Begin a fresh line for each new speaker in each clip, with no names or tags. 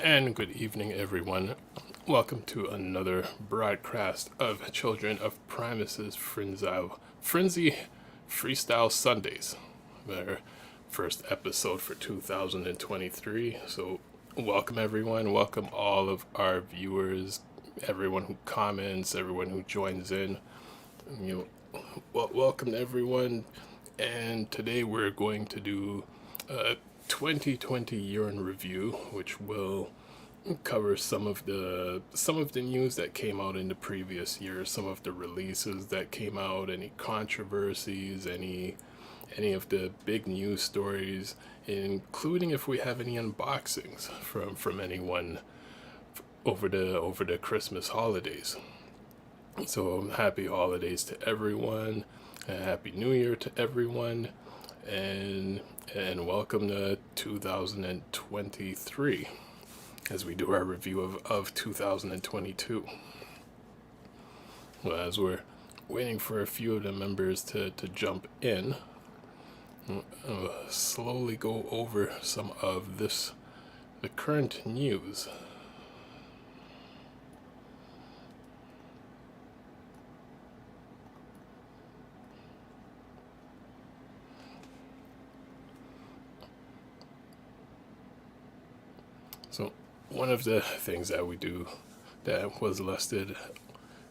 And good evening, everyone. Welcome to another broadcast of Children of Primus's Frenzy Freestyle Sundays, their first episode for 2023. So, welcome everyone. Welcome all of our viewers, everyone who comments, everyone who joins in. Welcome everyone. And today we're going to do 2020 year in review, which will cover some of the news that came out in the previous year, some of the releases that came out, any controversies, any of the big news stories, including if we have any unboxings from anyone over the Christmas holidays. So happy holidays to everyone, and happy New Year to everyone, and welcome to 2023 as we do our review of 2022. Well, as we're waiting for a few of the members to jump in, I'll slowly go over some of the current news. So one of the things that we do that was listed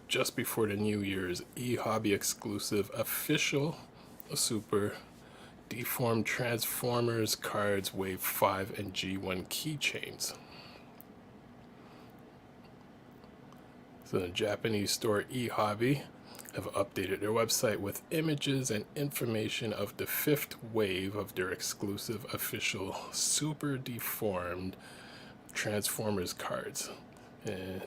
just before the New Year's eHobby exclusive official super deformed Transformers cards Wave 5 and G1 keychains. So the Japanese store eHobby have updated their website with images and information of the 5th wave of their exclusive official super deformed Transformers cards, and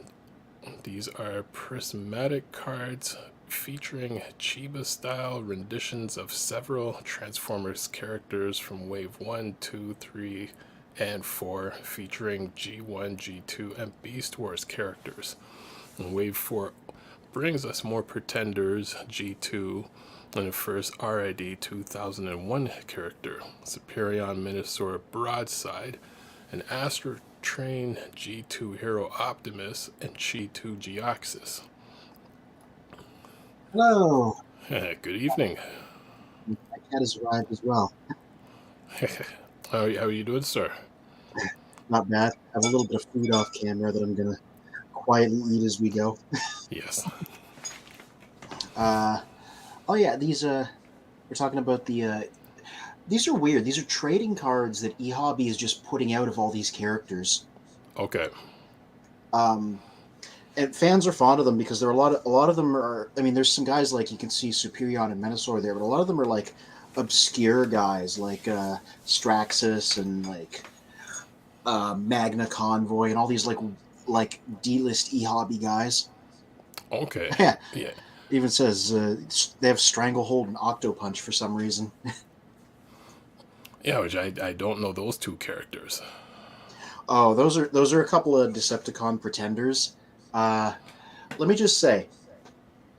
these are prismatic cards featuring Chiba style renditions of several Transformers characters from Wave 1, 2, 3, and 4, featuring G1, G2, and Beast Wars characters. And Wave 4 brings us more Pretenders, G2, and the first RID 2001 character, Superion Minosaur Broadside, and Astro Train G2 Hero Optimus, and G2 Geoxys.
Hello.
Good evening.
My cat has arrived as well.
How are you doing, sir?
Not bad. I have a little bit of food off camera that I'm going to quietly eat as we go.
Yes.
Oh yeah, these we're talking about these are weird. These are trading cards that eHobby is just putting out of all these characters.
Okay.
And fans are fond of them because there are a lot of them are. I mean, there's some guys like you can see Superion and Minosaur there, but a lot of them are like obscure guys like Straxus and like Magna Convoy and all these like D-list eHobby guys.
Okay.
Yeah,
Yeah.
even says they have Stranglehold and Octopunch for some reason.
Yeah, which I don't know those two characters.
Oh, those are a couple of Decepticon pretenders. Let me just say,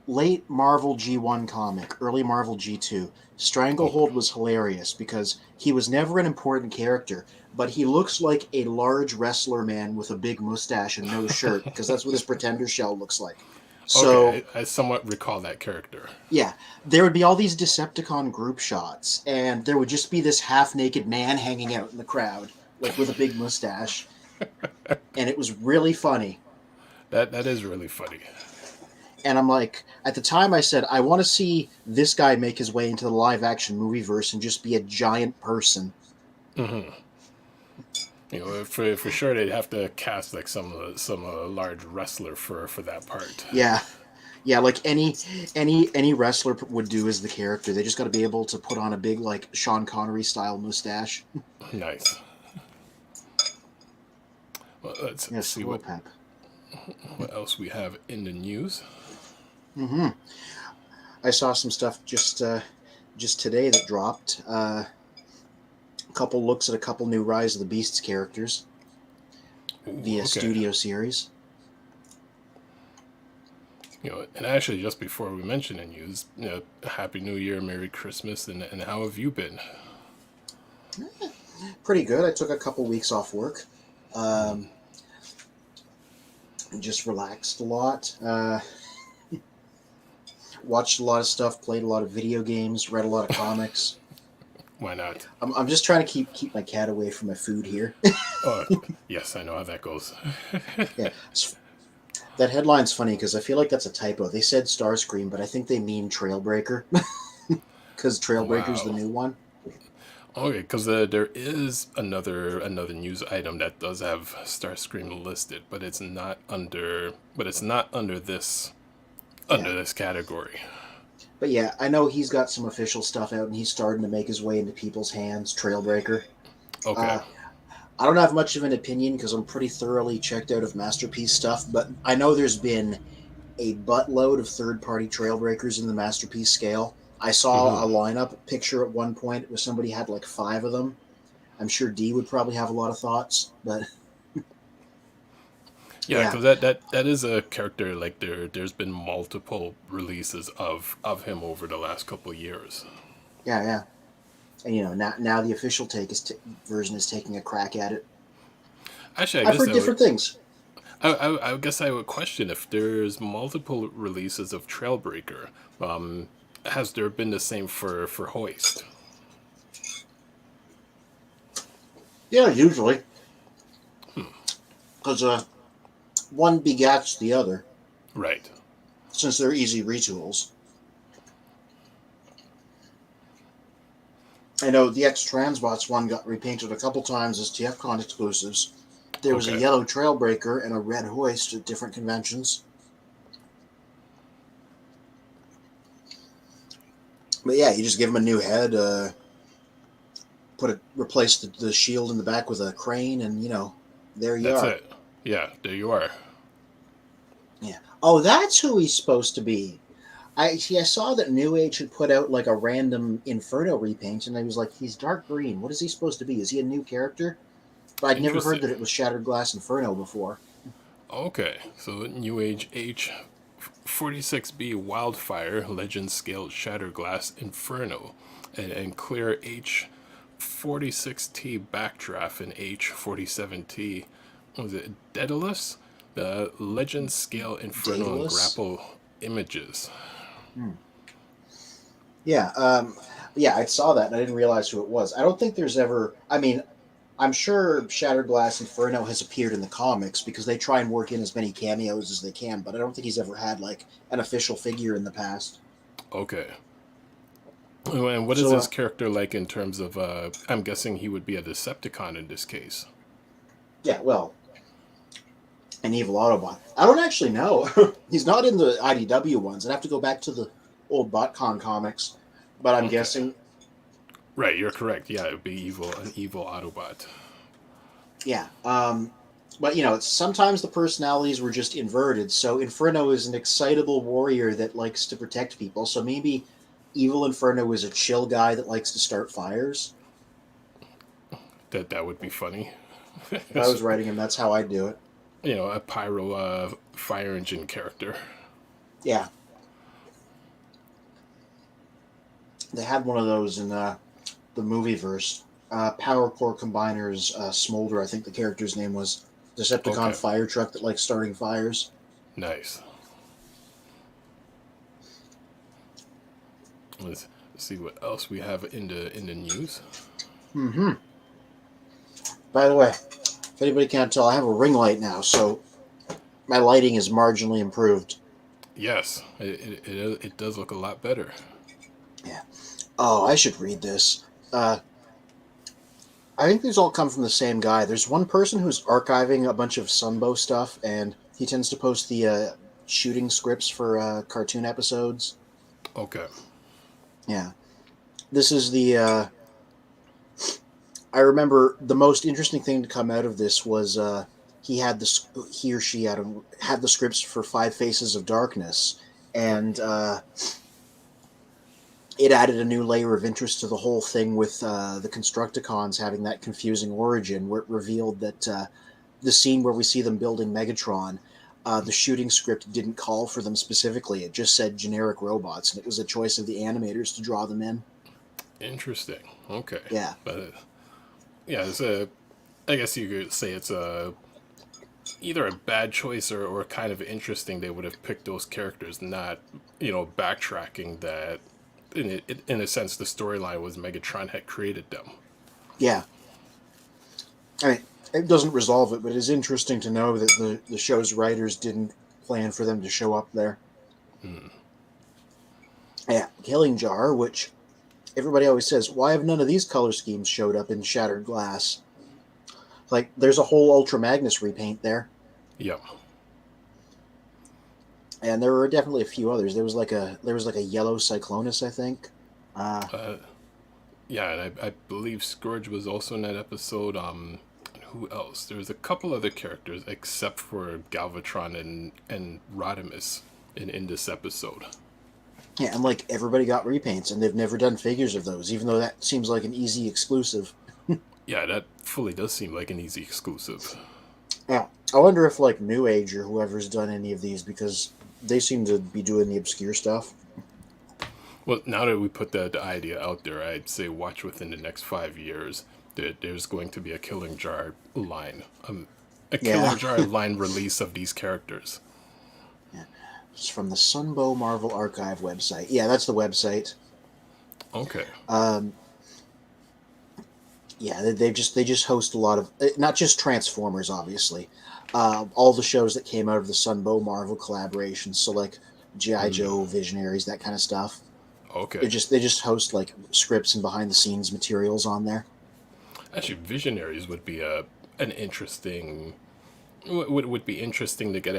late Marvel G1 comic, early Marvel G2, Stranglehold was hilarious because he was never an important character, but he looks like a large wrestler man with a big mustache and no shirt because that's what his pretender shell looks like. So,
Okay, I somewhat recall that character.
yeah, there would be all these Decepticon group shots, and there would just be this half-naked man hanging out in the crowd, like with a big mustache, and it was really funny.
That is really funny.
And I'm like, at the time I said, I want to see this guy make his way into the live-action movieverse and just be a giant person.
Mm-hmm. For sure they'd have to cast like some large wrestler for that part.
Yeah, yeah, like any wrestler would do as the character. They just got to be able to put on a big like Sean Connery style mustache.
Nice. Well, let's
Yes,
see
what pep.
what else we have in the news.
Mm-hmm. I saw some stuff just today that dropped. A couple looks at a couple new Rise of the Beasts characters via
Okay.
Studio Series.
And actually, just before we mention the news, Happy New Year, Merry Christmas, and how have you been?
Pretty good. I took a couple weeks off work. Just relaxed a lot. Watched a lot of stuff, played a lot of video games, read a lot of comics.
Why not?
I'm just trying to keep my cat away from my food here.
Oh, yes, I know how that goes.
Yeah, that headline's funny because I feel like that's a typo. They said Starscream, but I think they mean Trailbreaker because Trailbreaker's the
Wow.
new one.
Okay, because there is another news item that does have Starscream listed, but it's not under this
Yeah,
category.
but yeah, I know he's got some official stuff out, and he's starting to make his way into people's hands. Trailbreaker.
Okay.
Uh, I don't have much of an opinion because I'm pretty thoroughly checked out of Masterpiece stuff, but I know there's been a buttload of third-party Trailbreakers in the Masterpiece scale. I saw a
Mm-hmm.
lineup picture at one point where somebody had like 5 of them. I'm sure D would probably have a lot of thoughts, but
Yeah,
yeah,
because that is a character like there's been multiple releases of him over the last couple of years.
yeah. And now the official version is taking a crack at it.
Actually,
I've heard different things.
I guess I would question if there's multiple releases of Trailbreaker. Um, has there been the same for Hoist?
Yeah, usually because one begats the other
Right.
since they're easy retools. I know the X Transbots one got repainted a couple times as TFCon exclusives. There was a
Okay.
yellow Trailbreaker and a red Hoist at different conventions. But yeah, you just give them a new head, replace the shield in the back with a crane, and there you
That's
are.
it. Yeah, there you are.
Yeah. Oh, that's who he's supposed to be. I see. I saw that New Age had put out like a random Inferno repaint, and I was like, he's dark green. What is he supposed to be? Is he a new character? But I'd never heard
Interesting.
that it was Shattered Glass Inferno before.
Okay, so New Age H 46B Wildfire Legend Scale Shatterglass Inferno and Clear H 46T Backdraft and H 47T. What was it? Daedalus? The Legend Scale Inferno and
Daedalus.
Grapple Images.
Hmm. Yeah. Yeah. I saw that, and I didn't realize who it was. I don't think there's ever. I mean, I'm sure Shattered Glass Inferno has appeared in the comics because they try and work in as many cameos as they can, but I don't think he's ever had like an official figure in the past.
Okay. And what is
So
his character like in terms of, I'm guessing he would be a Decepticon in this case.
yeah, well, an evil Autobot. I don't actually know. He's not in the IDW ones. I'd have to go back to the old BotCon comics, but I'm
Okay.
guessing,
Right, you're correct. Yeah, it would be an evil Autobot.
yeah. But it's sometimes the personalities were just inverted. So Inferno is an excitable warrior that likes to protect people. So maybe Evil Inferno is a chill guy that likes to start fires.
That would be funny.
If I was writing him, that's how I'd do it.
A pyro fire engine character.
Yeah, they had one of those in the movie verse. Power Core Combiners Smolder, I think the character's name was. Decepticon
Okay,
fire truck that likes starting fires.
nice. Let's see what else we have in the news.
Mm-hmm. By the way, if anybody can't tell, I have a ring light now, so my lighting is marginally improved.
Yes, it does look a lot better.
Yeah. Oh, I should read this. I think these all come from the same guy. There's one person who's archiving a bunch of Sunbow stuff, and he tends to post the shooting scripts for cartoon episodes.
Okay,
Yeah. This is the. I remember the most interesting thing to come out of this was he or she had the scripts for Five Faces of Darkness, and it added a new layer of interest to the whole thing with the Constructicons having that confusing origin, where it revealed that the scene where we see them building Megatron, the shooting script didn't call for them specifically. It just said generic robots, and it was a choice of the animators to draw them in.
interesting. Okay,
Yeah.
but yeah, it's a. I guess you could say it's a either a bad choice or kind of interesting they would have picked those characters, not, backtracking that in a sense the storyline was Megatron had created them.
Yeah. I mean, it doesn't resolve it, but it's interesting to know that the show's writers didn't plan for them to show up there. Yeah, Killing Jar, which everybody always says, why have none of these color schemes showed up in Shattered Glass? Like, there's a whole Ultra Magnus repaint there.
Yeah.
And there were definitely a few others. There was like a yellow Cyclonus, I think.
Yeah, and I believe Scourge was also in that episode. Who else? There was a couple other characters except for Galvatron and Rodimus in this episode.
Yeah, and like everybody got repaints, and they've never done figures of those, even though that seems like an easy exclusive.
Yeah, that fully does seem like an easy exclusive.
Yeah, I wonder if like New Age or whoever's done any of these, because they seem to be doing the obscure stuff.
Well, now that we put the idea out there, I'd say watch within the next 5 years that there's going to be a Killing Jar line, Killing Jar line release of these characters.
Yeah, it's from the Sunbow Marvel Archive website. Yeah, that's the website.
Okay.
Yeah, they just host a lot of, not just Transformers, obviously. All the shows that came out of the Sunbow Marvel collaborations, so like G.I. Joe, Visionaries, that kind of stuff.
Okay.
They just host like scripts and behind the scenes materials on there.
Actually, Visionaries would be an interesting would be interesting to get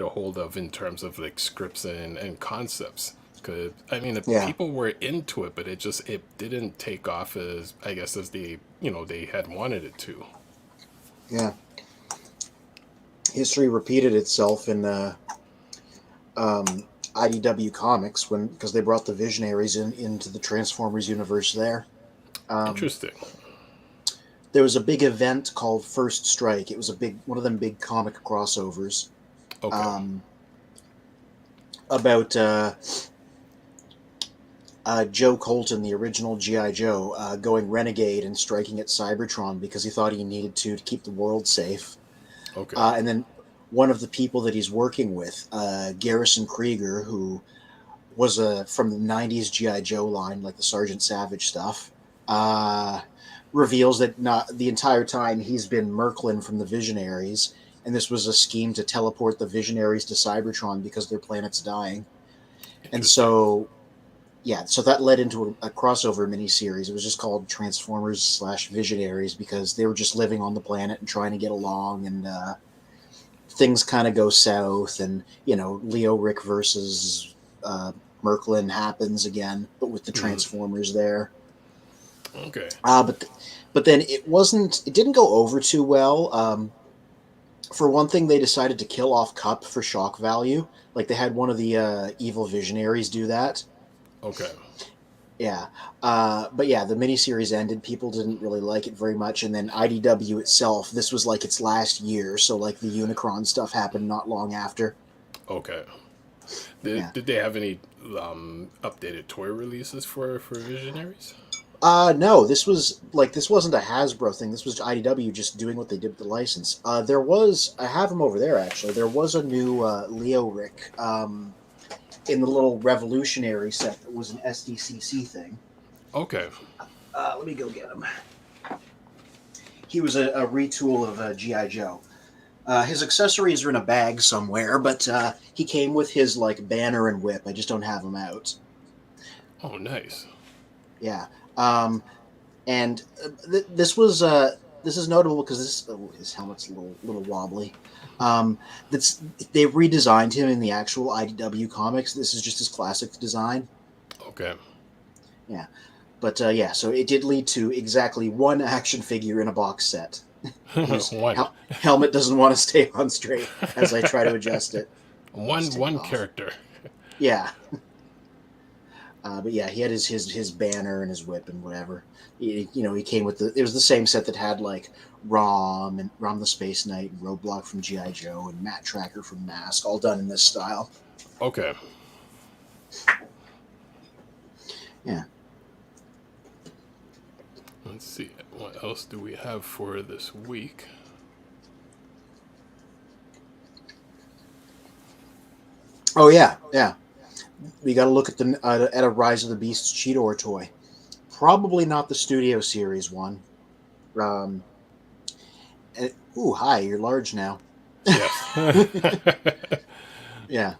a hold of in terms of like scripts and concepts. Cause I mean, people were into it, but it didn't take off as I guess as they had wanted it to.
Yeah. History repeated itself in IDW Comics because they brought the Visionaries into the Transformers universe there.
Interesting.
There was a big event called First Strike. It was one of them big comic crossovers.
Okay.
About Joe Colton, the original G.I. Joe, going renegade and striking at Cybertron because he thought he needed to keep the world safe.
Okay.
And then one of the people that he's working with, Garrison Krieger, who was from the 90s G.I. Joe line, like the Sergeant Savage stuff, reveals that not the entire time he's been Merklin from the Visionaries, and this was a scheme to teleport the Visionaries to Cybertron because their planet's dying. And so, yeah, so that led into a crossover miniseries. It was just called Transformers/Visionaries because they were just living on the planet and trying to get along, and things kind of go south, and Leo Rick versus Merklin happens again, but with the Transformers there.
Okay.
But then it didn't go over too well. For one thing, they decided to kill off Cup for shock value. Like they had one of the evil Visionaries do that.
Okay.
Yeah. But yeah, the miniseries ended. People didn't really like it very much. And then IDW itself, this was like its last year. So like the Unicron stuff happened not long after.
Okay. Did they have any updated toy releases for Visionaries?
No, this wasn't a Hasbro thing. This was IDW just doing what they did with the license. I have them over there actually. There was a new Leo Rick in the little Revolutionary set that was an SDCC thing.
Okay.
Let me go get him. He was a retool of G.I. Joe. His accessories are in a bag somewhere, but he came with his like banner and whip. I just don't have them out.
Oh, nice.
Yeah. And this is notable because his helmet's a little wobbly. They redesigned him in the actual IDW comics. This is just his classic design.
Okay.
Yeah, but yeah, so it did lead to exactly one action figure in a box set.
One.
Helmet doesn't want to stay on straight as I try to adjust it.
One character.
Yeah. But yeah, he had his banner and his whip and whatever. He came with it was the same set that had like Rom the Space Knight, and Roadblock from G.I. Joe, and Matt Tracker from Mask, all done in this style.
Okay.
Yeah.
Let's see. What else do we have for this week?
Oh yeah, yeah. We got to look at the at a Rise of the Beasts Cheetor toy. Probably not the Studio Series one. Um, ooh, hi, you're large now.
Yes.
Yeah.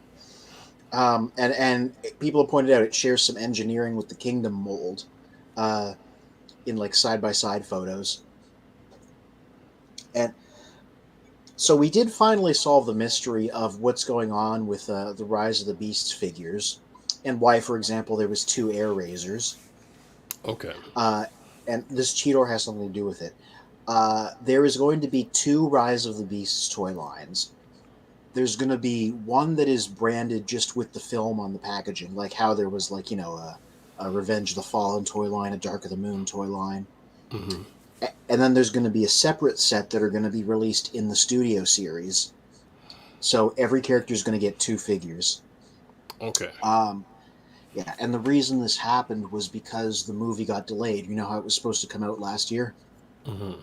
And people have pointed out it shares some engineering with the Kingdom mold, uh, in like side by side photos. And so we did finally solve the mystery of what's going on with the Rise of the Beasts figures, and why, for example, there was two air razors.
Okay.
Uh, and this Cheetor has something to do with it. There is going to be two Rise of the Beasts toy lines. There's going to be one that is branded just with the film on the packaging, like how there was, like, a Revenge of the Fallen toy line, a Dark of the Moon toy line.
Hmm.
And then there's going to be a separate set that are going to be released in the Studio series. So every character is going to get two figures.
Okay.
Um, yeah, and the reason this happened was because the movie got delayed. You know how it was supposed to come out last year?
Hmm.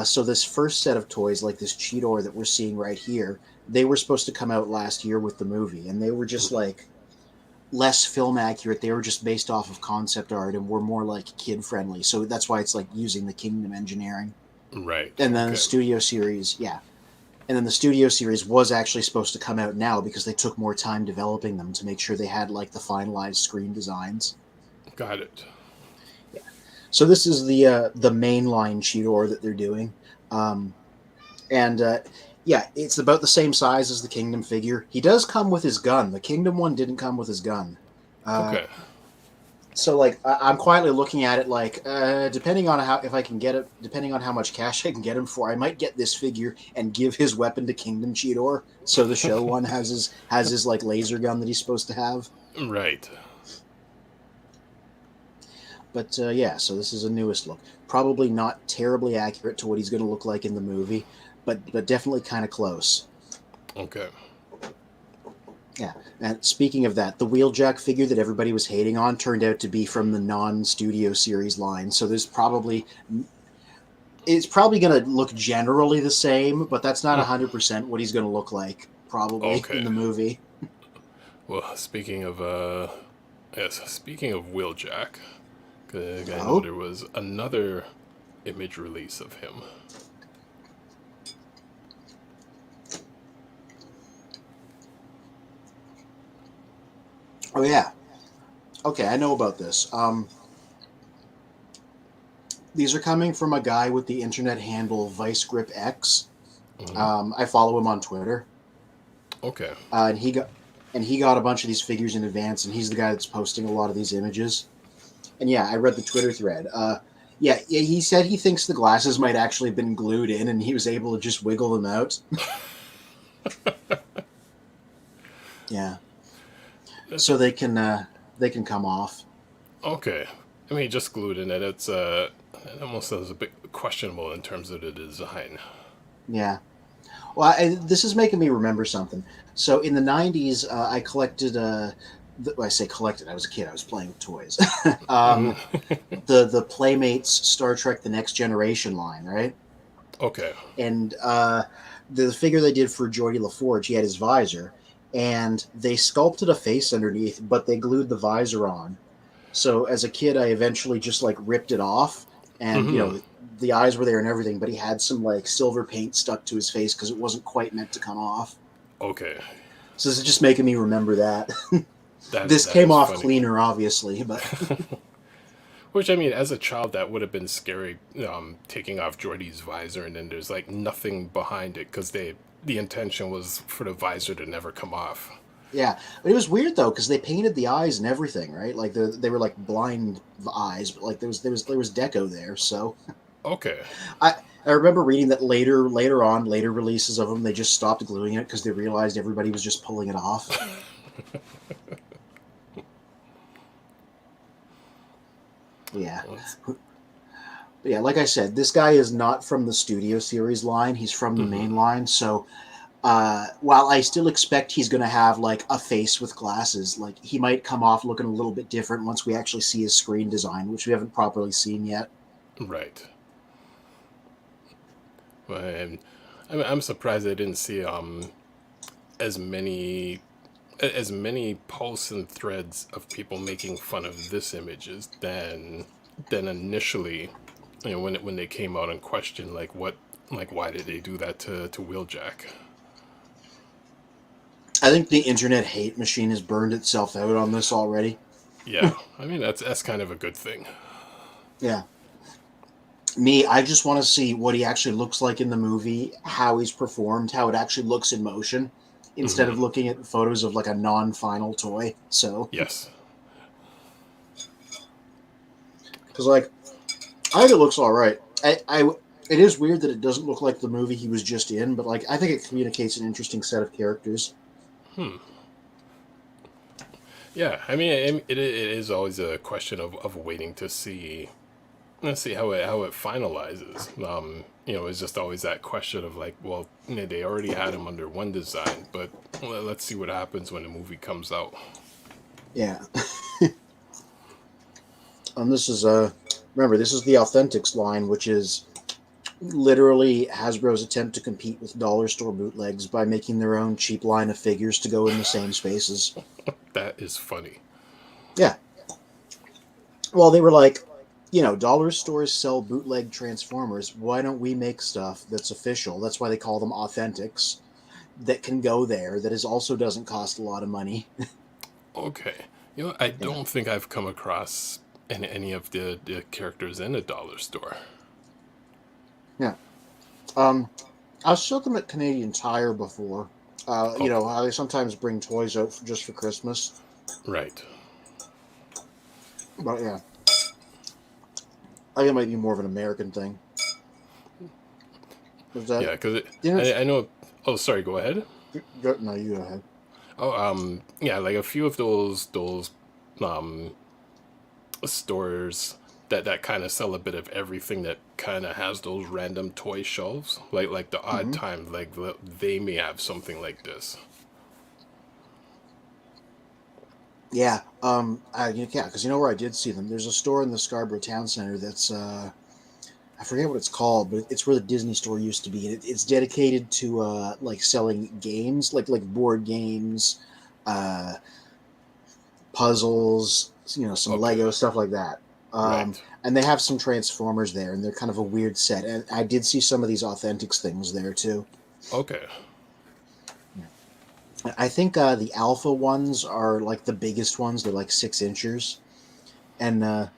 So this first set of toys, like this Cheetor that we're seeing right here, they were supposed to come out last year with the movie, and they were just like less film accurate. They were just based off of concept art and were more like kid friendly. So that's why it's like using the Kingdom engineering.
Right.
And then the
Okay.
Studio series, yeah. And then the Studio series was actually supposed to come out now because they took more time developing them to make sure they had like the finalized screen designs.
Got it.
Yeah. So this is the mainline Cheetor that they're doing. Um, and yeah, it's about the same size as the Kingdom figure. He does come with his gun. The Kingdom one didn't come with his gun. Uh,
Okay.
so like I'm quietly looking at it like depending on how if I can get it, depending on how much cash I can get him for, I might get this figure and give his weapon to Kingdom Cheetor. So the show one has his like laser gun that he's supposed to have.
Right.
But yeah, so this is a newest look. Probably not terribly accurate to what he's going to look like in the movie, but definitely kind of close.
Okay.
Yeah, and speaking of that, the Wheeljack figure that everybody was hating on turned out to be from the non-Studio series line. So there's probably it's probably going to look generally the same, but that's not
Mm.
100% what he's going to look like probably in
Okay.
the movie.
Well, speaking of yes, speaking of Wheeljack, 'cause I know
Oh,
there was another image release of him.
oh yeah. Okay, I know about this. These are coming from a guy with the internet handle ViceGripX.
Hmm.
I follow him on Twitter,
Okay.
and he got a bunch of these figures in advance, and he's the guy that's posting a lot of these images. And yeah, I read the Twitter thread. Yeah, he said he thinks the glasses might actually have been glued in, and he was able to just wiggle them out. Yeah,
That's
so they can come off.
okay. I mean, just glued in it. It's it almost is a bit questionable in terms of the design.
Yeah. Well, this is making me remember something. So in the '90s, I collected. Well, I say collected. I was a kid. I was playing with toys. um,
Hmm.
the Playmates Star Trek: The Next Generation line, right?
Okay.
And the figure they did for Geordie LaForge, he had his visor, and they sculpted a face underneath, but they glued the visor on. So as a kid, I eventually just like ripped it off, and
Hmm.
the eyes were there and everything, but he had some like silver paint stuck to his face because it wasn't quite meant to come off.
Okay.
So this is just making me remember that.
That
This
that
came
is
off
funny.
cleaner, obviously, but
Which I mean, as a child, that would have been scary. Taking off Jordy's visor, and then there's like nothing behind it because the intention was for the visor to never come off.
yeah. But it was weird though because they painted the eyes and everything, right? Like they were like blind eyes, but like there was deco there, so
Okay.
I I remember reading that later releases of them, they just stopped gluing it because they realized everybody was just pulling it off. Yeah,
Well, it's,
but yeah. Like I said, this guy is not from the Studio Series line. He's from the
hmm.
main line. So while I still expect he's going to have like a face with glasses, like he might come off looking a little bit different once we actually see his screen design, which we haven't properly seen yet.
Right. And I'm surprised I didn't see as many. as many posts and threads of people making fun of this images than initially, when they came out and questioned why did they do that to Wheeljack.
I think the internet hate machine has burned itself out on this already.
Yeah, I mean that's kind of a good thing.
Yeah. I just want to see what he actually looks like in the movie, how he's performed, how it actually looks in motion, instead of looking at photos of like a non-final toy. So,
Yes.
because like I think it looks all right. It is weird that it doesn't look like the movie he was just in, but like I think it communicates an interesting set of characters.
Yeah, I mean it is always a question of waiting to see. Let's see how it finalizes. It's just always that question of like, well, they already had him under one design, but let's see what happens when the movie comes out.
Yeah. And this is remember, this is the Authentics line, which is literally Hasbro's attempt to compete with dollar store bootlegs by making their own cheap line of figures to go in the same spaces.
That is funny.
Yeah. Well, they were like, dollar stores sell bootleg Transformers. Why don't we make stuff that's official? That's why they call them Authentics, that can go there, that also doesn't cost a lot of money.
Okay. I don't think I've come across any of the characters in a dollar store.
Yeah. I saw them at Canadian Tire before. How they sometimes bring toys out just for Christmas.
Right.
But yeah. I think it might be more of an American thing.
Yeah, because I know. Oh, sorry. Go ahead.
No, you go ahead.
Oh, yeah, like a few of those stores that kind of sell a bit of everything, that kind of has those random toy shelves, like the Odd Time, like they may have something like this.
Yeah, because where I did see them. There's a store in the Scarborough Town Center that's I forget what it's called, but it's where the Disney store used to be, and it's dedicated to like selling games, like board games, uh, puzzles, some
Okay.
Lego stuff like that.
Right.
And they have some Transformers there, and they're kind of a weird set. And I did see some of these Authentics things there too.
Okay.
I think the alpha ones are like the biggest ones. They're like 6 inches. And the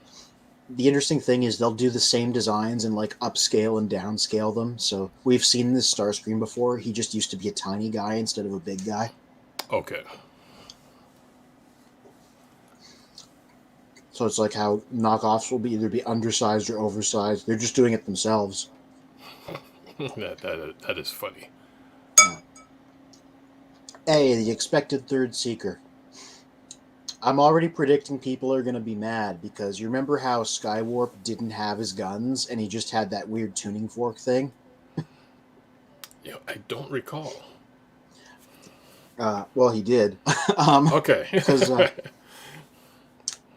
interesting thing is they'll do the same designs and like upscale and downscale them. So we've seen this Starscream before. He just used to be a tiny guy instead of a big guy.
Okay.
So it's like how knockoffs will either be undersized or oversized. They're just doing it themselves.
that is funny.
Hey, the expected third seeker. I'm already predicting people are going to be mad because you remember how Skywarp didn't have his guns and he just had that weird tuning fork thing?
I don't recall.
Well, he did.
Okay.
Because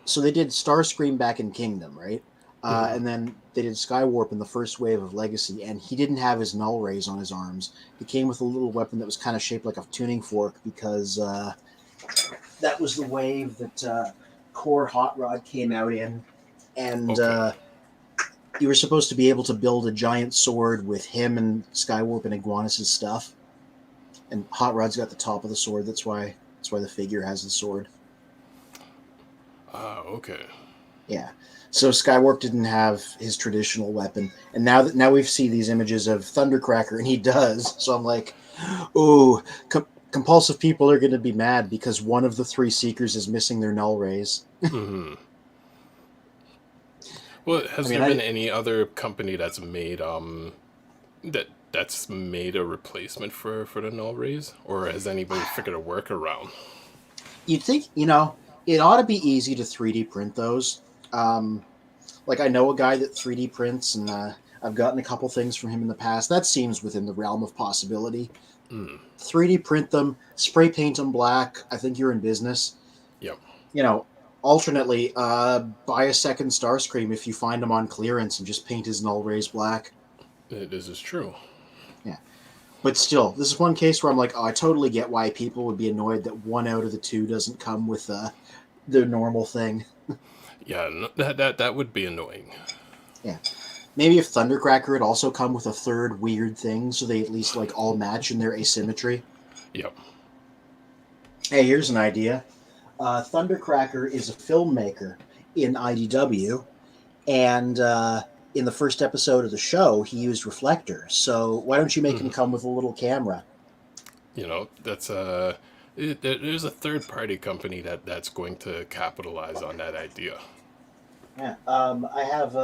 so they did Starscream back in Kingdom, right? And then they did Skywarp in the first wave of Legacy, and he didn't have his null rays on his arms. He came with a little weapon that was kind of shaped like a tuning fork because that was the wave that Core Hot Rod came out in, and you were supposed to be able to build a giant sword with him and Skywarp and Iguanus' stuff. And Hot Rod's got the top of the sword. That's why the figure has the sword.
Okay.
Yeah. So Skywarp didn't have his traditional weapon, and now we see these images of Thundercracker, and he does. So I'm like, ooh, compulsive people are going to be mad because one of the three Seekers is missing their null rays.
Well, has there been any other company that's made that's made a replacement for the null rays, or has anybody figured a workaround?
You'd think, it ought to be easy to 3D print those. Like I know a guy that 3D prints, and I've gotten a couple things from him in the past. That seems within the realm of possibility. 3D print them, spray paint them black. I think you're in business.
Yep.
Alternately, buy a second Starscream if you find him on clearance and just paint his null rays black.
This is true.
Yeah. But still, this is one case where I'm like, oh, I totally get why people would be annoyed that one out of the two doesn't come with the normal thing.
Yeah, that would be annoying.
Yeah. Maybe if Thundercracker had also come with a third weird thing, so they at least like all match in their asymmetry.
Yep.
Hey, here's an idea. Thundercracker is a filmmaker in IDW, and in the first episode of the show, he used reflectors. So why don't you make him come with a little camera?
You know, that's there's a third party company that's going to capitalize on that idea.
Yeah. I have.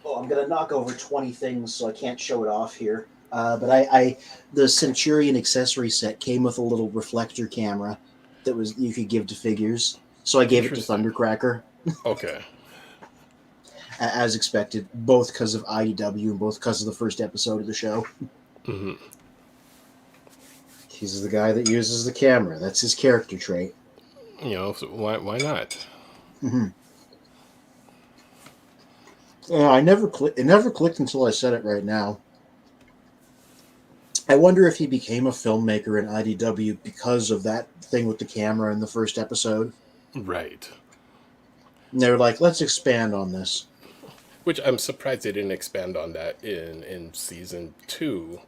Oh, I'm gonna knock over 20 things, so I can't show it off here. But the Centurion accessory set came with a little reflector camera that was you could give to figures. So I gave it to
Interesting.
Thundercracker.
Okay.
As expected, both because of IDW and both because of the first episode of the show.
Mm-hmm.
He's the guy that uses the camera. That's his character trait.
You know, so why not?
Mm-hmm. Yeah, it never clicked until I said it right now. I wonder if he became a filmmaker in IDW because of that thing with the camera in the first episode.
Right.
And they were like, let's expand on this.
Which I'm surprised they didn't expand on that in season 2.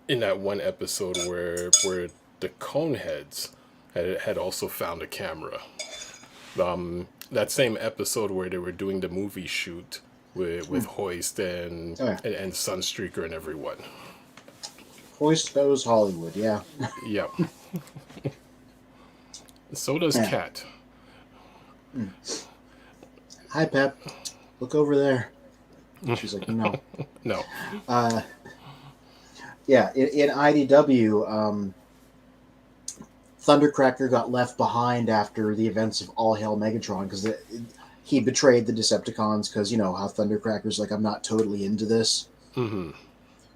In that one episode where the Coneheads had also found a camera. That same episode where they were doing the movie shoot with Hoist and Sunstreaker and everyone.
Hoist goes Hollywood, yeah.
Yep. So does Cat.
Hi, Pep. Look over there. She's like, no.
No.
Yeah, in IDW, Thundercracker got left behind after the events of All Hail Megatron because he betrayed the Decepticons because, you know, how Thundercracker's like, I'm not totally into this.
Mm-hmm.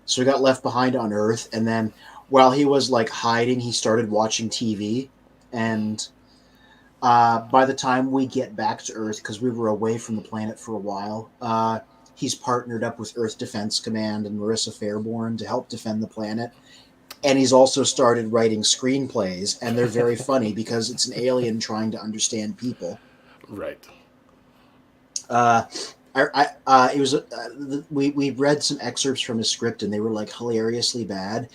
So he got left behind on Earth, and then while he was like hiding, he started watching TV. And by the time we get back to Earth, because we were away from the planet for a while, he's partnered up with Earth Defense Command and Marissa Fairborn to help defend the planet. And he's also started writing screenplays, and they're very funny because it's an alien trying to understand people.
Right.
We read some excerpts from his script, and they were like hilariously bad.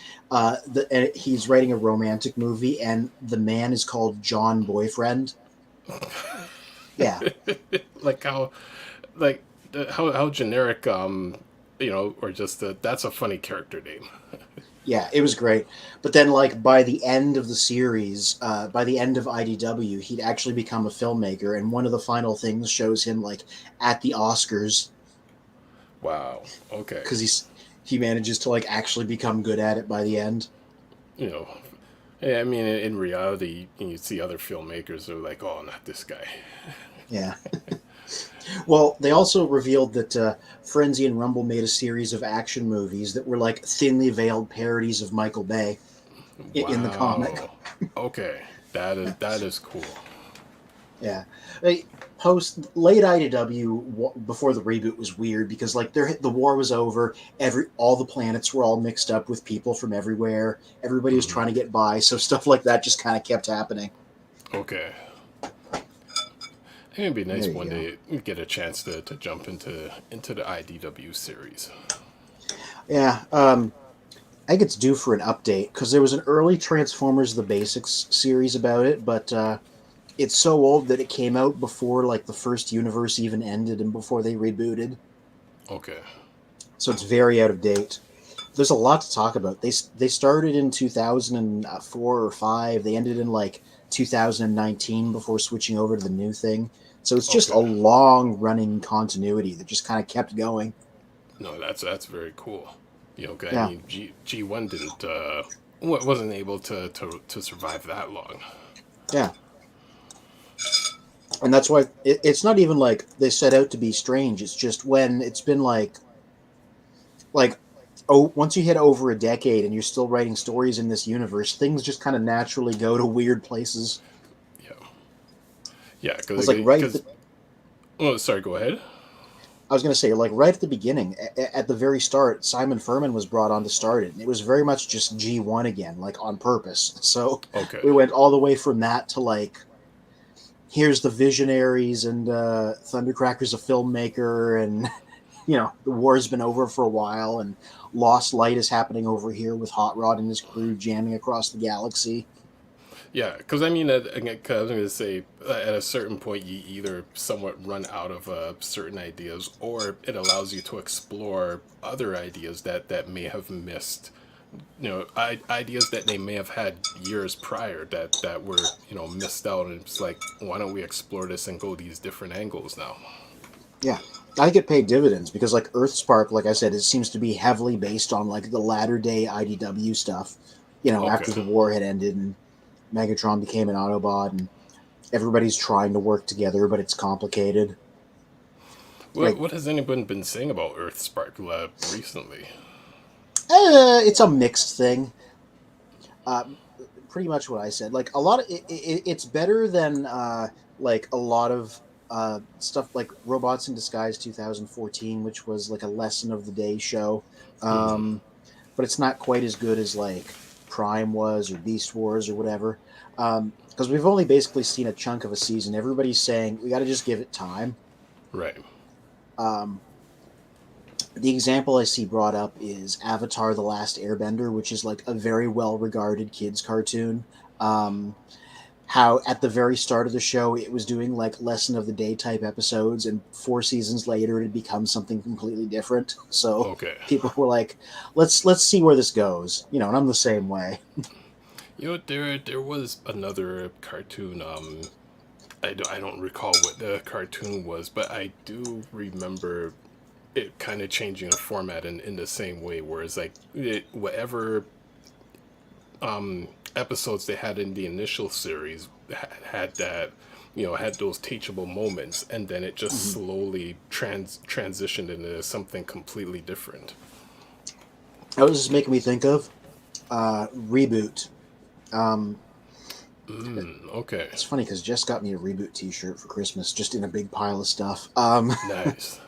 He's writing a romantic movie, and the man is called John Boyfriend. Yeah,
how generic, or just that's a funny character name.
yeah, it was great. But then, like by the end of the series, by the end of IDW, he'd actually become a filmmaker, and one of the final things shows him like at the Oscars.
Wow. Okay.
Because he manages to like actually become good at it by the end.
You know, I mean, in reality, you see other filmmakers who are like, oh, not this guy.
Yeah. Well, they also revealed that Frenzy and Rumble made a series of action movies that were like thinly veiled parodies of Michael Bay in the comic.
Okay, that is cool.
Yeah. Late IDW before the reboot was weird because like the war was over, all the planets were all mixed up with people from everywhere. Everybody was trying to get by, so stuff like that just kind of kept happening.
Okay. It'd be nice one day to get a chance to jump into the IDW series.
Yeah, I think it's due for an update because there was an early Transformers: The Basics series about it, but it's so old that it came out before like the first universe even ended and before they rebooted.
Okay.
So it's very out of date. There's a lot to talk about. They started in 2004 or 5. They ended in like 2019 before switching over to the new thing. So it's just a long running continuity that just kind of kept going.
No, that's very cool. You know,
Yeah.
I mean, G1 wasn't able to survive that long.
Yeah. And that's why it's not even like they set out to be strange. It's just when it's been like once you hit over a decade and you're still writing stories in this universe, things just kind of naturally go to weird places.
Yeah,
because
oh, sorry, go ahead.
was going to say, like, right at the beginning, at the very start, Simon Furman was brought on to start it. And it was very much just G1 again, like, on purpose. So
Okay.
we went all the way from that to, like, here's the Visionaries and Thundercracker's a filmmaker, and, you know, the war's been over for a while, and Lost Light is happening over here with Hot Rod and his crew jamming across the galaxy.
Yeah, because I mean, 'cause I was going to say, at a certain point, you either somewhat run out of certain ideas, or it allows you to explore other ideas that may have missed. You know, ideas that they may have had years prior that were, you know, missed out, and it's like, why don't we explore this and go these different angles now?
Yeah. I get paid dividends because, like, Earthspark, like I said, it seems to be heavily based on, like, the latter day IDW stuff, you know,
Okay.
after the war had ended and Megatron became an Autobot, and everybody's trying to work together, but it's complicated. Like,
What has anyone been saying about Earthspark recently?
it's a mixed thing. Uh, Pretty much what I said. Like, a lot of it's better than like a lot of stuff like Robots in Disguise 2014, which was like a lesson of the day show.
Hmm.
But it's not quite as good as like Prime was or Beast Wars or whatever. Because we've only basically seen a chunk of a season. Everybody's saying we got to just give it time.
Right.
Um, the example I see brought up is Avatar: The Last Airbender, which is like a very well regarded kids cartoon. Um, how at the very start of the show it was doing like lesson of the day type episodes, and 4 seasons later it had become something completely different. So
Okay.
people were like, let's see where this goes, you know. And I'm the same way.
You know, there was another cartoon. I don't recall what the cartoon was, but I do remember it kind of changing the format in the same way. Whereas like whatever episodes they had in the initial series had that, you know, had those teachable moments, and then it just
Mhm.
slowly transitioned into something completely different.
That was just making me think of Reboot. um,
Okay.
it's funny because Jess got me a Reboot t-shirt for Christmas, just in a big pile of stuff.
Nice.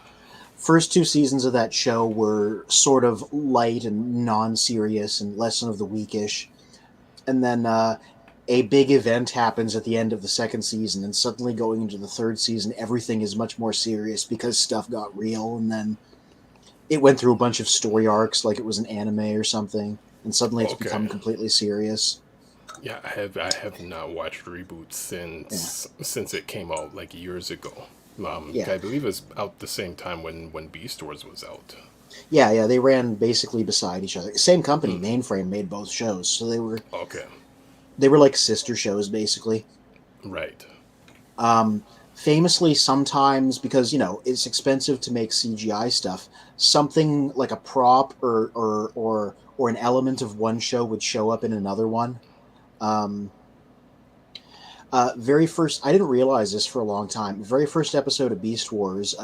First 2 seasons of that show were sort of light and non-serious and lesson of the weekish, and then a big event happens at the end of the second season, and suddenly going into the third season everything is much more serious because stuff got real, and then it went through a bunch of story arcs like it was an anime or something, and suddenly it's
Okay.
become completely serious.
Yeah, I have not watched Reboot
Yeah.
since it came out like years ago.
Yeah.
I believe it was out the same time when Beast Wars was out.
Yeah, they ran basically beside each other. Same company,
Hmm.
Mainframe, made both shows, so
Okay.
they were like sister shows basically.
Right.
Um, Famously, sometimes because you know it's expensive to make CGI stuff, something like a prop or an element of one show would show up in another one. Um, very first, I didn't realize this for a long time. Very first episode of Beast Wars,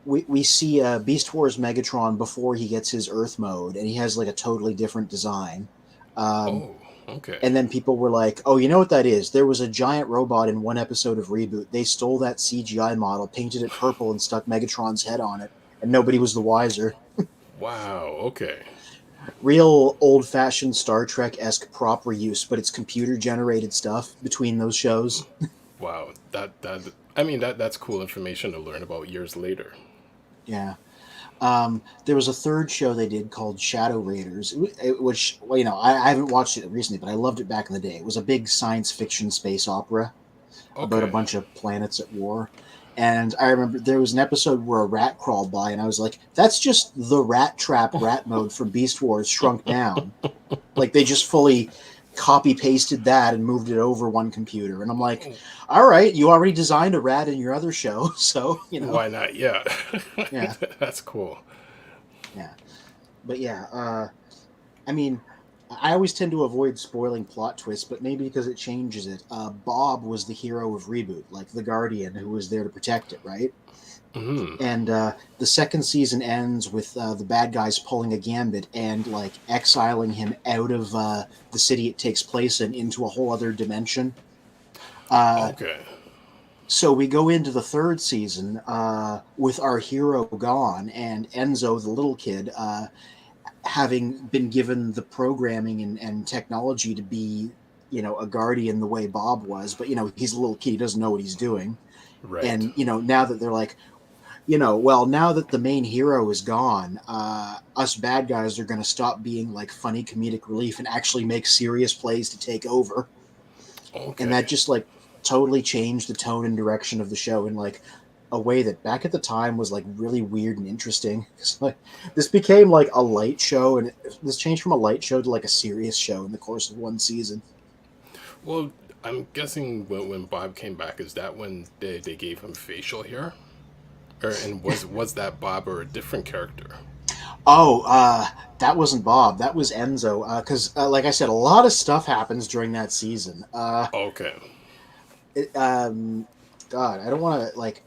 we see Beast Wars Megatron before he gets his Earth mode, and he has like a totally different design. Um,
Oh. Okay.
And then people were like, "Oh, you know what that is? There was a giant robot in one episode of Reboot. They stole that CGI model, painted it purple, and stuck Megatron's head on it, and nobody was the wiser."
Wow. Okay.
Real old-fashioned Star Trek-esque prop reuse, but it's computer-generated stuff between those shows.
Wow. That I mean that's cool information to learn about years later.
Yeah. There was a third show they did called Shadow Raiders, which, well, you know, I haven't watched it recently, but I loved it back in the day. It was a big science fiction space opera about a
Okay.
bunch of planets at war. And I remember there was an episode where a rat crawled by, and I was like, that's just the rat trap rat mode from Beast Wars shrunk down. Like, they just fully copy pasted that and moved it over one computer. And I'm like, all right, you already designed a rat in your other show. So, you know,
Why not? Yeah.
yeah,
That's cool.
yeah. But yeah, I mean, I always tend to avoid spoiling plot twists, but maybe because it changes it. Bob was the hero of Reboot, like the Guardian who was there to protect it, right?
Hmm.
And the second season ends with the bad guys pulling a gambit and like exiling him out of the city it takes place in into a whole other dimension. Uh,
Okay.
So we go into the third season with our hero gone and Enzo, the little kid, having been given the programming and technology to be, a guardian the way Bob was. But, he's a little kid. He doesn't know what he's doing.
Right.
And, now that they're like, well, now that the main hero is gone, us bad guys are going to stop being like funny comedic relief and actually make serious plays to take over. And that
Okay.
just like totally changed the tone and direction of the show in like a way that back at the time was like really weird and interesting. Like, this became like a light show, and this changed from a light show to like a serious show in the course of one season.
Well, I'm guessing when Bob came back, is that when they gave him facial hair? And was that Bob or a different character?
Oh, that wasn't Bob. That was Enzo. Because, like I said, a lot of stuff happens during that season.
Okay.
It, God, I don't want to like.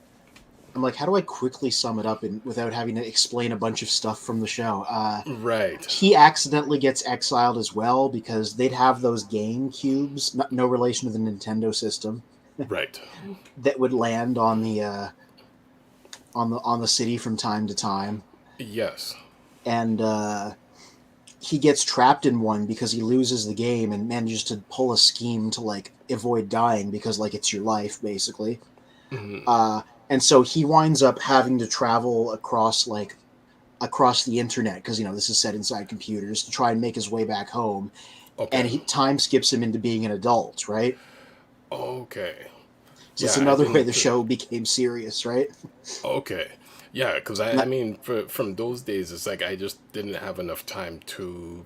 I'm like, how do I quickly sum it up without having to explain a bunch of stuff from the show?
Right.
He accidentally gets exiled as well because they'd have those game cubes, no relation to the Nintendo system,
Right.
that would land on the city from time to time,
Yes.
and he gets trapped in one because he loses the game and manages to pull a scheme to like avoid dying because like it's your life basically.
Hmm.
And so he winds up having to travel across the internet because this is set inside computers to try and make his way back home,
Okay.
and time skips him into being an adult, right?
Okay.
So it's
Yeah, I
another way
didn't.
the show became serious, right?
Okay. Yeah, because I
Not,
mean, from those days, it's like I just didn't have enough time to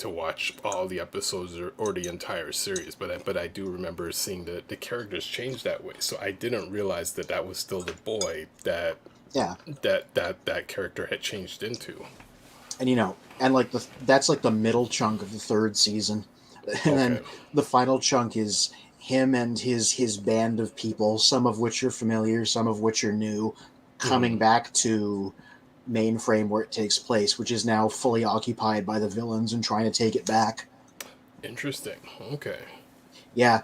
watch all the episodes or the entire series. But I do remember seeing the characters change that way. So I didn't realize that that was still the boy
yeah,
that character had changed into.
and and like that's like the middle chunk of the third season, and
Okay.
then the final chunk is him and his band of people, some of which are familiar, some of which are new,
Hmm.
coming back to mainframe where it takes place, which is now fully occupied by the villains and trying to take it back.
Interesting. Okay.
Yeah,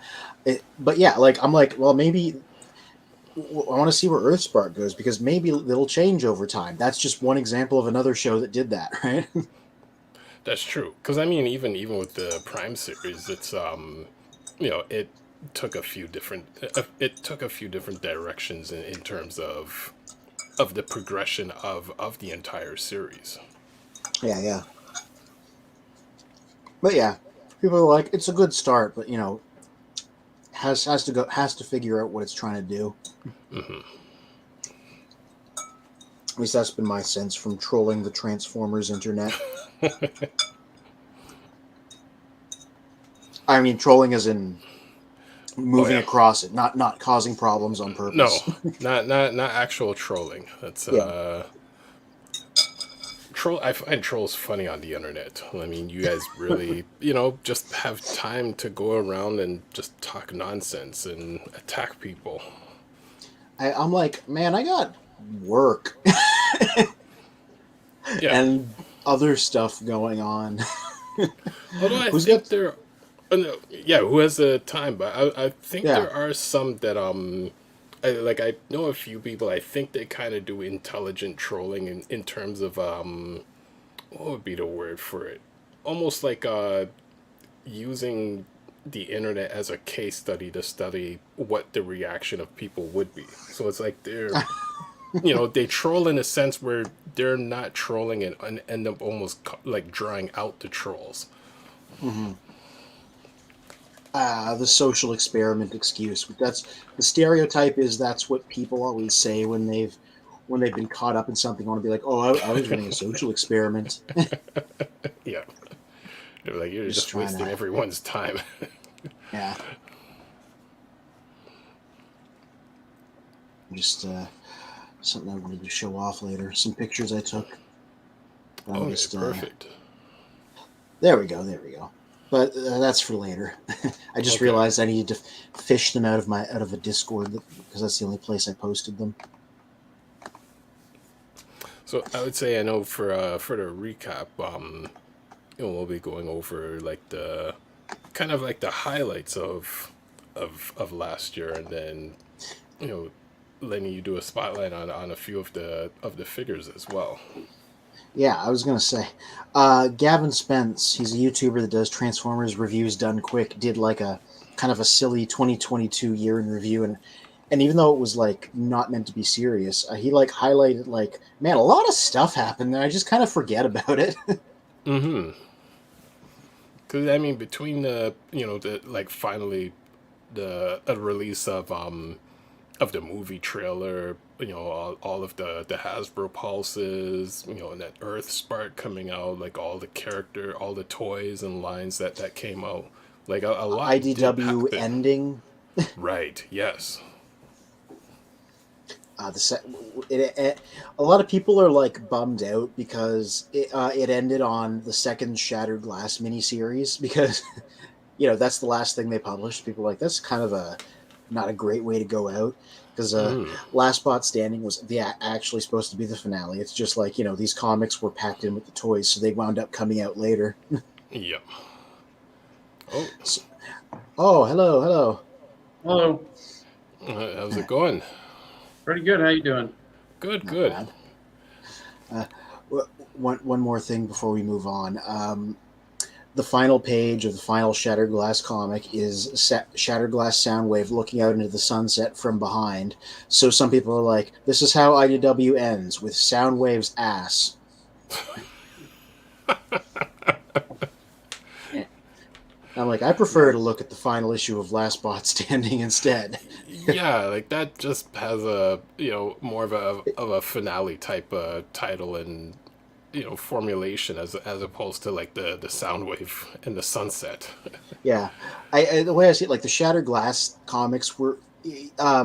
but yeah, like I'm like, well, maybe I want to see where Earthspark goes because maybe it'll change over time. That's just one example of another show that did that, right?
That's true. Because I mean, even with the Prime series, it's it took a few different it took a few different directions in terms of the progression of the entire series.
Yeah, yeah. But yeah, people are like, it's a good start, but has to figure out what it's trying to do.
Hmm.
At least that's been my sense from trolling the Transformers internet. I mean, trolling as in
Oh
moving
yeah.
across it, not causing problems on
No,
purpose.
not actual trolling. That's
Yeah.
troll. I find trolls funny on the internet. I mean, you guys really, just have time to go around and just talk nonsense and attack people.
I'm like, man, I got work
Yeah.
and other stuff going on.
Although I
Who's got?
think there, no, yeah, who has the time? But I think
Yeah.
there are some that I know a few people. I think they kind of do intelligent trolling in terms of what would be the word for it? Almost like using the internet as a case study to study what the reaction of people would be. So it's like they troll in a sense where they're not trolling and end up almost like drawing out the trolls.
Mm-hmm. The social experiment excuse. That's the stereotype. Is that's what people always say when they've been caught up in something. Want to be like, oh, I was running a social experiment.
Yeah. They're like, you're
Just
just
trying
wasting
to,
everyone's time.
yeah. Just something I wanted to show off later. Some pictures I took. I'm
Okay,
just
perfect.
there we go, there we go. But that's for later. I just
Okay.
realized I needed to fish them out of a Discord because that's the only place I posted them.
So I would say I know for the recap, we'll be going over like the kind of like the highlights of last year, and then you know, letting you do a spotlight on a few of the figures as well.
Yeah, I was gonna say, Gavin Spence. He's a YouTuber that does Transformers reviews done quick. Did like a kind of a silly 2022 year in review, and even though it was like not meant to be serious, he like highlighted like, man, a lot of stuff happened, and I just kind of forget about it.
Mm-hmm. Because I mean, between the like finally the a release of the movie trailer, all of the Hasbro pulses, and that Earth Spark coming out, like all the toys and lines that came out, like a lot did
IDW
happen.
ending.
Right. Yes.
The set, a lot of people are like bummed out because it ended on the second Shattered Glass miniseries because that's the last thing they published. People are like, that's kind of a not a great way to go out because
Mm.
Last Bot Standing was actually supposed to be the finale. It's just like these comics were packed in with the toys, so they wound up coming out later.
Yep. Oh,
So, oh, hello, hello.
Hello.
how's it going?
Pretty good. How you doing?
Good.
Not
Good.
bad. Uh, one more thing before we move on. The final page of the final Shattered Glass comic is Shattered Glass Soundwave looking out into the sunset from behind. So some people are like, this is how IDW ends, with Soundwave's ass. I'm like, I prefer to look at the final issue of Last Bot Standing instead.
Yeah, like that just has a more of a finale type title and formulation as opposed to like the Soundwave and the sunset.
Yeah, the way I see it, like the Shattered Glass comics were, I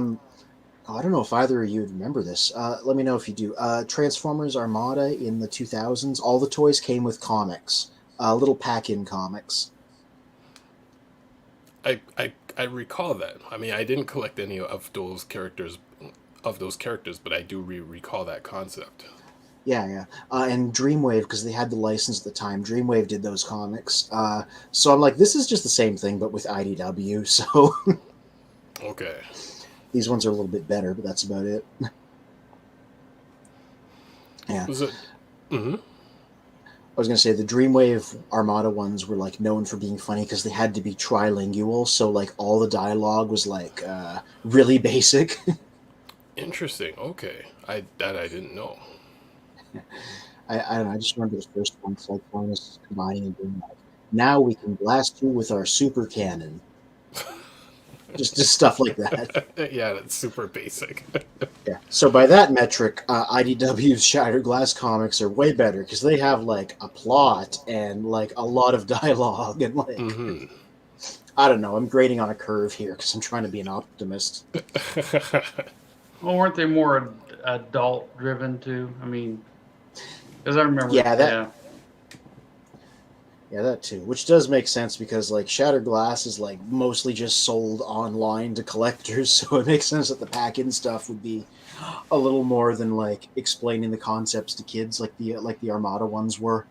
don't know if either of you remember this. Let me know if you do. Transformers Armada in the 2000s, all the toys came with comics, little pack-in comics.
I recall that. I mean, I didn't collect any of those characters, but I do recall that concept.
Yeah, yeah. And Dreamwave, because they had the license at the time, Dreamwave did those comics. So I'm like, this is just the same thing, but with IDW. So
Okay.
these ones are a little bit better, but that's about it. Yeah.
Was it? Mm-hmm.
I was going to say the Dreamwave Armada ones were like known for being funny because they had to be trilingual. So like all the dialogue was like really basic.
Interesting. Okay. I didn't know.
I don't know. I just remember the first one. It's like Primus combining and being like, now we can blast you with our super cannon. just stuff like that.
Yeah, that's super basic.
Yeah. So by that metric, IDW's Shattered Glass comics are way better because they have like a plot and like a lot of dialogue and like
Mm-hmm.
I don't know. I'm grading on a curve here because I'm trying to be an optimist.
Well, weren't they more adult driven too? I mean, because I remember.
Yeah, that too. Which does make sense because like Shattered Glass is like mostly just sold online to collectors, so it makes sense that the pack-in stuff would be a little more than like explaining the concepts to kids like the Armada ones were.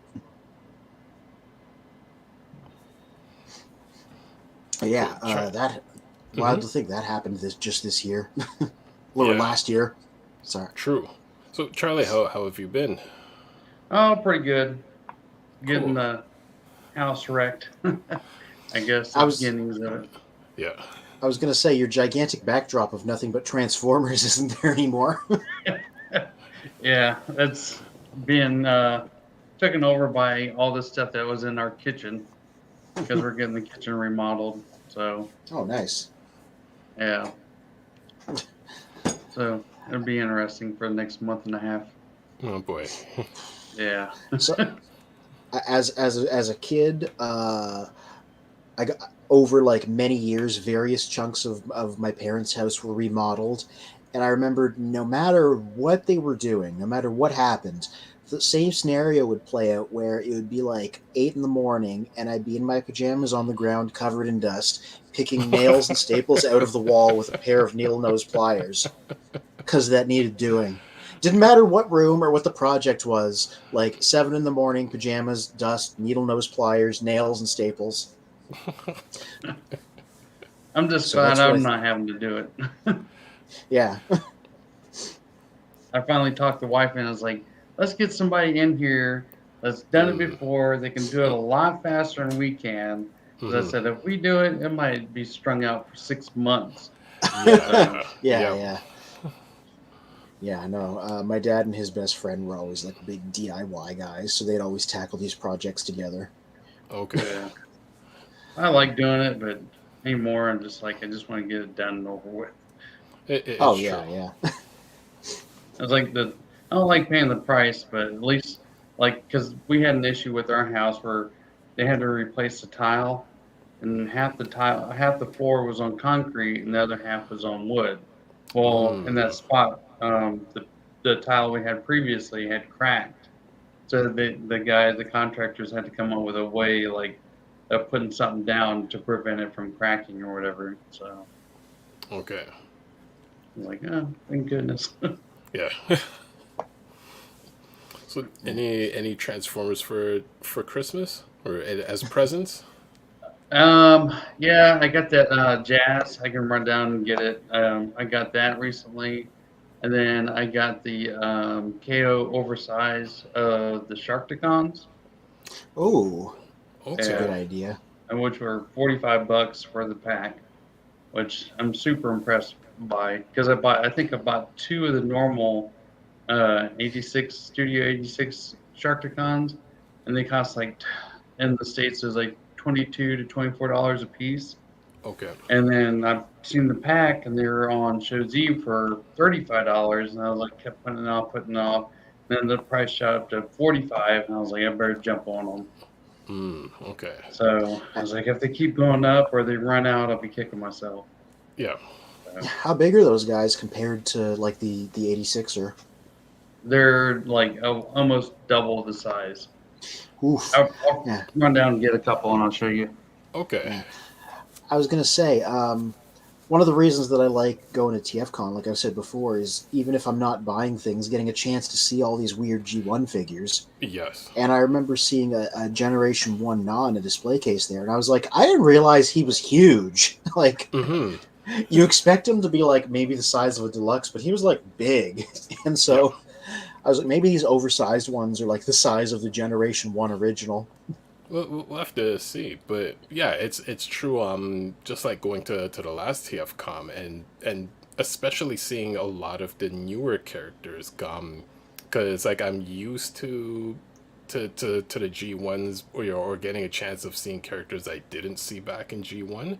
But yeah, that wild to think that happened this year, or
Yeah.
last year. Sorry.
True. So Charlie, how have you been?
Oh, pretty good. Getting
Cool.
the house wrecked. I guess
I
the
was-
beginnings of it.
Yeah.
I was gonna say your gigantic backdrop of nothing but Transformers isn't there anymore.
Yeah, that's being taken over by all this stuff that was in our kitchen because we're getting the kitchen remodeled. So
Oh, nice.
yeah. So it'll be interesting for the next month and a half.
Oh boy.
Yeah.
So, as a kid, I got over like many years, various chunks of my parents' house were remodeled, and I remembered no matter what they were doing, no matter what happened, the same scenario would play out where it would be like 8 in the morning, and I'd be in my pajamas on the ground, covered in dust, picking nails and staples out of the wall with a pair of needle nose pliers, because that needed doing. Didn't matter what room or what the project was, like 7 in the morning, pajamas, dust, needle nose pliers, nails, and staples.
I'm just
So
glad
that's what
I'm not having to do it.
Yeah.
I finally talked the wife and I was like, let's get somebody in here that's done it before. They can do it a lot faster than we can. Because I said, if we do it, it might be strung out for 6 months.
Yeah.
Yeah,
Yep.
yeah. Yeah, I know. My dad and his best friend were always like big DIY guys, so they'd always tackle these projects together.
Okay.
Yeah. I like doing it, but anymore, I'm just like, I just want to get it done and over with.
Oh
It's true.
yeah, yeah.
It's like I don't like paying the price, but at least like because we had an issue with our house where they had to replace the tile, and half the floor was on concrete, and the other half was on wood. Well, in that spot, the tile we had previously had cracked, so the contractors had to come up with a way like of putting something down to prevent it from cracking or whatever. So
Okay.
I was like, oh, thank goodness.
Yeah. So any Transformers for Christmas or as presents?
Yeah, I got that jazz. I can run down and get it. I got that recently, and then I got the KO oversized the Sharktacons,
Oh, that's a
Okay.
good
yeah,
idea.
and which were $45 for the pack, which I'm super impressed by because I think I bought two of the normal 86 Studio 86 Sharktacons, and they cost like in the states it was like $22 to $24 a piece.
Okay.
And then I've seen the pack, and they were on Show's Eve for $35, and I was like, kept putting it off. And then the price shot up to 45, and I was like, I better jump on them.
Okay.
So I was like, if they keep going up or they run out, I'll be kicking myself.
Yeah.
So
How big are those guys compared to like the 86er?
they're like almost double the size.
Oof.
I'll
Yeah,
run down and get a couple, and I'll show you.
Okay.
yeah. I was gonna say, one of the reasons that I like going to TFCon, like I've said before, is even if I'm not buying things, getting a chance to see all these weird G1 figures.
Yes.
And I remember seeing a Generation 1 Na in a display case there, and I was like, I didn't realize he was huge. Like,
Mm-hmm.
you expect him to be like maybe the size of a deluxe, but he was like big. And
Yeah.
so I was like, maybe these oversized ones are like the size of the Generation 1 original.
We'll have to see, but yeah, it's true. Just like going to the last TFCon and especially seeing a lot of the newer characters, because like I'm used to the G1s or getting a chance of seeing characters I didn't see back in G1.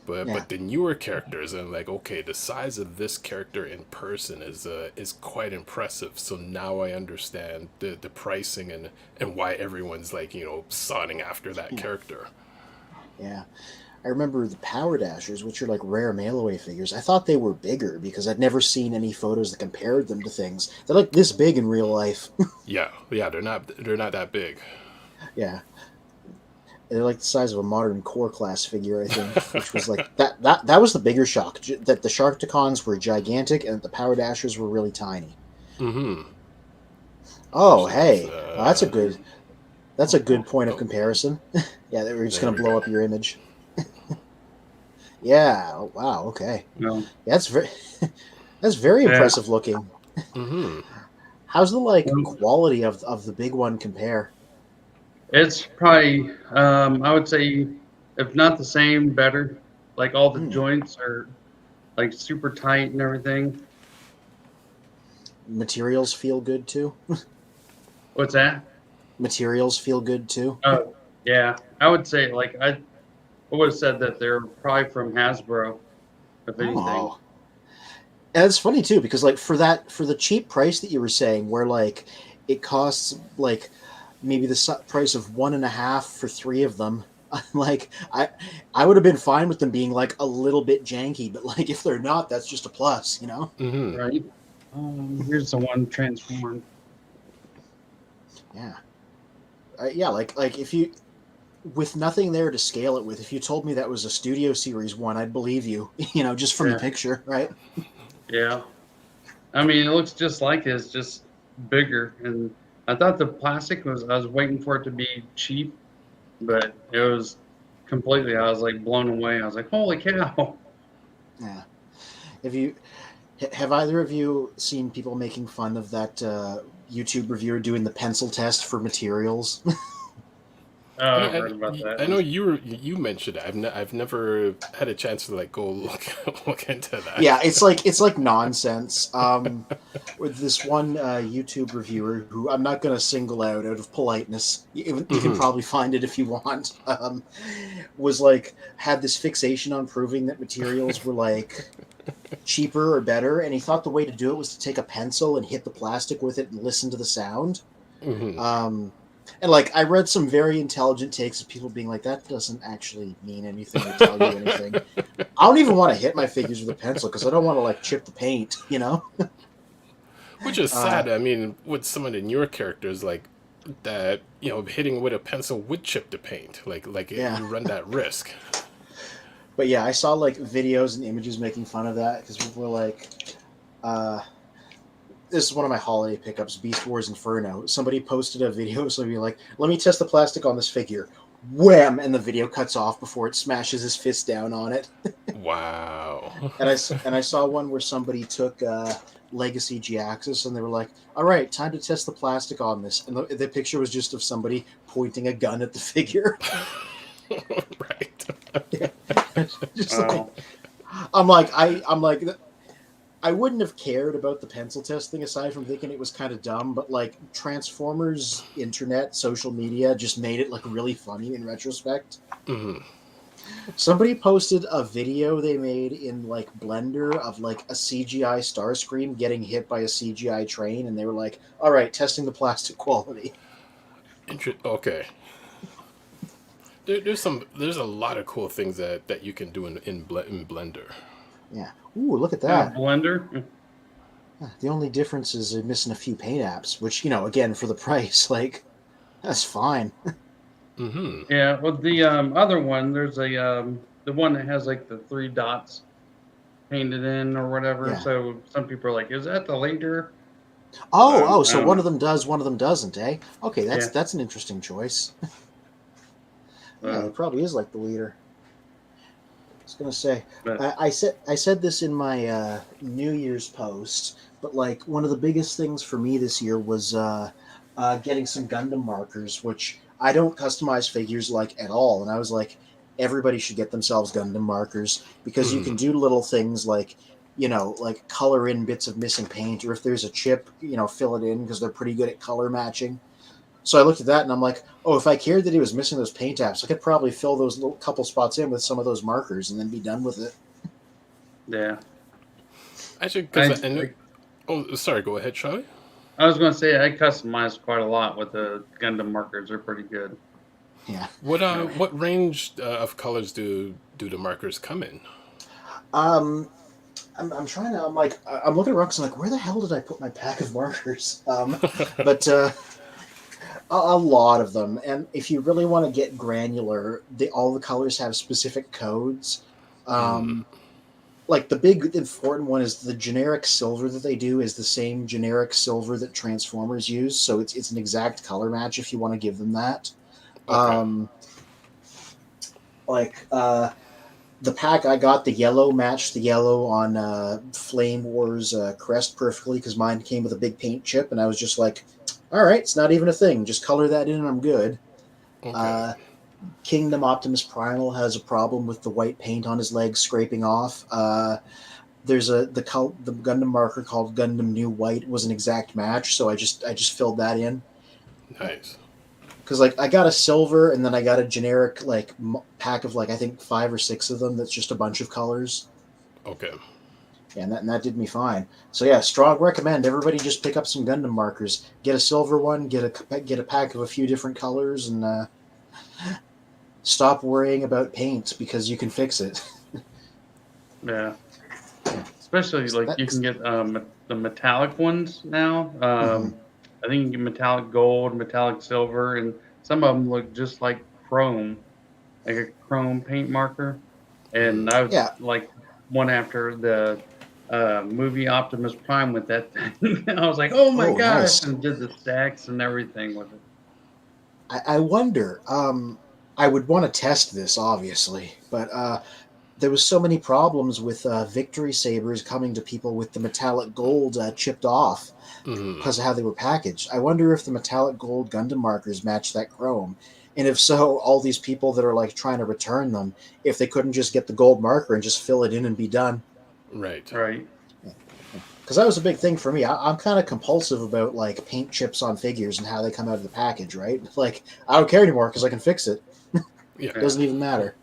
But
Yeah.
the newer characters, and like, okay, the size of this character in person is quite impressive. So now I understand the pricing and why everyone's like, sonning after that
Yeah.
character.
Yeah. I remember the Power Dashers, which are like rare mail away figures. I thought they were bigger because I'd never seen any photos that compared them to things. They're like this big in real life.
Yeah, they're not that big.
Yeah. They're like the size of a modern core class figure, I think, which was like that was the bigger shock, that the Sharktacons were gigantic and the Power Dashers were really tiny.
Mm-hmm.
Oh,
Actually, let's,
hey. Well, that's a good point of
oh,
comparison. Yeah, we're just
there
going to
we
blow
go.
up your image. Yeah. Oh, wow, okay.
No,
Yeah, that's very that's very
yeah.
impressive looking.
Mm-hmm.
How's the like
Well,
quality of the big one compare?
it's probably, I would say, if not the same, better. Like all the
Hmm.
joints are like super tight and everything.
Materials feel good too.
What's that?
Materials feel good too.
Oh, yeah. I would say like I would have said that they're probably from Hasbro, if anything.
Oh, and it's funny too because like for the cheap price that you were saying, where like it costs like maybe the price of one and a half for three of them. Like I would have been fine with them being like a little bit janky, but like if they're not, that's just a plus, you know?
Mm-hmm.
Right. Here's the one transformed.
Yeah, yeah. Like if you with nothing there to scale it with, if you told me that was a Studio Series one, I'd believe you. You know, just from the
Yeah.
picture, right?
Yeah. I mean, it looks just like it. It's just bigger. And I thought the plastic I was waiting for it to be cheap, but it was completely, I was like blown away. I was like, holy cow.
Yeah. If you Have either of you seen people making fun of that YouTube reviewer doing the pencil test for materials?
Oh,
I know,
I've heard about
I know
that.
you mentioned it. I've never had a chance to like go look into that.
Yeah, it's like nonsense. With this one YouTube reviewer who I'm not going to single out of politeness. You can
Hmm.
probably find it if you want. Was like had this fixation on proving that materials were like cheaper or better, and he thought the way to do it was to take a pencil and hit the plastic with it and listen to the sound.
Hmm.
Um, and like I read some very intelligent takes of people being like, that doesn't actually mean anything or tell you anything. I don't even want to hit my figures with a pencil because I don't want to like chip the paint, you know?
Which is
Uh,
sad. I mean, with some of the newer characters, like that, hitting with a pencil would chip the paint.
yeah.
You run that risk.
But yeah, I saw like videos and images making fun of that because people were like, uh, this is one of my holiday pickups, Beast Wars Inferno. Somebody posted a video of somebody like, let me test the plastic on this figure. Wham! And the video cuts off before it smashes his fist down on it.
Wow.
And I saw one where somebody took Legacy G-Axis and they were like, all right, time to test the plastic on this. And the picture was just of somebody pointing a gun at the figure.
Right.
Yeah. Just like,
Oh,
I'm like, I wouldn't have cared about the pencil test thing aside from thinking it was kind of dumb, but like Transformers internet social media just made it like really funny in retrospect.
Hmm.
Somebody posted a video they made in like Blender of like a CGI Starscream getting hit by a CGI train, and they were like, "All right, testing the plastic quality."
Okay. There's a lot of cool things that you can do in Blender.
Yeah. Ooh, look at
yeah,
that.
Blender.
The only difference is they're missing a few paint apps, which again for the price, like that's fine.
Hmm.
Yeah, well, the other one, there's the one that has like the three dots painted in or whatever.
Yeah.
So some people are like, is that the leader?
Oh,
I
so
don't
one of
know.
them does, one of them doesn't, eh? Okay,
Yeah,
that's an interesting choice. Yeah,
uh,
it probably is like the leader. I was gonna say,
but
I said this in my New Year's post, but like one of the biggest things for me this year was getting some Gundam markers, which I don't customize figures like at all, and I was like, everybody should get themselves Gundam markers because you
Hmm.
can do little things like like color in bits of missing paint, or if there's a chip, fill it in because they're pretty good at color matching. So I looked at that and I'm like, oh, if I cared that he was missing those paint apps, I could probably fill those little couple spots in with some of those markers and then be done with it.
yeah,
Actually, because
I
I know. Oh, sorry. Go ahead, Charlie.
I was going to say I customized quite a lot with the Gundam markers. They're pretty good.
Yeah.
What range of colors do the markers come in?
Um, I'm trying to. I'm looking around because I'm like, where the hell did I put my pack of markers? But a lot of them, and if you really want to get granular, all the colors have specific codes.
Mm,
Um, like the big important one is the generic silver that they do is the same generic silver that Transformers use, so it's an exact color match if you want to give them that.
okay.
Um, like the pack I got, the yellow matched the yellow on Flame Wars crest perfectly because mine came with a big paint chip, and I was just like, all right, it's not even a thing. Just color that in, and I'm good.
Okay.
Uh, Kingdom Optimus Primal has a problem with the white paint on his legs scraping off. There's the Gundam marker called Gundam New White was an exact match, so I just filled that in
Nice.
because like I got a silver and then I got a generic like pack of like I think 5 or 6 of them that's just a bunch of colors.
Okay.
Yeah, and that did me fine. So yeah, strong recommend everybody just pick up some Gundam markers. Get a silver one, get a pack of a few different colors, and stop worrying about paint because you can fix it.
Yeah, especially
So
like you can
that's
get the metallic ones now.
mhm.
I think you can get metallic gold, metallic silver, and some of them look just like chrome, like a chrome paint marker. And
Mm.
I was
Yeah.
like one after the movie Optimus Prime with that thing. I was like, oh my
Oh,
gosh,
nice.
and did the stacks and everything with it.
I wonder. I would want to test this, obviously, but there was so many problems with victory sabers coming to people with the metallic gold chipped off because of how they were packaged. I wonder if the metallic gold Gundam markers match that chrome, and if so, all these people that are like trying to return them, if they couldn't just get the gold marker and just fill it in and be done.
Right.
Right.
Because that was a big thing for me. I'm kind of compulsive about like paint chips on figures and how they come out of the package, right? Like, I don't care anymore because I can fix it.
Yeah.
It doesn't even matter.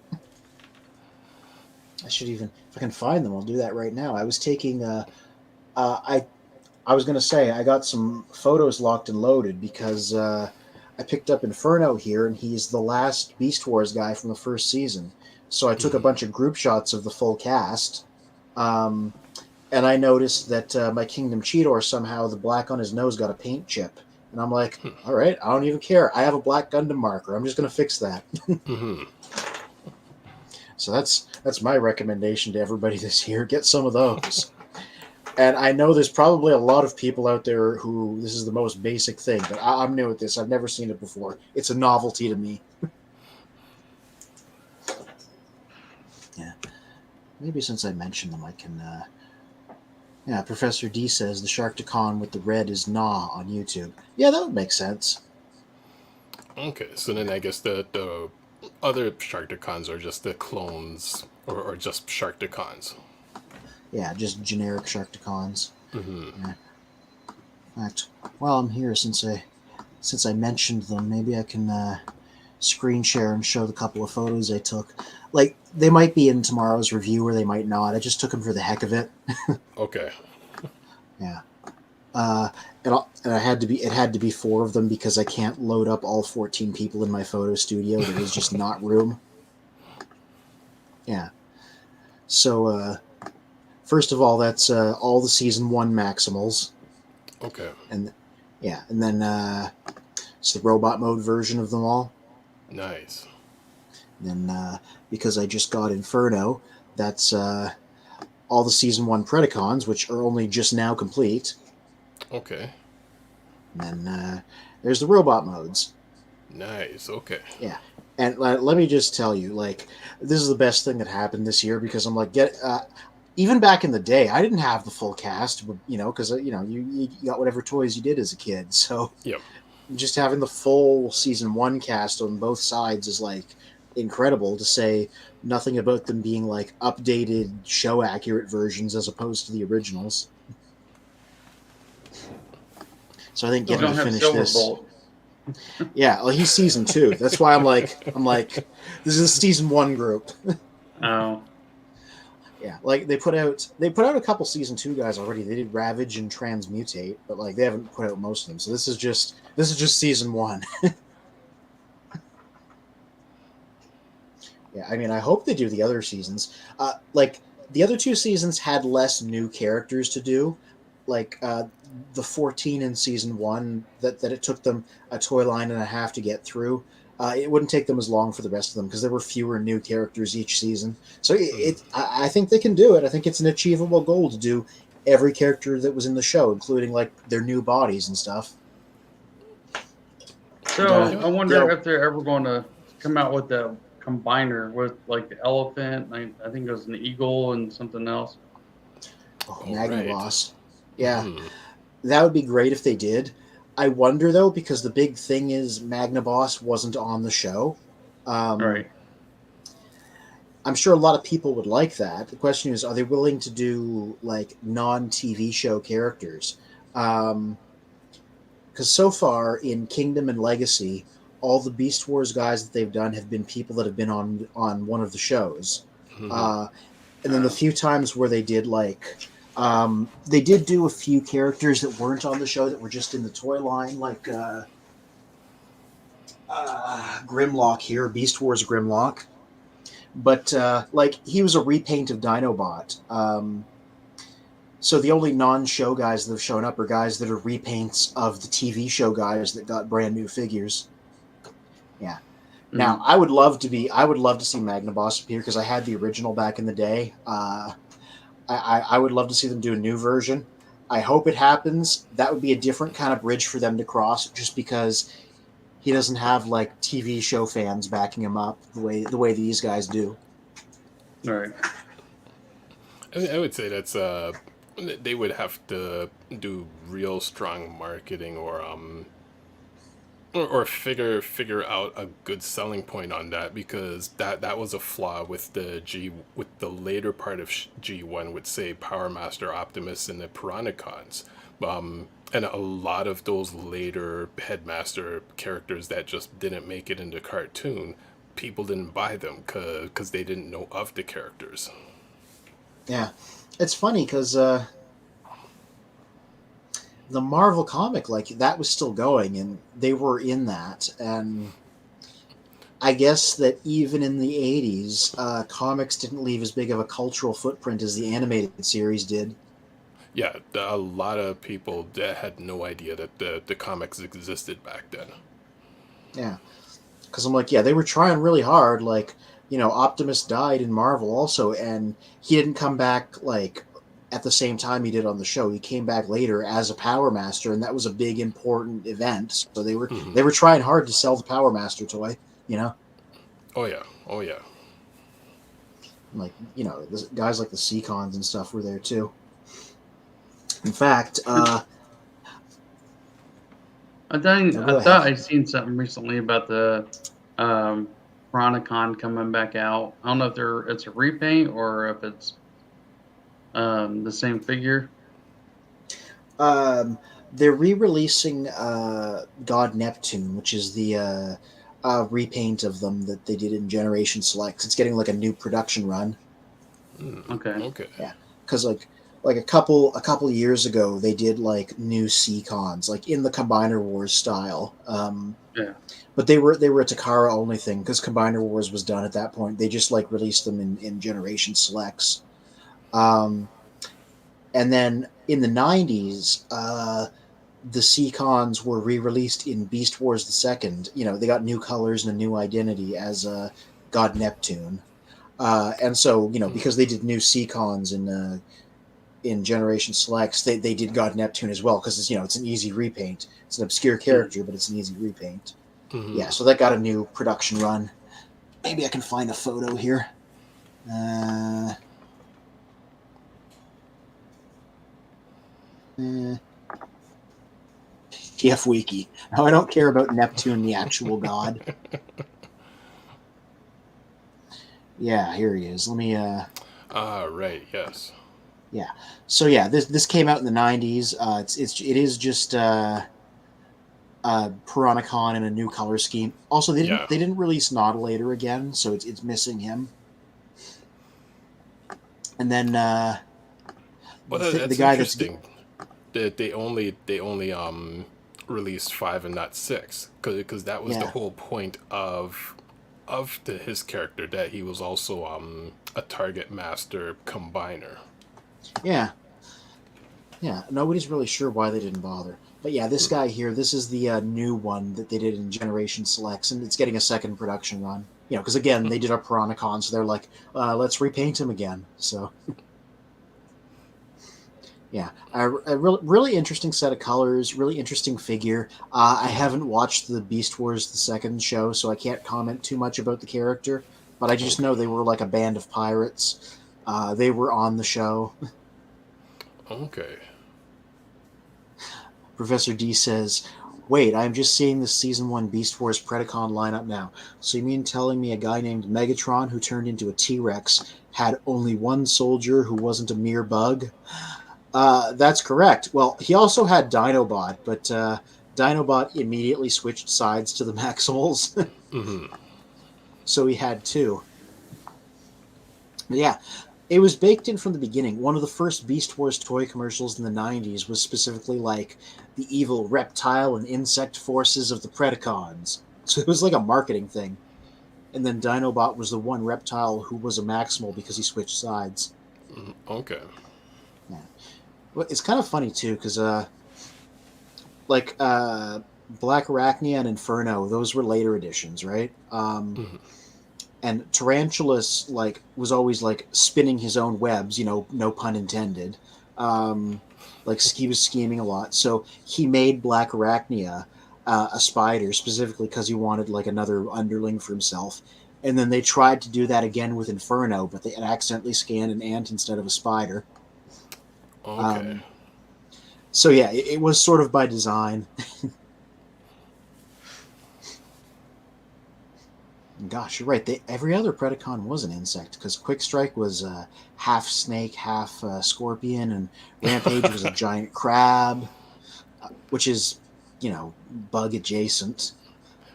I should even, if I can find them, I'll do that right now. I was taking, I was going to say, I got some photos locked and loaded because I picked up Inferno here, and he's the last Beast Wars guy from the first season. So I took a bunch of group shots of the full cast. And I noticed that my Kingdom Cheetor, somehow the black on his nose got a paint chip. And I'm like, all right, I don't even care. I have a black Gundam marker. I'm just going to fix that. So that's my recommendation to everybody this year. Get some of those. And I know there's probably a lot of people out there who this is the most basic thing, but I'm new at this. I've never seen it before. It's a novelty to me. Yeah. Maybe since I mentioned them, I can... Yeah, Professor D says the Sharktacon with the red is Gnaw on YouTube. Yeah, that would make sense.
Okay, so then I guess the other Sharktacons are just the clones, or just Sharktacons.
Yeah, just generic Sharktacons. Yeah. In fact, while I'm here, since I mentioned them, maybe I can screen share and show the couple of photos I took. Like, they might be in tomorrow's review or they might not. I just took them for the heck of it.
Okay.
Yeah. And it had to be 4 of them because I can't load up all 14 people in my photo studio. There is just not room. Yeah. So, first of all, that's all the Season 1 Maximals.
Okay.
And then it's the robot mode version of them all.
Nice.
And then, because I just got Inferno, that's all the Season 1 Predacons, which are only just now complete.
Okay.
And then there's the robot modes.
Nice. Okay.
Yeah. And let me just tell you, like, this is the best thing that happened this year because I'm like, even back in the day, I didn't have the full cast, because, you got whatever toys you did as a kid. So
Yep.
just having the full Season 1 cast on both sides is, like, incredible, to say nothing about them being, like, updated, show-accurate versions as opposed to the originals. So I think getting to finish this... Yeah, well, he's Season 2. That's why I'm like, this is a Season 1 group.
Oh.
Yeah, like they put out a couple Season 2 guys already. They did Ravage and Transmutate, but like they haven't put out most of them. So this is just Season 1. Yeah, I mean, I hope they do the other seasons. Like the other 2 seasons had less new characters to do. Like the 14 in Season 1 that it took them a toy line and a half to get through. It wouldn't take them as long for the rest of them because there were fewer new characters each season. So I think they can do it. I think it's an achievable goal to do every character that was in the show, including like their new bodies and stuff.
So I wonder if they're ever going to come out with the combiner with like the elephant. I think it was an eagle and something else.
Oh, Magna Boss.
Right.
Yeah, that would be great if they did. I wonder, though, because the big thing is Magna Boss wasn't on the show.
Right.
I'm sure a lot of people would like that. The question is, are they willing to do, like, non-TV show characters? Because so far, in Kingdom and Legacy, all the Beast Wars guys that they've done have been people that have been on one of the shows. And then the few times where they did, like... they did do a few characters that weren't on the show that were just in the toy line, like Grimlock here, Beast Wars Grimlock. But like he was a repaint of Dinobot. So the only non-show guys that have shown up are guys that are repaints of the TV show guys that got brand new figures. Yeah. Now I would love to see Magna Boss appear because I had the original back in the day. I would love to see them do a new version. I hope it happens. That would be a different kind of bridge for them to cross, just because he doesn't have like TV show fans backing him up the way these guys do.
Right.
I would say that's they would have to do real strong marketing or figure out a good selling point on that, because that was a flaw with the later part of G1 with, say, Power Master Optimus and the Piranacons. And a lot of those later Headmaster characters that just didn't make it into cartoon, people didn't buy them because they didn't know of the characters.
Yeah, it's funny because the Marvel comic, like, that was still going, and they were in that, and I guess that even in the 80s, comics didn't leave as big of a cultural footprint as the animated series did.
Yeah, a lot of people that had no idea that the comics existed back then.
Yeah, because I'm like, yeah, they were trying really hard. Like, Optimus died in Marvel also, and he didn't come back, like, at the same time he did on the show. He came back later as a Power Master, and that was a big important event. So they were trying hard to sell the Power Master toy. You know,
Oh yeah, oh yeah.
like, the guys like the Seacons and stuff were there too. In fact, no,
I
go
thought
ahead.
I seen something recently about the Chronicon coming back out. I don't know if it's a repaint or if it's the same figure.
They're re-releasing God Neptune, which is the repaint of them that they did in Generation Selects. It's getting like a new production run.
Okay.
Okay.
Yeah, because like a couple years ago, they did like new Seacons, like in the Combiner Wars style.
Yeah.
But they were a Takara only thing because Combiner Wars was done at that point. They just like released them in Generation Selects. Um, and then in the 90s, the Seacons were re-released in Beast Wars the Second. They got new colors and a new identity as God Neptune. And so, because they did new Seacons in Generation Selects, they did God Neptune as well, because it's an easy repaint. It's an obscure character, but it's an easy repaint. Yeah, so that got a new production run. Maybe I can find a photo here. TF Wiki. No, I don't care about Neptune, the actual god. Yeah, here he is. Let me.
Right. Yes.
Yeah. So yeah, this came out in the 90s. It is just Piranacon in a new color scheme. Also, they
Yeah.
didn't release Nautilator again, so it's missing him. And then
Well,
the
that's
guy that's
interesting. That they only released 5 and not 6, because that was the
yeah
whole point of his character, that he was also a target master combiner.
yeah yeah. Nobody's really sure why they didn't bother. But yeah, this guy here, this is the new one that they did in Generation Selects, and it's getting a second production run. Because again, they did a Piranacon, so they're like, let's repaint him again. So yeah, a really interesting set of colors, really interesting figure. I haven't watched the Beast Wars the Second show, so I can't comment too much about the character. But I just know
Okay.
they were like a band of pirates. They were on the show.
Okay.
Professor D says, "Wait, I'm just seeing the season 1 Beast Wars Predacon lineup now. So you mean telling me a guy named Megatron who turned into a T-Rex had only one soldier who wasn't a mere bug?" That's correct. Well, he also had Dinobot, but Dinobot immediately switched sides to the Maximals, so he had two. But yeah, it was baked in from the beginning. One of the first Beast Wars toy commercials in the 90s was specifically like the evil reptile and insect forces of the Predacons. So it was like a marketing thing. And then Dinobot was the one reptile who was a Maximal because he switched sides.
Okay.
Yeah. Well, it's kind of funny too, because like Black Arachnia and Inferno, those were later editions, right? And Tarantulas was always like spinning his own webs, no pun intended. Like he was scheming a lot, so he made Black Arachnia a spider specifically because he wanted like another underling for himself. and then they tried to do that again with Inferno, but they had accidentally scanned an ant instead of a spider.
Okay.
So yeah, it was sort of by design. Gosh, you're right. Every other Predacon was an insect, because Quick Strike was half snake, half scorpion, and Rampage was a giant crab, which is, bug adjacent.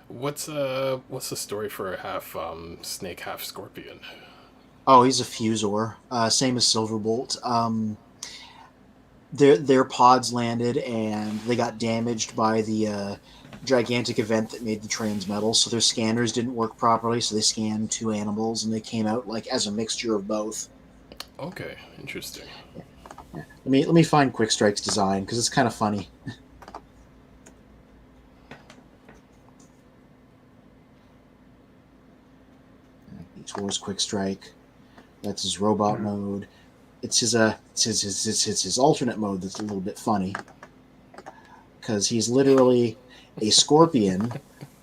What's the story for half snake, half scorpion?
Oh, he's a Fusor, same as Silverbolt. Their pods landed and they got damaged by the gigantic event that made the transmetal, so their scanners didn't work properly, so they scanned two animals and they came out like as a mixture of both.
Okay, interesting.
Yeah. Let me find Quick Strike's design, because it's kind of funny. Towards Quick Strike. That's his robot mode. It's his alternate mode that's a little bit funny, because he's literally a scorpion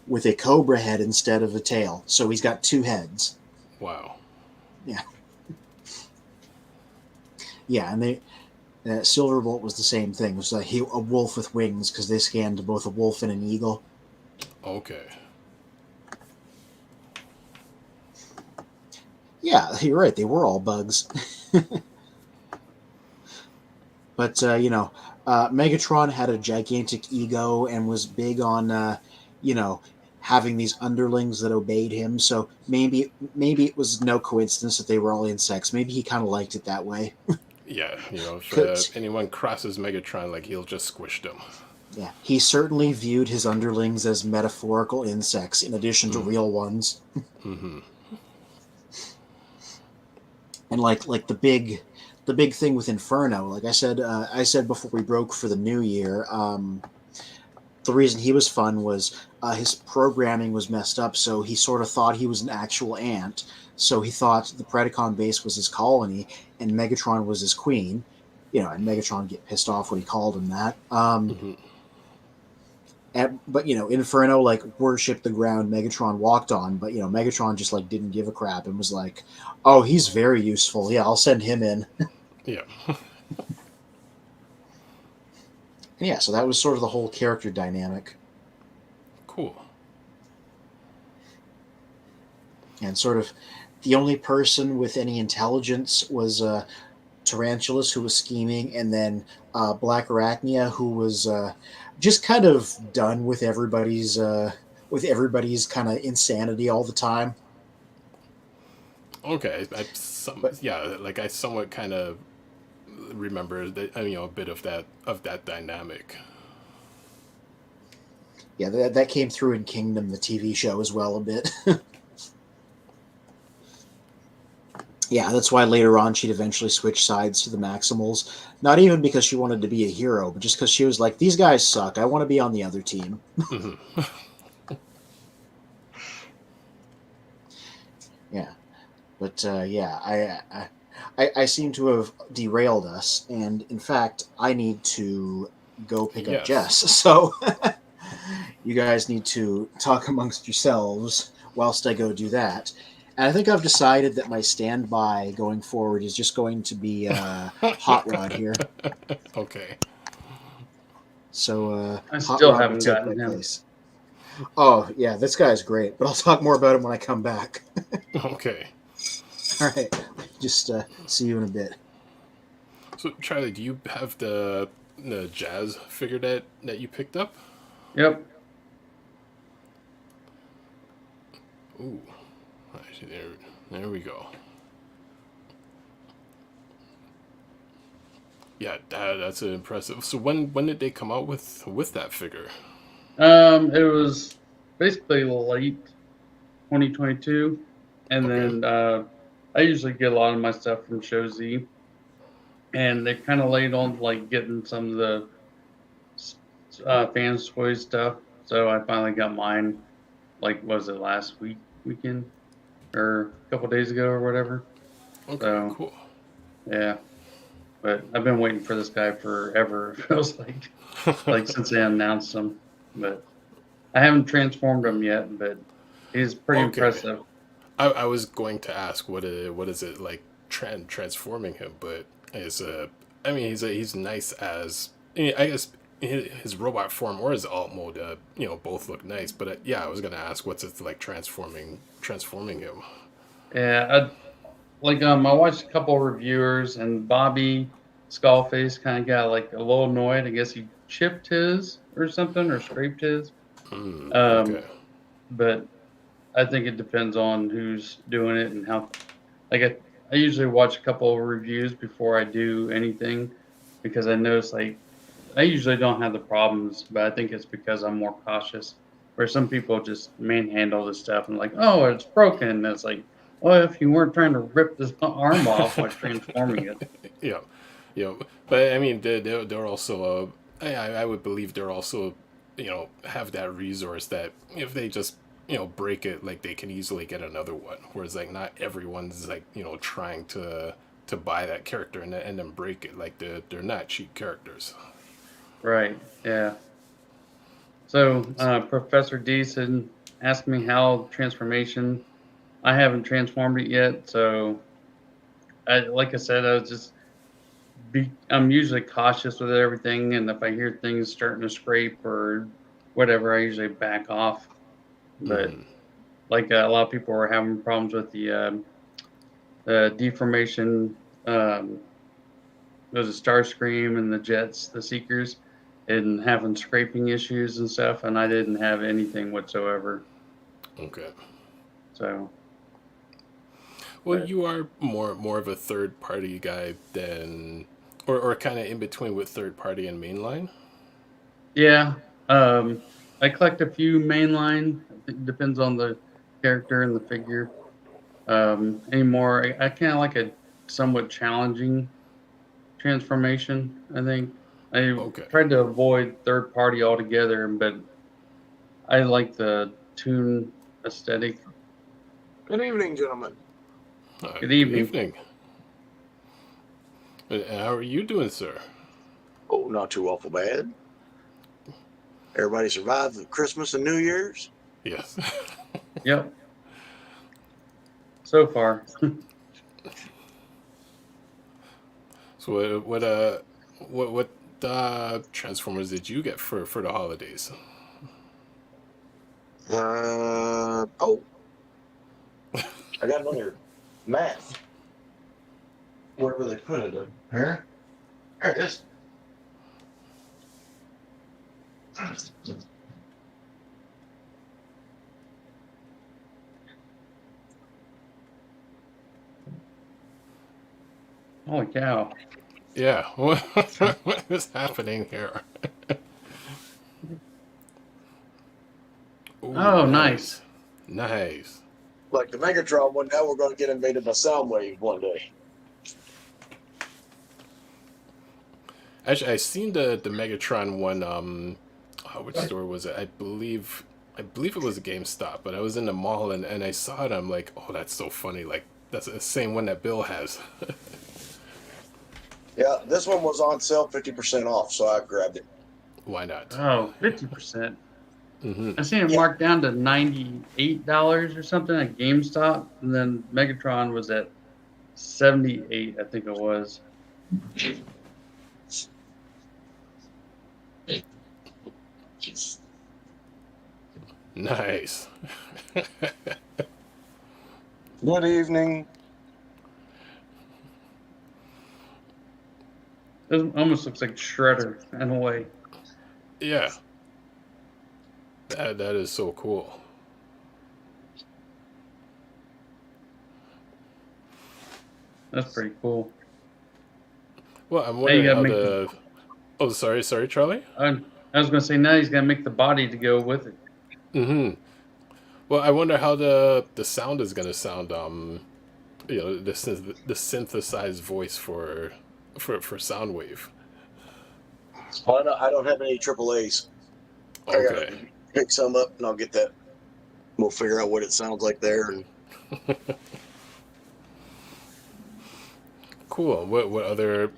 with a cobra head instead of a tail. So he's got two heads.
Wow.
Yeah. Yeah, and Silverbolt was the same thing. It was a wolf with wings, because they scanned both a wolf and an eagle.
Okay.
Yeah, you're right. They were all bugs. But, Megatron had a gigantic ego and was big on, having these underlings that obeyed him. So maybe it was no coincidence that they were all insects. Maybe he kind of liked it that way.
Yeah, if anyone crosses Megatron, like, he'll just squish them.
Yeah, he certainly viewed his underlings as metaphorical insects in addition to real ones.
Mm-hmm.
And like the big thing with Inferno, like I said before we broke for the new year, the reason he was fun was his programming was messed up, so he sort of thought he was an actual ant. So he thought the Predacon base was his colony and Megatron was his queen. And Megatron would get pissed off when he called him that. But Inferno like worshipped the ground Megatron walked on, but Megatron just like didn't give a crap and was like, "Oh, he's very useful. Yeah, I'll send him in."
Yeah.
Yeah, so that was sort of the whole character dynamic.
Cool.
And sort of the only person with any intelligence was Tarantulas, who was scheming, and then Black Arachnia, who was just kind of done with everybody's kind of insanity all the time.
Okay, I somewhat kind of remember that, a bit of that dynamic.
Yeah, that came through in Kingdom, the TV show, as well a bit. Yeah, that's why later on she'd eventually switch sides to the Maximals. Not even because she wanted to be a hero, but just because she was like, these guys suck. I want to be on the other team.
Mm-hmm.
Yeah. But, I seem to have derailed us, and in fact, I need to go pick up Jess. So you guys need to talk amongst yourselves whilst I go do that. And I think I've decided that my standby going forward is just going to be Hot Rod here.
Okay.
So
I still haven't gotten him.
Place. Oh, yeah, this guy's great, but I'll talk more about him when I come back.
Okay.
All right. Just see you in a bit.
So, Charlie, do you have the jazz figure that you picked up?
Yep.
Ooh. Actually, there we go. Yeah, that's impressive. So when did they come out with that figure?
It was basically late 2022, and then I usually get a lot of my stuff from Show Z, and they kind of laid on like getting some of the fans toys stuff. So I finally got mine. Like, was it last weekend, or a couple days ago, or whatever?
Okay,
so,
cool.
Yeah, but I've been waiting for this guy forever. It feels like since they announced him, but I haven't transformed him yet. But he's pretty impressive.
I was going to ask what is it like transforming him, but is I mean he's nice as I guess his robot form or his alt mode both look nice, but yeah, I was gonna ask what's it like transforming him.
Yeah, I watched a couple of reviewers, and Bobby Skullface kind of got like a little annoyed. I guess he chipped his or something, or scraped his.
Okay.
But I think it depends on who's doing it and how. Like I usually watch a couple of reviews before I do anything, because I notice like I usually don't have the problems, but I think it's because I'm more cautious. Where some people just manhandle this stuff and like, oh, it's broken. And it's like, well, if you weren't trying to rip this arm off while transforming it.
Yeah, but I mean they're also I would believe they're also have that resource that if they just break it, like they can easily get another one, whereas like not everyone's like trying to buy that character and then break it. Like they're not cheap characters.
Right. Yeah. So Professor Deason asked me how transformation. I haven't transformed it yet, so like I said, I was just I'm usually cautious with everything, and if I hear things starting to scrape or whatever, I usually back off. But like a lot of people were having problems with the deformation. There's a Starscream and the Jets, the Seekers, and having scraping issues and stuff, and I didn't have anything whatsoever.
Okay.
So.
Well, you are more of a third party guy than, or kind of in between with third party and mainline.
Yeah, I collect a few mainline. It depends on the character and the figure. Anymore, I kind of like a somewhat challenging transformation. I think I tried to avoid third party altogether, but I like the toon aesthetic.
Good evening, gentlemen.
Good evening.
Good evening. How are you doing, sir?
Oh, not too awful bad. Everybody survived Christmas and New Year's?
Yes.
Yep. So far.
So what Transformers did you get for the holidays?
Oh, I got another math. Wherever they put it, here. There it is.
Holy cow.
Yeah. What is happening here? Ooh,
oh, nice.
Nice.
Like the Megatron one, now we're going to get invaded by Soundwave one day.
Actually, I seen the Megatron one. Which store was it? I believe it was a GameStop, but I was in the mall and I saw it. I'm like, oh, that's so funny. Like that's the same one that Bill has.
Yeah, this one was on sale 50% off, so I grabbed it.
Why not?
Oh, 50%.
Mm-hmm.
I seen it marked down to $98 or something at GameStop, and then Megatron was at $78, I think it was.
Nice.
Good evening.
It almost looks like Shredder in a way.
Yeah. That is so cool.
That's pretty cool.
Well, I'm wondering how the... Oh, sorry, Charlie?
I was going to say, now he's going to make the body to go with it.
Mm-hmm. Well, I wonder how the sound is going to sound, the synthesized voice for Soundwave.
Well, I don't have any AAAs.
Okay.
I gotta pick some up and I'll get that. We'll figure out what it sounds like there. And
cool. What other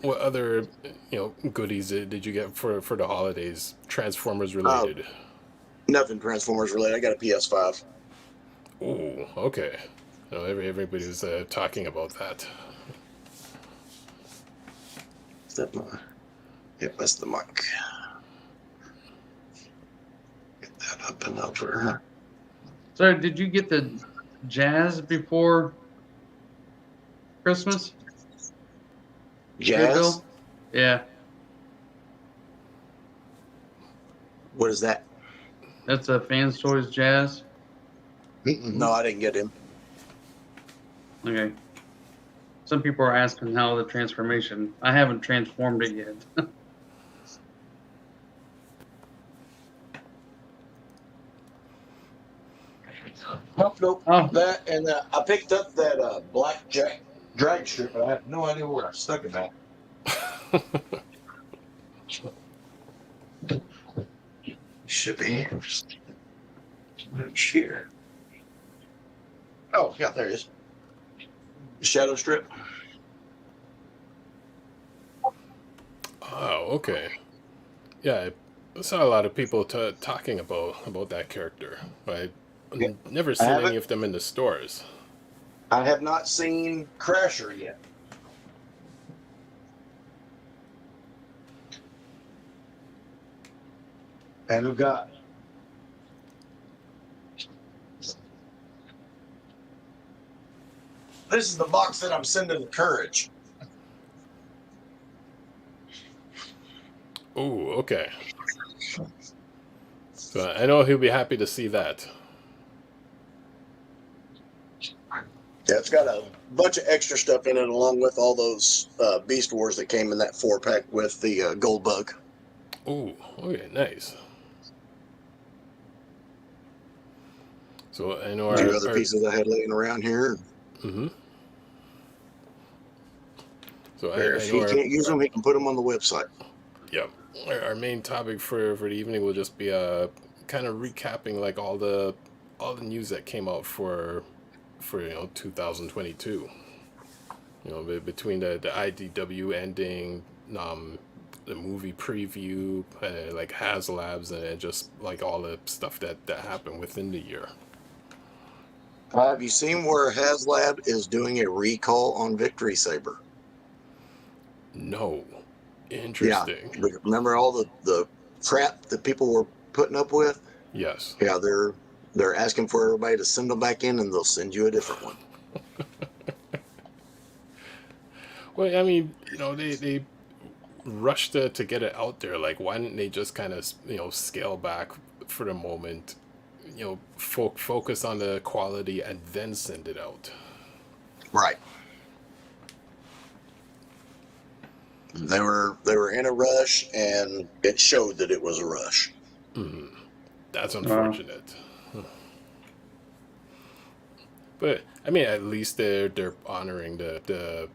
goodies did you get for the holidays? Transformers related?
Nothing Transformers related. I got a PS5.
Ooh, okay. You know, everybody's talking about that.
Is that my? Yep, that's the mic. Get that up and over.
So, did you get the jazz before Christmas?
Jazz?
Bill? Yeah,
What is that?
that's a Fans Toys jazz.
No, I didn't get him.
Okay. Some people are asking how the transformation. I haven't transformed it yet.
Nope.
Oh.
That and I picked up that blackjack drag strip, but I have no idea where I stuck it at. Should be here. Oh, yeah, there it is. Shadow strip.
Oh, okay. Yeah, I saw a lot of people talking about that character, but I've never seen any of them in the stores.
I have not seen Crasher yet. And we've got this is the box that I'm sending to Courage.
Oh, okay. So I know he'll be happy to see that.
Yeah, it's got a bunch of extra stuff in it, along with all those Beast Wars that came in that 4-pack with the Gold Bug.
Oh, okay, nice. So I know
A few other pieces I had laying around here.
Mm-hmm. So
If he can't use them, he can put them on the website.
Yep. Our main topic for the evening will just be kind of recapping like all the news that came out for 2022. You know, between the IDW ending, the movie preview, like HasLabs, and just like all the stuff that happened within the year.
Have you seen where HasLab is doing a recall on Victory Saber?
No. Interesting.
Yeah. Remember all the crap that people were putting up with?
Yes.
Yeah, they're asking for everybody to send them back in, and they'll send you a different one.
Well, I mean, you know, they rushed to get it out there. Like, why didn't they just kind of, scale back for the moment, focus on the quality and then send it out?
Right. They were in a rush, and it showed that it was a rush.
Mm-hmm. That's unfortunate. But I mean, at least they're honoring the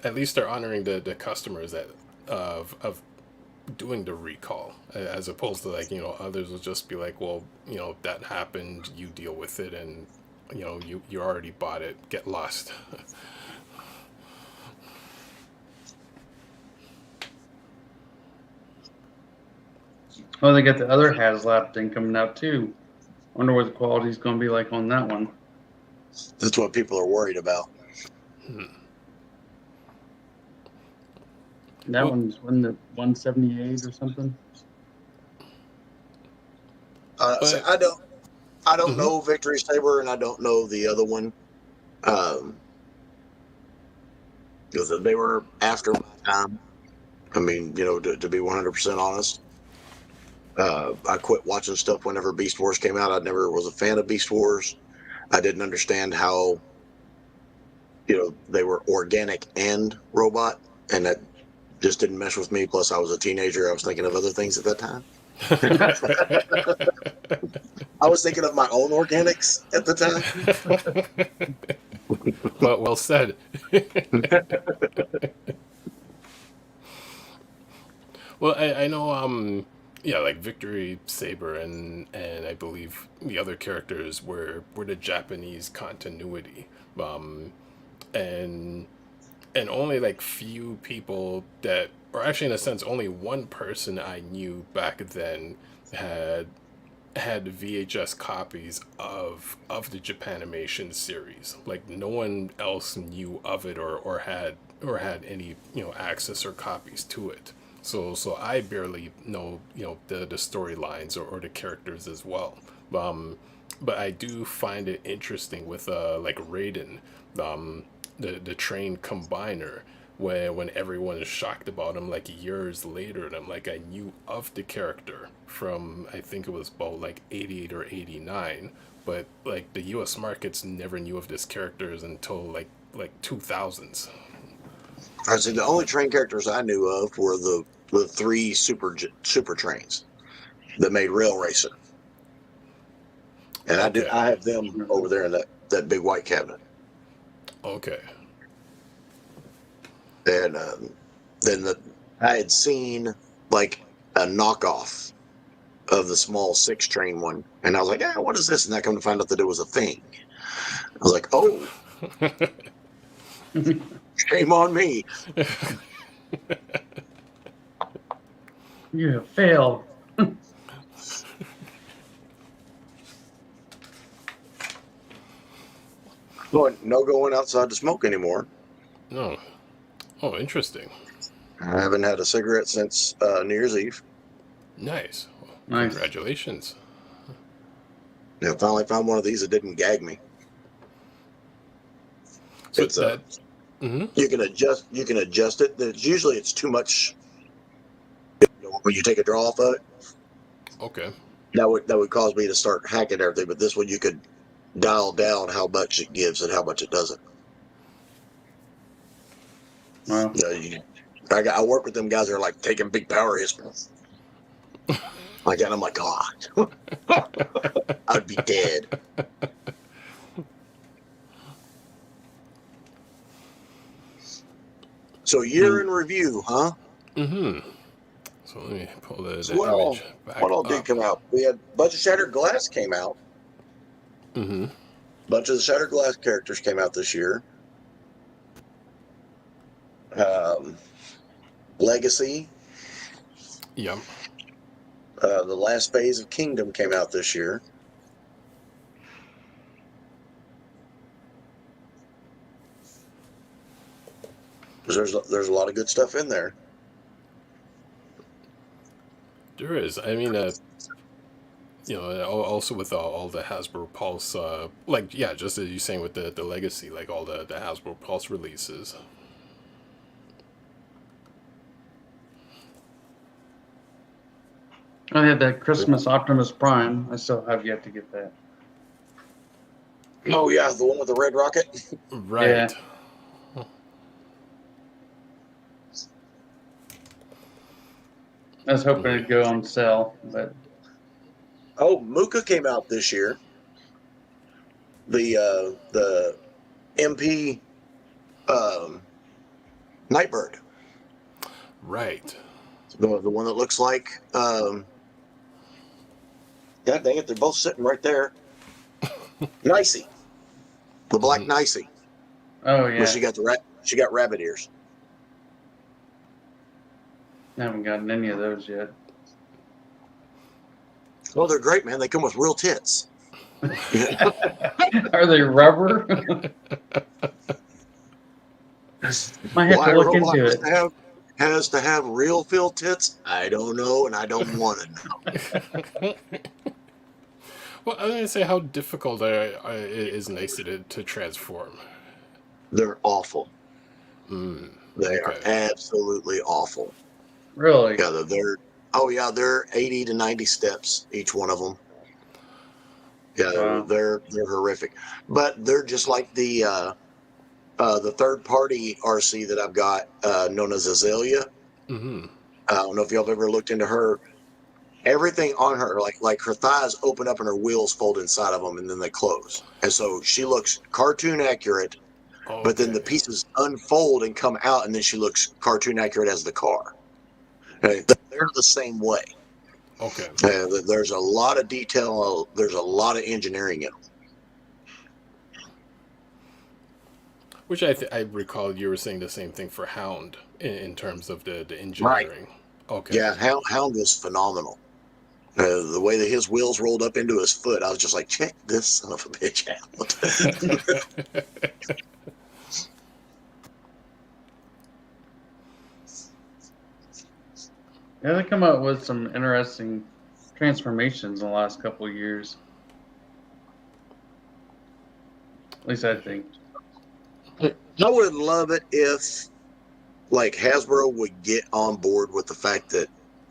at least they're honoring the customers that of doing the recall, as opposed to like others will just be like, well, that happened, you deal with it, and you already bought it, get lost.
Oh, they got the other HasLab thing coming out too. Wonder what the quality's going to be like on that one.
That's what people are worried about.
That one's when the 178 or something.
So I don't know Victory Saber, and I don't know the other one. Because they were after my time. I mean, to be 100% honest, I quit watching stuff whenever Beast Wars came out. I never was a fan of Beast Wars. I didn't understand how, they were organic and robot, and that just didn't mesh with me. Plus, I was a teenager. I was thinking of other things at that time. I was thinking of my own organics at the time.
Well said. Well, I know, like Victory Saber and I believe the other characters were the Japanese continuity, and only like few people that, or actually in a sense, only one person I knew back then had had VHS copies of the Japanimation series. Like no one else knew of it or had any access or copies to it. So I barely know the storylines or the characters as well. But I do find it interesting with like Raiden, the train combiner, when everyone is shocked about him like years later, and I'm like, I knew of the character from, I think it was about like 88 or 89, but like the US markets never knew of this characters until like 2000s.
I said the only train characters I knew of were the three super trains that made Rail Racer, and
Okay.
I have them over there in that big white cabinet.
Okay.
And then I had seen like a knockoff of the small 6-train one, and I was like, what is this? And I come to find out that it was a thing. I was like, oh, shame on me.
You have failed.
No going outside to smoke anymore.
No. Oh, interesting.
I haven't had a cigarette since New Year's Eve.
Nice. Well,
Nice.
Congratulations.
I finally found one of these that didn't gag me.
So
It's
that. Mm-hmm.
you can adjust it. Usually it's too much. When you take a draw off of it,
Okay.
that would cause me to start hacking everything. But this one you could dial down how much it gives and how much it doesn't.
Well,
I work with them guys that are like taking big power hits. Like that, I'm like, God, I'd be dead. So year in review, huh?
Mm-hmm. So let me pull the
Well,
image back
what all
up.
did come out? We had a bunch of Shattered Glass came out.
Mm-hmm.
Bunch of the Shattered Glass characters came out this year. Legacy,
Yep.
the last phase of Kingdom came out this year. There's a lot of good stuff in there.
There is. I mean, also with all the Hasbro Pulse, like, yeah, just as you're saying with the Legacy, like all the Hasbro Pulse releases.
I had that Christmas Optimus Prime. I still have yet to get that.
Oh yeah, the one with the red rocket.
Right.
Yeah. I was hoping it'd go on sale, but
Oh, Muka came out this year. The MP Nightbird,
Right.
the one that looks like God dang it, they're both sitting right there. Nicey, the black Nicey.
oh yeah,
But she got rabbit ears.
I haven't gotten any of those yet.
Well, they're great, man. They come with real tits.
Are they rubber? Might have
Why
to look
robot
into it.
has to have real filled tits? I don't know, and I don't want to know.
Well, I was going to say how difficult it is Nicey to transform.
They're awful. They are
Okay.
absolutely awful.
Really?
Yeah, they're 80 to 90 steps each one of them. Yeah,
Wow.
they're horrific, but they're just like the third party RC that I've got, known as Azalea.
Mm-hmm.
I don't know if y'all have ever looked into her. Everything on her, like her thighs open up and her wheels fold inside of them, and then they close, and so she looks cartoon accurate.
Okay.
But then the pieces unfold and come out, and then she looks cartoon accurate as the car. They're the same way.
Okay.
There's a lot of detail. There's a lot of engineering in them.
Which I recall you were saying the same thing for Hound in terms of the engineering. Okay.
Yeah, Hound is phenomenal. The way that his wheels rolled up into his foot, I was just like, check this son of a bitch out.
Yeah, they come up with some interesting transformations in the last couple of years. At least I think.
I would love it if, like, Hasbro would get on board with the fact that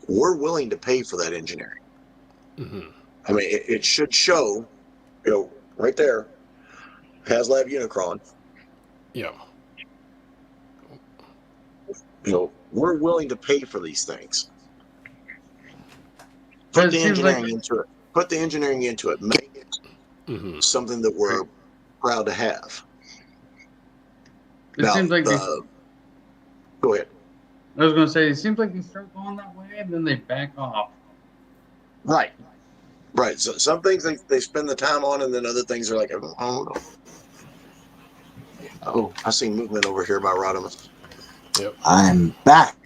we're willing to pay for that engineering.
Mm-hmm.
I mean, it should show, right there, HasLab Unicron.
Yeah.
We're willing to pay for these things.
But
Put
it
the
seems
engineering
like-
into it. Put the engineering into it. Make it something that we're proud to have.
It seems like
go ahead.
I was going to say, it seems like they start going that way and then they back off.
Right. So some things they spend the time on, and then other things are like, oh, I see movement over here by Rodimus.
Yep.
I'm back.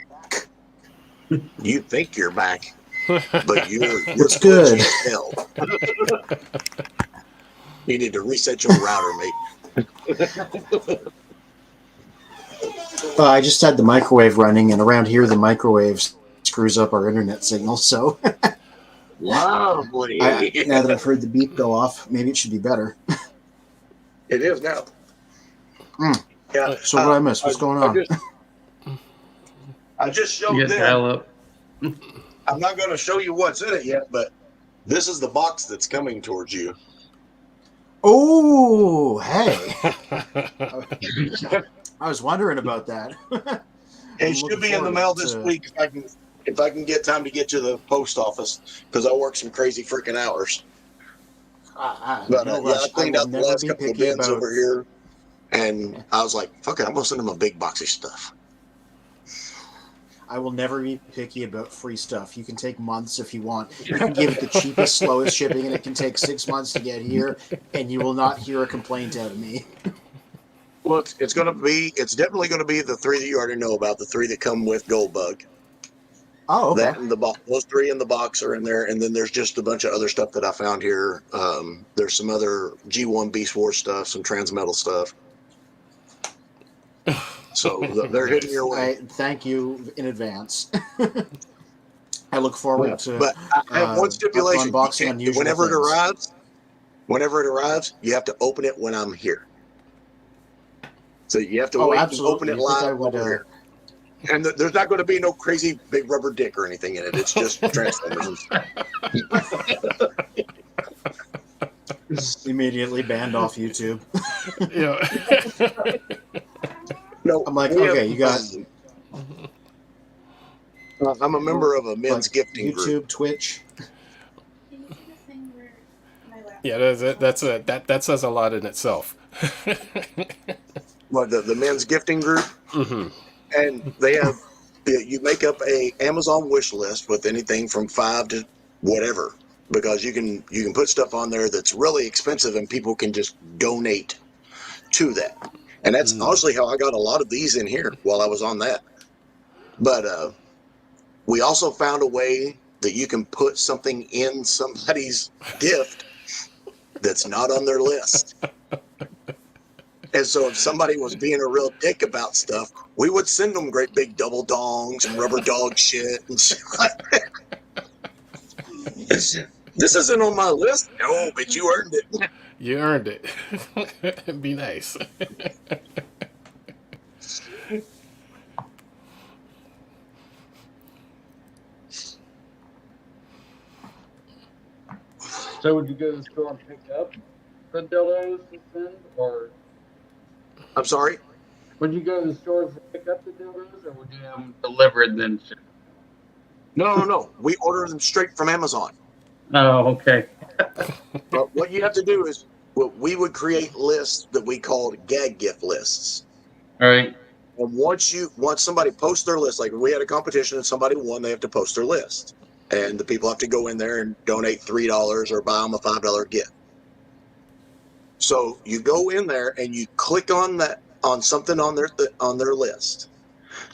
You think you're back, but you're
It's good.
as hell. You need to reset your router, mate.
I just had the microwave running, and around here the microwave screws up our internet signal. So
Lovely.
now that I've heard the beep go off, maybe it should be better.
It is now.
Yeah. So what I missed? What's going on?
I just
You
showed
get
them.
dial up.
I'm not going to show you what's in it yet, but this is the box that's coming towards you.
Oh, hey! I was wondering about that.
It should be in the mail this week if I can get time to get to the post office, because I work some crazy freaking hours. But I cleaned out the last couple of bins over here, and I was like, "Fuck it, I'm gonna send them a big box of stuff."
I will never be picky about free stuff. You can take months if you want. You can give it the cheapest, slowest shipping, and it can take 6 months to get here, and you will not hear a complaint out of me.
Well, it's definitely going to be the 3 that you already know about, the 3 that come with Goldbug.
Oh, okay.
That and those 3 in the box are in there, and then there's just a bunch of other stuff that I found here. There's some other G1 Beast Wars stuff, some Transmetal stuff. So they're hitting your way.
Thank you in advance. I look forward to.
But I have one stipulation:
unboxing unusual
whenever
things.
it arrives, you have to open it when I'm here. So you have to wait and open it live over here. And there's not going to be no crazy big rubber dick or anything in it. It's just Transformers.
Immediately banned off YouTube.
Yeah.
No,
I'm like, okay, you got.
I'm a member of a men's gifting
YouTube,
group.
Twitch.
Yeah, that says a lot in itself.
What, the men's gifting group?
Mm-hmm.
And they have, you make up a Amazon wish list with anything from 5 to whatever, because you can put stuff on there that's really expensive and people can just donate to that. And that's honestly how I got a lot of these in here while I was on that. But we also found a way that you can put something in somebody's gift that's not on their list. And so if somebody was being a real dick about stuff, we would send them great big double dongs and rubber dog shit and shit like that. This isn't on my list. No, but you earned it.
You earned it. Be nice.
So would you go to the store and pick up the dildos to send, or
I'm sorry?
would you go to the store to pick up the dildos, or would you have them delivered and then ship?
No. We order them straight from Amazon.
Oh, okay.
But what you have to do is, we would create lists that we called gag gift lists.
All right.
And once somebody posts their list, like if we had a competition and somebody won, they have to post their list. And the people have to go in there and donate $3 or buy them a $5 gift. So you go in there and you click on something on their list.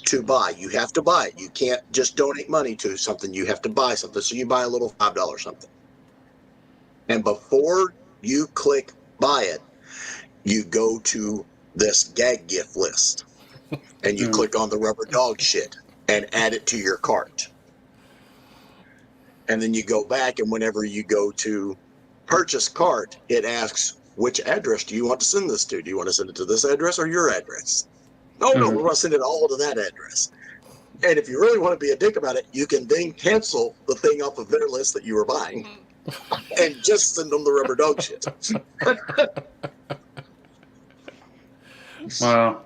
to buy. You have to buy it. You can't just donate money to something. You have to buy something. So you buy a little $5 something. And before you click buy it, you go to this gag gift list and you click on the rubber dog shit and add it to your cart. And then you go back, and whenever you go to purchase cart, it asks, which address do you want to send this to? Do you want to send it to this address or your address? Oh, no, we want to send it all to that address. And if you really want to be a dick about it, you can then cancel the thing off of their list that you were buying and just send them the rubber dog shit.
Wow.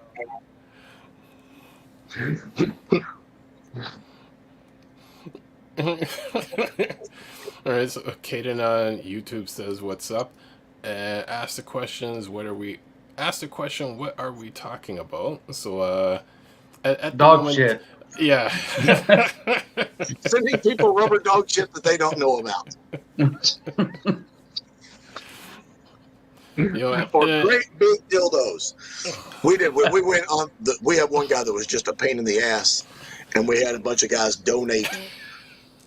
All right, so Caden on YouTube says, "What's up?" Ask the questions. What are we? Ask the question. What are we talking about? So, at the
Dog
moment,
shit.
yeah.
Sending people rubber dog shit that they don't know about.
You know,
Or great big dildos. We did. We went on. We had one guy that was just a pain in the ass, and we had a bunch of guys donate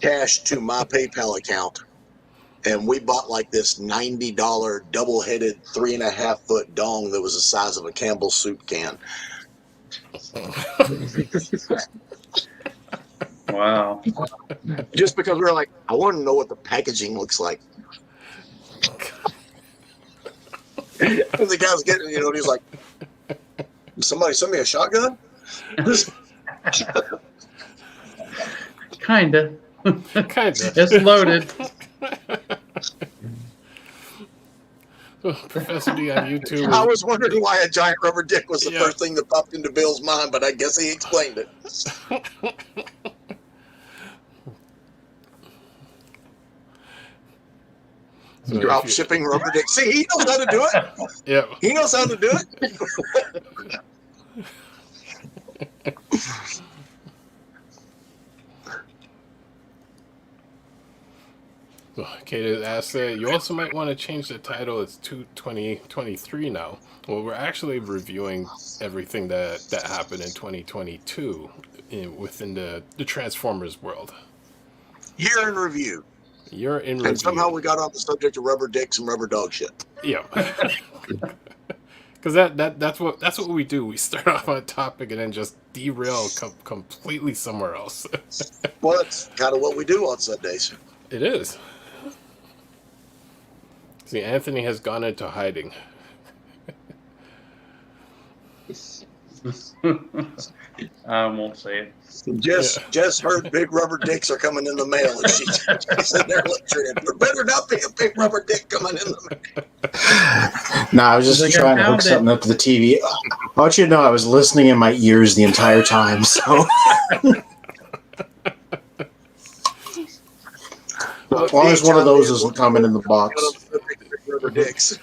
cash to my PayPal account, and we bought like this $90 double-headed 3.5-foot dong that was the size of a Campbell's soup can.
Wow.
Just because we were like, I want to know what the packaging looks like. And the guy's getting, you know, he's like, somebody send me a shotgun?
Kinda.
kind of.
It's loaded.
Professor D on YouTube.
I was wondering why a giant rubber dick was the
Yeah.
first thing that popped into Bill's mind, but I guess he explained it.
So
Drop
if you-
shipping rubber dick. See, he knows how to do it.
Yeah.
He knows how to do it.
Kate asked, you also might want to change the title. It's 2023 now. Well, we're actually reviewing everything that happened in 2022 within the Transformers world.
Year in review.
You're in review.
And somehow we got off the subject of rubber dicks and rubber dog shit.
Yeah. Because that's what we do. We start off on a topic and then just derail completely somewhere else.
Well, that's kind of what we do on Sundays.
It is. See, Anthony has gone into hiding.
I won't say it.
Jess heard big rubber dicks are coming in the mail, and she's in there lecturing. There better not be a big rubber dick coming in the mail.
No, I was just
Like, I
trying to hook
found it.
something up to the TV. I want you to know I was listening in my ears the entire time. So as long as one of those isn't coming in the box.
Big rubber dicks.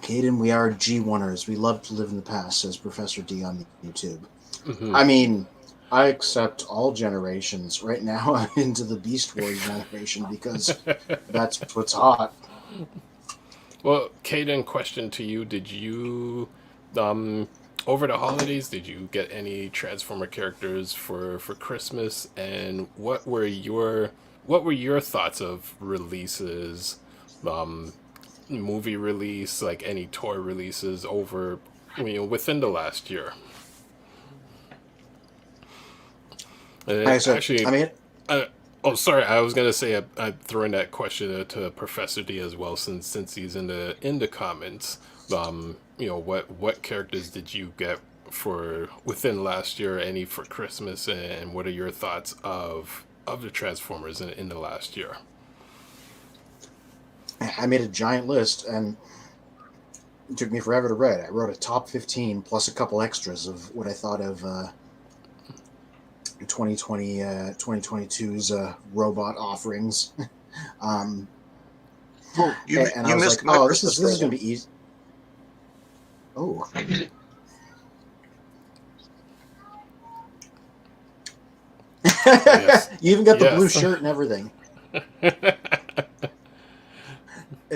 Caden, we are G1ers. We love to live in the past, says Professor D on YouTube.
Mm-hmm.
I mean, I accept all generations. Right now, I'm into the Beast Wars generation because that's what's hot.
Well, Caden, question to you: did you, over the holidays, did you get any Transformer characters for Christmas? And what were your thoughts of releases, movie release, like any toy releases over, within the last year? Actually,
I mean,
oh, sorry. I was gonna say I'd throw in that question to Professor D as well, since he's in the comments. What characters did you get for within last year? Any for Christmas, and what are your thoughts of the Transformers in the last year?
I made a giant list, and it took me forever to write. I wrote a top 15 plus a couple extras of what I thought of 2022's robot offerings.
You
I was
missed
like,
my
oh,
Christmas
this is going
present.
to be easy. Oh.
Yes.
You even got the blue
Yes.
shirt and everything.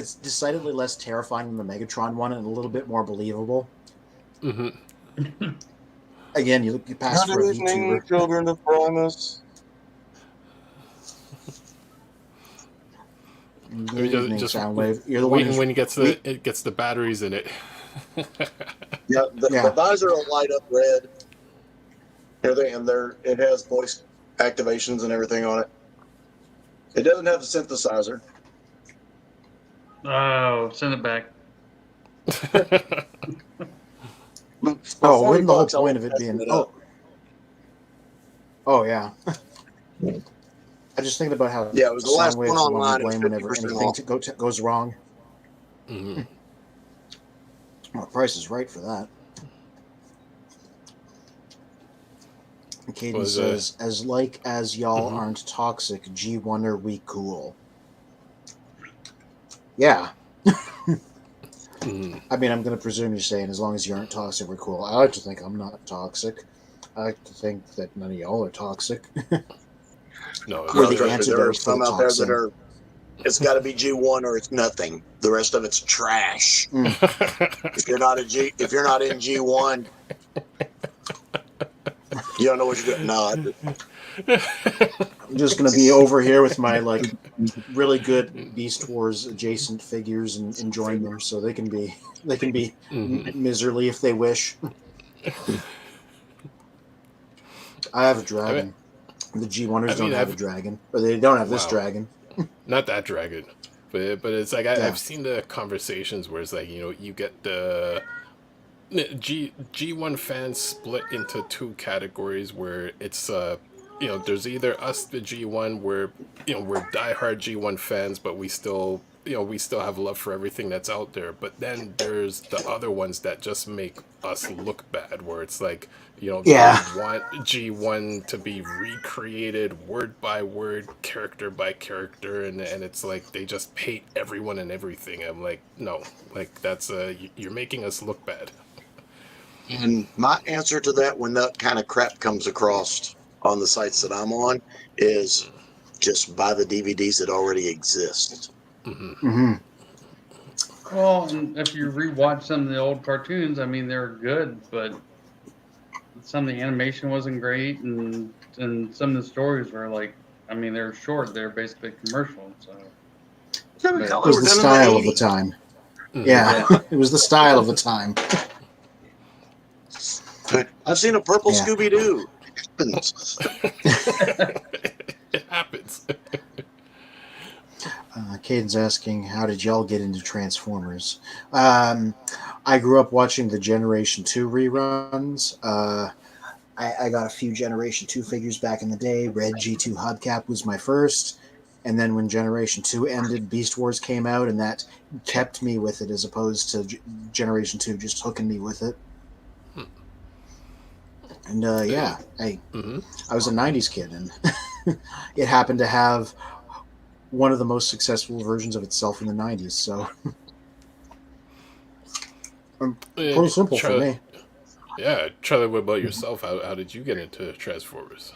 it's decidedly less terrifying than the Megatron one, and a little bit more believable.
Mm-hmm.
Again, you pass for a
Good evening,
VTuber.
children of Primus.
Good evening,
Just
Soundwave. You're the one
waiting
who's...
when it gets the batteries in it.
Yeah,
Yeah.
the visor will light up red. Everything, and it has voice activations and everything on it. It doesn't have the synthesizer.
Oh, send it back.
Oh, wouldn't the whole point of it being... Oh, yeah. I just think about how
Yeah, it was the last
Soundwave's
one
the one we
online.
blame whenever
50%
anything
off.
goes wrong.
Mm-hmm.
Well, the price is right for that. And Caden says, as y'all aren't toxic, G1 are we cool? Yeah.
Mm-hmm.
I mean, I'm going to presume you're saying as long as you aren't toxic, we're cool. I like to think I'm not toxic. I like to think that none of y'all are toxic.
No,
We're the
There
antidote
are
for
some
the
out there
toxin.
that are. It's got to be G1 or it's nothing. The rest of it's trash. If you're not in G1, you don't know what you're doing. No,
I'm just going to be over here with my really good Beast Wars adjacent figures and enjoying them, so they can be miserly if they wish. I have a dragon. The G1ers don't have a dragon, or they don't have this dragon.
Not that dragon, but it's like
Yeah.
I've seen the conversations where it's like, you get the G1 fans split into two categories where it's there's either us, the G1, where we're diehard G1 fans, but we still have love for everything that's out there. But then there's the other ones that just make us look bad, where it's like,
Yeah.
they want G1 to be recreated word by word, character by character, and it's like they just hate everyone and everything. I'm like, no, like that's you're making us look bad.
and my answer to that, when that kind of crap comes across on the sites that I'm on, is just buy the DVDs that already exist.
Mm-hmm.
Well, and if you rewatch some of the old cartoons, I mean, they're good, but some of the animation wasn't great, and some of the stories were like, I mean, they're short. They're basically commercial. So
It was the style of the time.
Mm-hmm.
Yeah, it was the style of the time.
I've seen a purple
Yeah.
Scooby-Doo.
It happens.
Caden's asking, how did y'all get into Transformers? I grew up watching the Generation 2 reruns. I got a few Generation 2 figures back in the day. Red G2 hubcap was my first. And then when Generation 2 ended, Beast Wars came out, and that kept me with it as opposed to Generation 2 just hooking me with it. And yeah, I was a 90s kid, and it happened to have one of the most successful versions of itself in the 90s, so pretty simple for me.
Yeah, Charlie, what about yourself? How did you get into Transformers?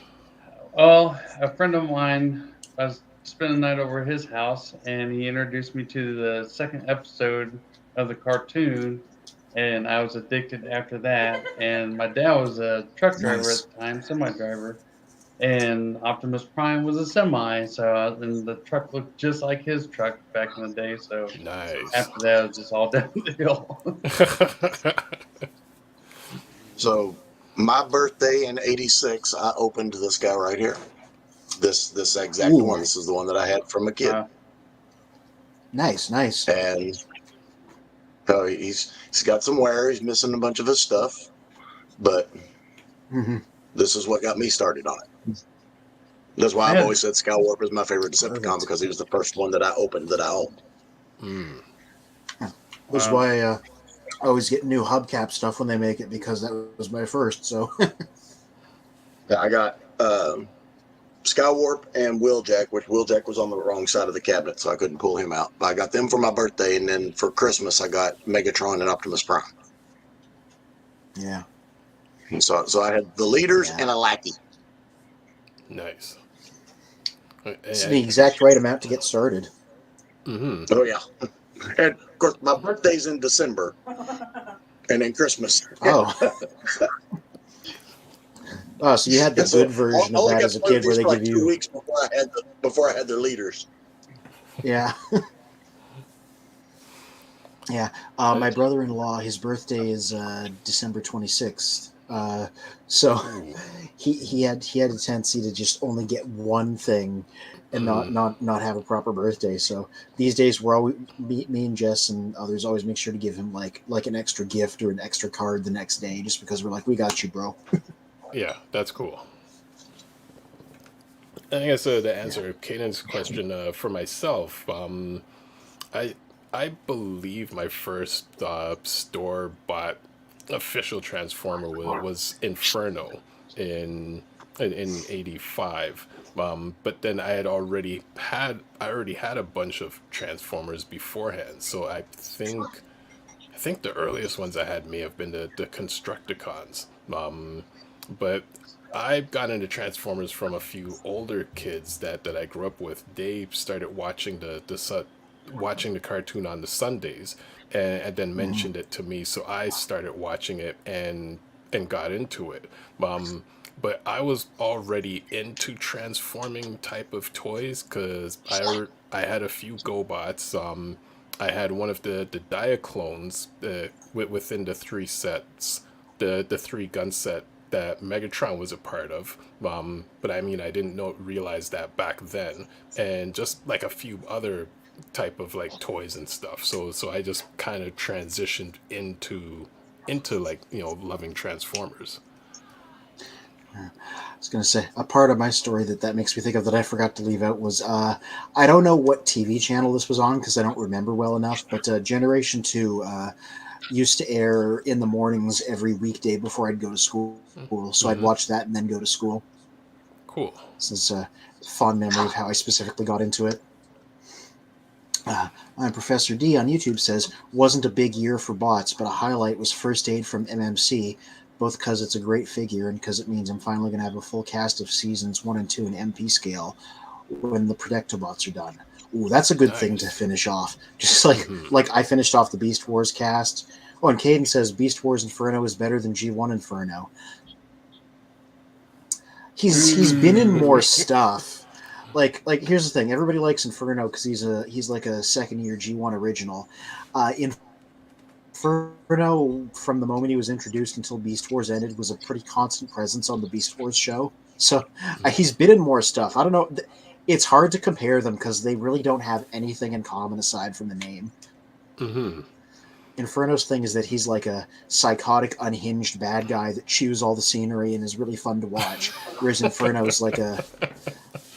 Well, a friend of mine, I was spending the night over at his house, and he introduced me to the second episode of the cartoon, and I was addicted after that. And my dad was a truck driver at the time, semi-driver, and Optimus Prime was a semi, so and the truck looked just like his truck back in the day. So
Nice.
after that, it was just all downhill.
So my birthday in '86, I opened this guy right here. This exact one. This is the one that I had from a kid.
Nice.
And he's got some wear. He's missing a bunch of his stuff, but this is what got me started on it. That's why I've always said Skywarp is my favorite Decepticon, because he was the first one that I opened that I owned.
That's why I always get new hubcap stuff when they make it, because that was my first. So
yeah, I got Skywarp and Wheeljack, which Wheeljack was on the wrong side of the cabinet, so I couldn't pull him out. But I got them for my birthday, and then for Christmas I got Megatron and Optimus Prime.
Yeah.
So I had the leaders and a lackey.
Nice.
It's the exact right amount to get started.
Oh yeah. And of course, my birthday's in December, and then Christmas.
Oh. Oh, so you had the
And so
good version of
all I
that
got
as a
to play
kid
with
where
these
they
for
give
like 2
you...
weeks before I had their leaders.
Yeah. Yeah. My brother-in-law, his birthday is December 26th. So
Ooh.
he had a tendency to just only get one thing and not have a proper birthday. So these days we're always me and Jess and others always make sure to give him like an extra gift or an extra card the next day, just because we're like, we got you, bro.
Yeah, that's cool. I guess to
Yeah.
answer Caden's question for myself, I I believe my first store bought official Transformer was Inferno in '85. But then I already had a bunch of Transformers beforehand, so I think the earliest ones I had may have been the Constructicons. But I got into Transformers from a few older kids that I grew up with. They started watching watching the cartoon on the Sundays, and then
Mhm.
mentioned it to me. So I started watching it and got into it. But I was already into transforming type of toys because I had a few GoBots. I had one of the Diaclones within the three sets, the three gun set that Megatron was a part of. But I mean, I didn't realize that back then, and just like a few other type of like toys and stuff. So I just kind of transitioned into like loving Transformers.
I was going to say, a part of my story that makes me think of that I forgot to leave out was I don't know what TV channel this was on because I don't remember well enough, but Generation 2 used to air in the mornings every weekday before I'd go to school. So I'd
Mm-hmm.
watch that and then go to school.
Cool.
This is a fond memory of how I specifically got into it. Professor D on YouTube says, wasn't a big year for bots, but a highlight was First Aid from MMC, both because it's a great figure and because it means I'm finally going to have a full cast of seasons 1 and 2 in MP scale when the Predactobots are done. Ooh, that's a good thing to
Nice.
finish off. Just
Mm-hmm.
like I finished off the Beast Wars cast. Oh, and Caden says Beast Wars Inferno is better than G1 Inferno. He's been in more stuff. Like here's the thing. Everybody likes Inferno because he's like a second year G1 original. Inferno, from the moment he was introduced until Beast Wars ended, was a pretty constant presence on the Beast Wars show. So he's been in more stuff. I don't know. It's hard to compare them because they really don't have anything in common aside from the name.
Mm-hmm.
Inferno's thing is that he's like a psychotic, unhinged bad guy that chews all the scenery and is really fun to watch. Whereas Inferno's like a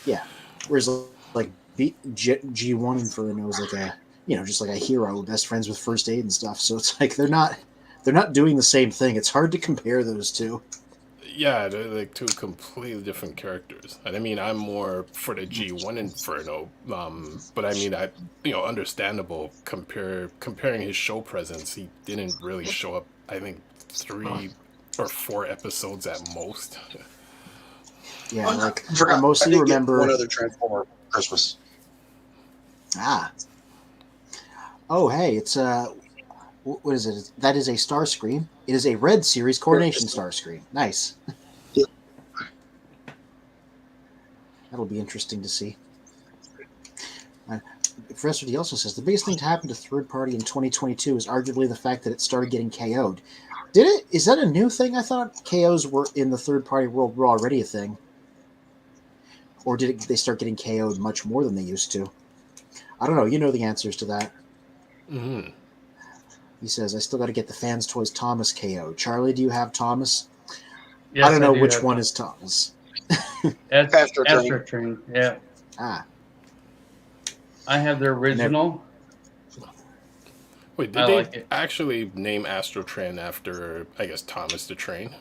yeah. Whereas like G1 Inferno is like a just like a hero, best friends with First Aid and stuff. So it's like they're not doing the same thing. It's hard to compare those two.
Yeah, they're like two completely different characters. And I mean, I'm more for the G1 Inferno. But I mean, understandable comparing his show presence. He didn't really show up. I think 3 or 4 episodes at most.
Yeah, like
I forgot.
I mostly
did
remember.
get one other Transformer for Christmas.
Ah. Oh, hey, it's what is it? That is a Starscream. It is a Red Series Coronation Starscream. Nice.
Yeah.
That'll be interesting to see. Professor D also says the biggest thing to happen to third party in 2022 is arguably the fact that it started getting KO'd. Did it? Is that a new thing? I thought KOs were in the third party world were already a thing. Or they start getting KO'd much more than they used to? I don't know. You know the answers to that.
Mm-hmm.
He says, I still got to get the Fans Toys Thomas KO. Charlie, do you have Thomas?
Yes,
I don't know
do
which
have
one
one.
is Thomas.
Astro
Train.
Train. Yeah,
Ah.
I have the original.
Wait,
I
did
like
they
it.
actually name Astrotran after, I guess, Thomas the Train?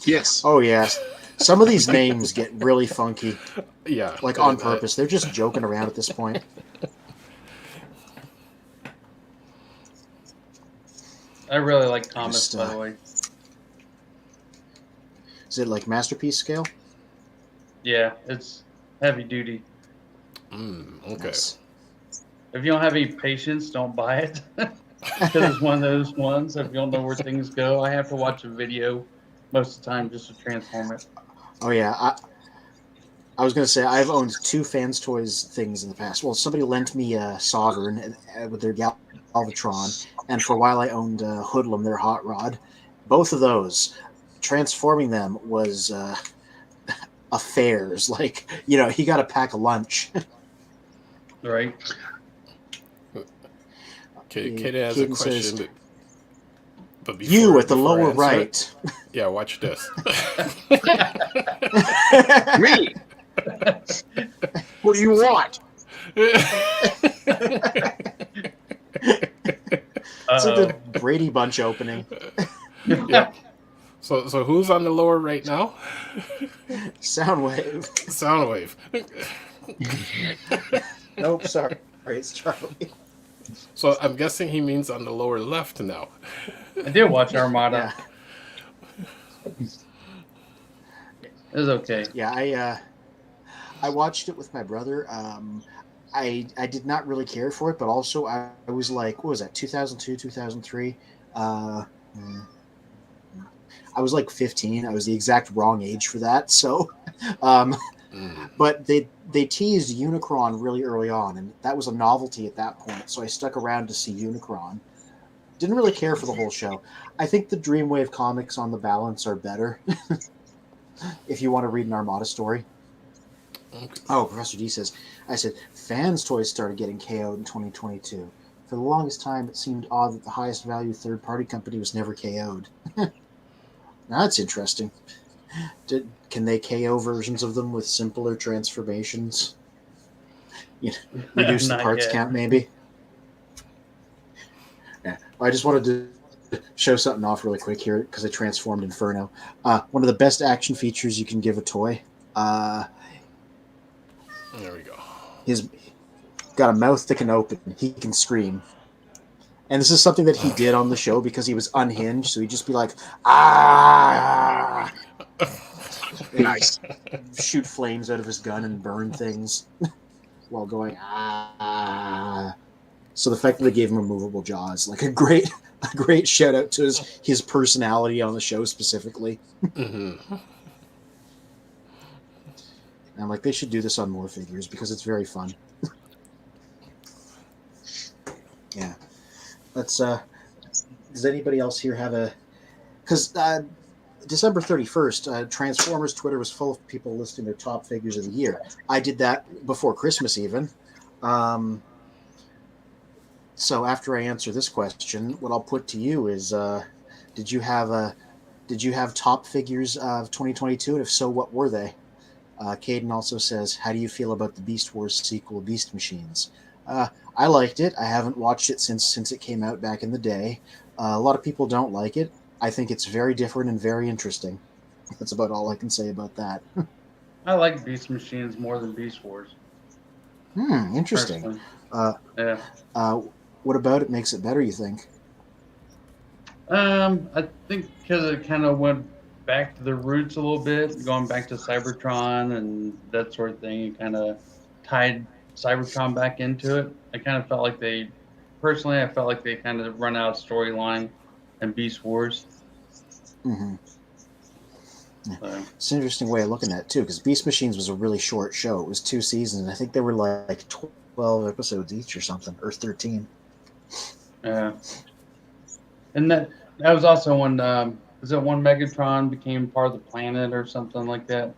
Yes.
Oh, yes. Some of these names get really funky.
Yeah.
Like on purpose. They're just joking around at this point.
I really like Thomas,
Just,
by the way.
Is it like Masterpiece scale?
Yeah, it's heavy duty.
Okay.
Nice.
if you don't have any patience, don't buy it. Because it's one of those ones. If you don't know where things go, I have to watch a video most of the time just to transform it.
Oh yeah, I was gonna say I've owned 2 Fans Toys things in the past. Well, somebody lent me a Sovereign with their Galvatron, and for a while I owned Hoodlum, their hot rod. Both of those, transforming them was affairs. Like, he got to pack a lunch.
Right?
Kate has a
Caden
question,
says,
but
you at the
before I
lower
answer
right.
it- yeah, watch this.
Me. What do you want?
It's like the Brady Bunch opening.
Yep. So who's on the lower right now?
Soundwave.
Soundwave.
Nope, sorry. It's Charlie.
So I'm guessing he means on the lower left now.
I did watch Armada.
Yeah.
It was okay.
Yeah, I watched it with my brother. I did not really care for it, but also I was like, what was that, 2002, 2003? I was like 15. I was the exact wrong age for that. So, but they teased Unicron really early on, and that was a novelty at that point. So I stuck around to see Unicron. Didn't really care for the whole show. I think the Dreamwave comics on the balance are better. If you want to read an Armada story.
Okay.
Oh, Professor D says, I said, Fans Toys started getting KO'd in 2022. For the longest time, it seemed odd that the highest value third-party company was never KO'd. Now that's interesting. Can they KO versions of them with simpler transformations? Reduce the
Not
parts
yet.
count, maybe? Yeah. I just wanted to show something off really quick here because I transformed Inferno. One of the best action features you can give a toy.
There we go.
He's got a mouth that can open. He can scream. And this is something that he did on the show because he was unhinged. So he'd just be like, ah!
Nice.
Shoot flames out of his gun and burn things while going, ah. So the fact that they gave him removable jaws, like a great shout out to his personality on the show specifically.
Mm-hmm.
And I'm like, they should do this on more figures because it's very fun. Yeah. Let's does anybody else here have a, because December 31st, Transformers Twitter was full of people listing their top figures of the year. I did that before Christmas even. So after I answer this question, what I'll put to you is, did you have top figures of 2022? And if so, what were they? Caden also says, how do you feel about the Beast Wars sequel, Beast Machines? I liked it. I haven't watched it since it came out back in the day. A lot of people don't like it. I think it's very different and very interesting. That's about all I can say about that.
I like Beast Machines more than Beast Wars.
Interesting.
Yeah.
What about it makes it better, you think?
I think because it kind of went back to the roots a little bit, going back to Cybertron and that sort of thing. It kind of tied Cybertron back into it. I kind of felt like I felt like they kind of run out of storyline in Beast Wars.
Mm-hmm. Yeah.
So.
It's an interesting way of looking at it, too, because Beast Machines was a really short show. It was 2 seasons, and I think they were like 12 episodes each or something, or 13.
Yeah. And that was also when, is it when Megatron became part of the planet or something like that?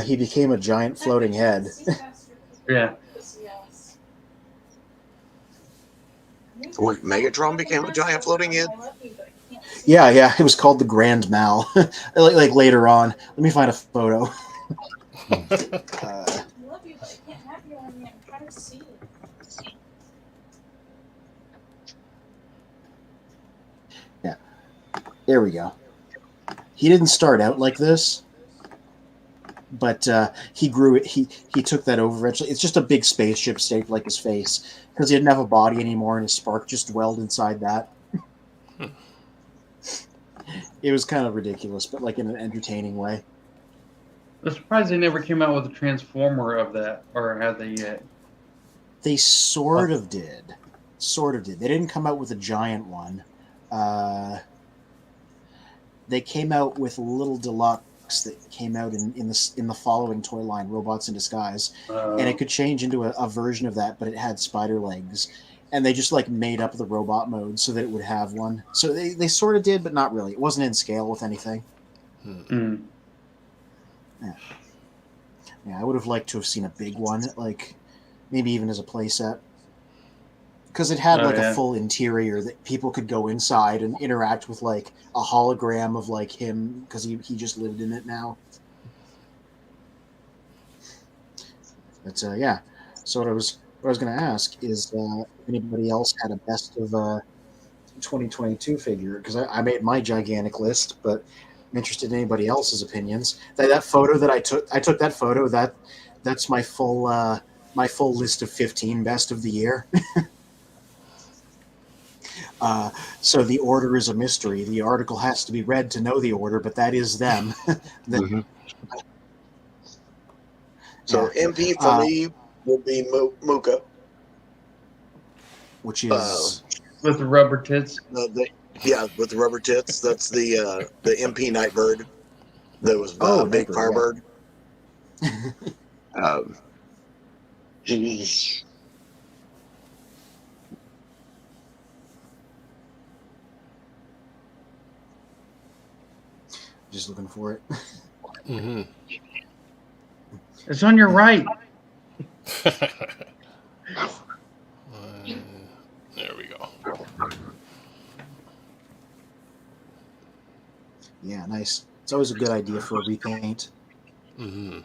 He became a giant floating head.
Yeah.
When Megatron became a giant floating head?
Yeah, it was called the Grand Mal. like later on. Let me find a photo. Yeah, there we go. He didn't start out like this, but he grew it. He took that over eventually. It's just a big spaceship shaped like his face because he didn't have a body anymore, and his spark just dwelled inside that. It was kind of ridiculous, but like in an entertaining way.
I'm surprised they never came out with a Transformer of that, or have they yet?
They sort of did. They didn't come out with a giant one. They came out with Little Deluxe that came out in the following toy line, Robots in Disguise, and it could change into a version of that, but it had spider legs, and they just like made up the robot mode so that it would have one. So they sort of did, but not really. It wasn't in scale with anything.
Mm.
Yeah, I would have liked to have seen a big one, like maybe even as a playset. Because it had a full interior that people could go inside and interact with, like a hologram of like him, because he just lived in it now. But yeah, so what I was going to ask is if anybody else had a best of 2022 figure, because I made my gigantic list, but I'm interested in anybody else's opinions. That photo that I took that photo, that's my full list of 15 best of the year. So the order is a mystery. The article has to be read to know the order, but that is them.
Mm-hmm. So MP for me will be Muka,
which is
with the rubber tits.
With the rubber tits. That's the MP Nightbird. That was big Firebird. Yeah. Geez.
Just looking for it.
Mm-hmm.
It's on your right.
There we go.
Yeah, nice. It's always a good idea for a repaint.
Mm-hmm.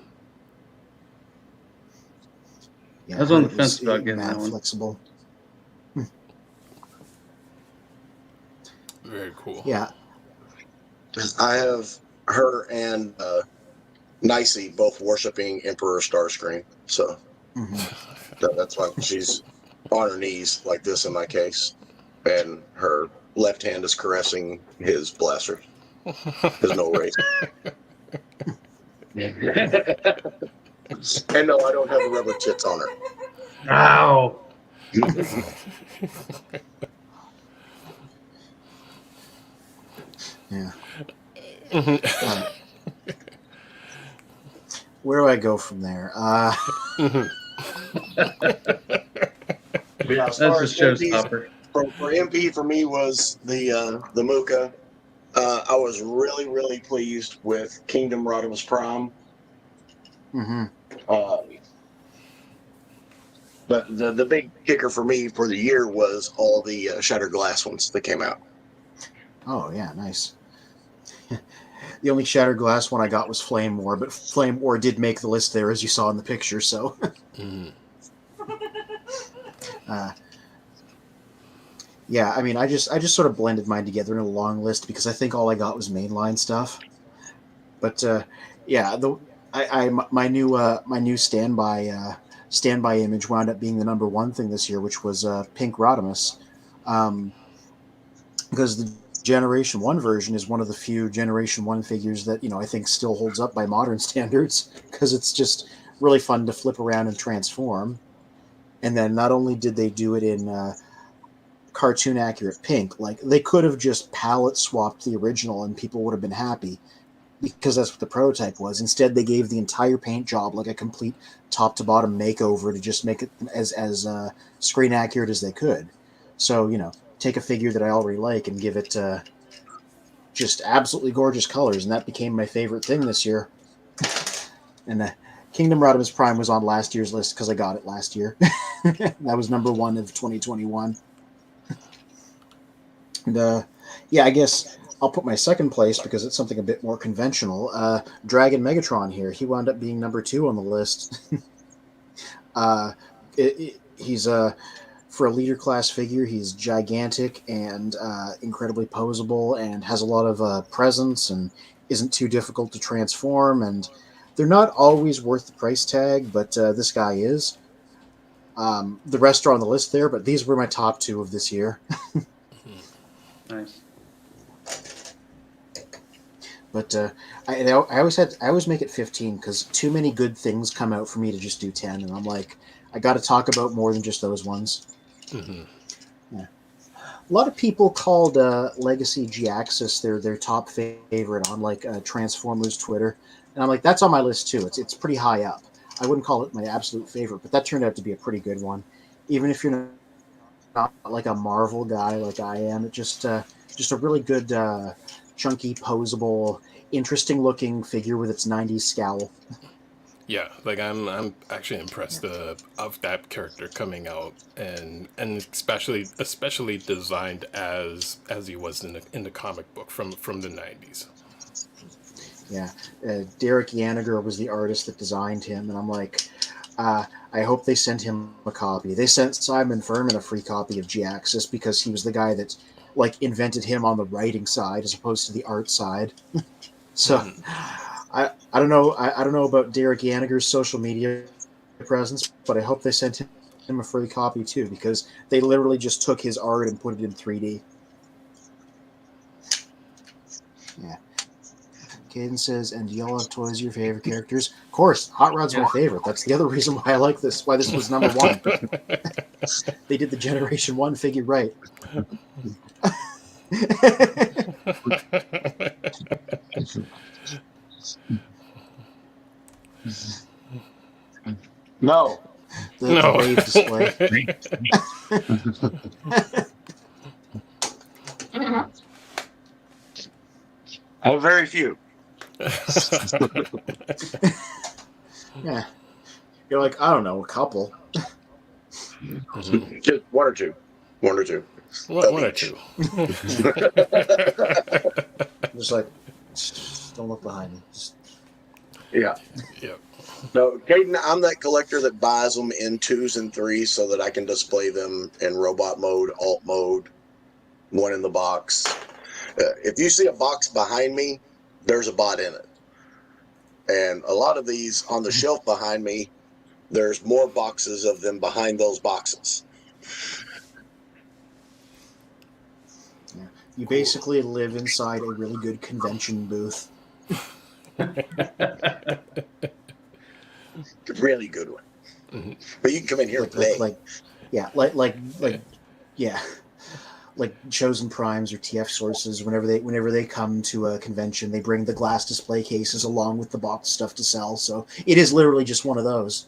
Yeah,
I was on the fence about getting that one.
Flexible.
Very cool.
Yeah.
I have her and Nicey both worshiping Emperor Starscream, so that's why she's on her knees like this in my case, and her left hand is caressing his blaster. There's no race. And no, I don't have the rubber tits on her.
Ow!
Yeah. Where do I go from there?
Yeah,
That's a showstopper.
For MP, for me, was the Muka. I was really, really pleased with Kingdom Rodimus Prime.
Mm-hmm.
But the big kicker for me for the year was all the Shattered Glass ones that came out.
Oh, yeah, nice. The only Shattered Glass one I got was Flame War, but Flame War did make the list there, as you saw in the picture, so... Yeah, I mean, I just sort of blended mine together in a long list because I think all I got was mainline stuff. But yeah, my new standby image wound up being the #1 thing this year, which was Pink Rodimus, because the Generation 1 version is one of the few Generation 1 figures that I think still holds up by modern standards, because it's just really fun to flip around and transform. And then not only did they do it in cartoon accurate pink, like they could have just palette swapped the original and people would have been happy, because that's what the prototype was. Instead, they gave the entire paint job like a complete top to bottom makeover to just make it as screen accurate as they could. So take a figure that I already like and give it just absolutely gorgeous colors, and that became my favorite thing this year. And Kingdom Rodimus Prime was on last year's list because I got it last year. That was #1 of 2021. And yeah, I guess I'll put my second place because it's something a bit more conventional. Dragon Megatron here. He wound up being #2 on the list. He's for a leader class figure, he's gigantic and incredibly posable and has a lot of presence and isn't too difficult to transform. And they're not always worth the price tag, but this guy is. The rest are on the list there, but these were my top 2 of this year.
Nice.
But I always make it 15 because too many good things come out for me to just do 10, and I'm like, I got to talk about more than just those ones.
Mm-hmm.
Yeah. A lot of people called Legacy G-Axis their top favorite on like Transformers Twitter, and I'm like, that's on my list too. It's pretty high up. I wouldn't call it my absolute favorite, but that turned out to be a pretty good one. Even if you're not like a Marvel guy like I am, it just a really good, chunky, posable, interesting looking figure with its 90s scowl.
Yeah, like I'm actually impressed of that character coming out, and especially designed as he was in the comic book from the 90s.
Yeah, Derek Yaniger was the artist that designed him, and I'm like, I hope they sent him a copy. They sent Simon Furman a free copy of G-Axis because he was the guy that like invented him on the writing side as opposed to the art side. So I don't know I don't know about Derek Yaniger's social media presence, but I hope they sent him a free copy too because they literally just took his art and put it in 3D. Yeah. Caden says, and do y'all have toys of your favorite characters? Of course, Hot Rod's my favorite. That's the other reason why I like this, why this was number one. They did the Generation 1 figure right.
No.
The wave display.
I have very few.
Yeah. You're like, I don't know, a couple.
Just one or two. One or two.
One or two.
Just like, don't look behind me.
Yeah.
Yep.
No, Caden, I'm that collector that buys them in 2s and 3s so that I can display them in robot mode, alt mode, one in the box. If you see a box behind me, there's a bot in it. And a lot of these on the shelf behind me, there's more boxes of them behind those boxes.
Yeah. You basically live inside a really good convention booth.
Really good one. Mm-hmm. But you can come in here and play.
Like Chosen Primes or TF Sources, whenever they come to a convention, they bring the glass display cases along with the box stuff to sell. So it is literally just one of those.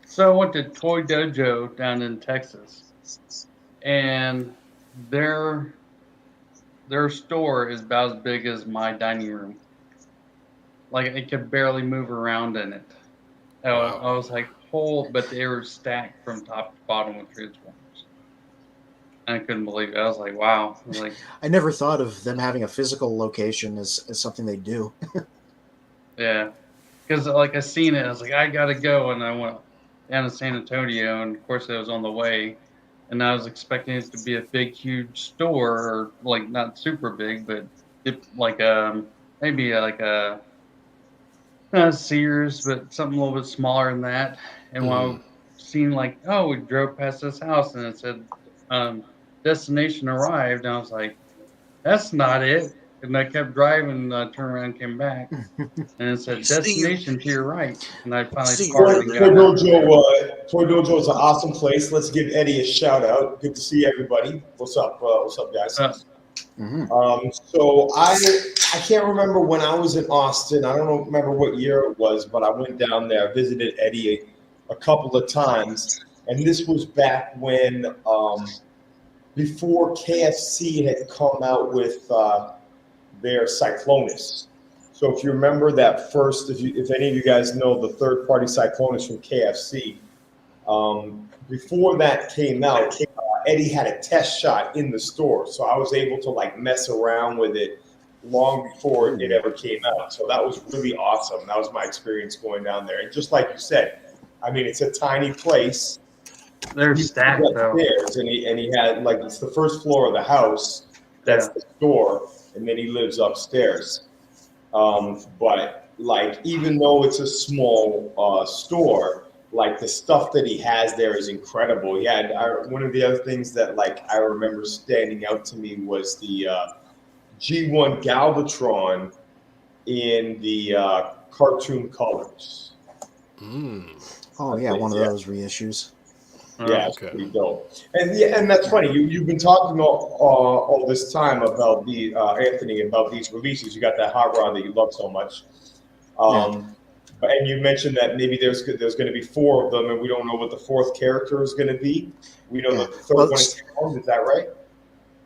So I went to Toy Dojo down in Texas, and their store is about as big as my dining room. Like, it could barely move around in it.
Wow.
I was like, but they were stacked from top to bottom with Transformers. And I couldn't believe it. I was like, wow.
I never thought of them having a physical location as something they do.
Yeah. Because, like, I seen it. I was like, I got to go. And I went down to San Antonio. And, of course, it was on the way. And I was expecting it to be a big, huge store. Or, like, not super big, but maybe like a Sears, but something a little bit smaller than that. And while I seen we drove past this house and it said destination arrived, and I was like, that's not it. And I kept driving, turned around, and came back, and it said destination to your right. And I finally parked and got out.
Toy Dojo is an awesome place. Let's give Eddie a shout out. Good to see everybody. What's up? What's up, guys? So I can't remember when I was in Austin. I don't remember what year it was, but I went down there, visited Eddie a couple of times, and this was back when before KFC had come out with their Cyclonus. So if you remember that first, if any of you guys know the third-party Cyclonus from KFC, before that came out, Eddie had a test shot in the store, so I was able to mess around with it long before it ever came out. So that was really awesome. That was my experience going down there. And just like you said, I mean, it's a tiny place.
They're stacked though.
And he had it's the first floor of the house. That's the store, and then he lives upstairs. But even though it's a small store, the stuff that he has there is incredible. He had one of the other things that I remember standing out to me was the G1 Galvatron in the cartoon colors.
Oh yeah, one of those reissues.
Yeah, it's
okay.
pretty dope. And that's funny. You've been talking all this time about the Anthony, about these releases. You got that hot rod that you love so much. And you mentioned that maybe there's going to be 4 of them, and we don't know what the 4th character is going to be. We don't know the 3rd one is Hound. Is that right?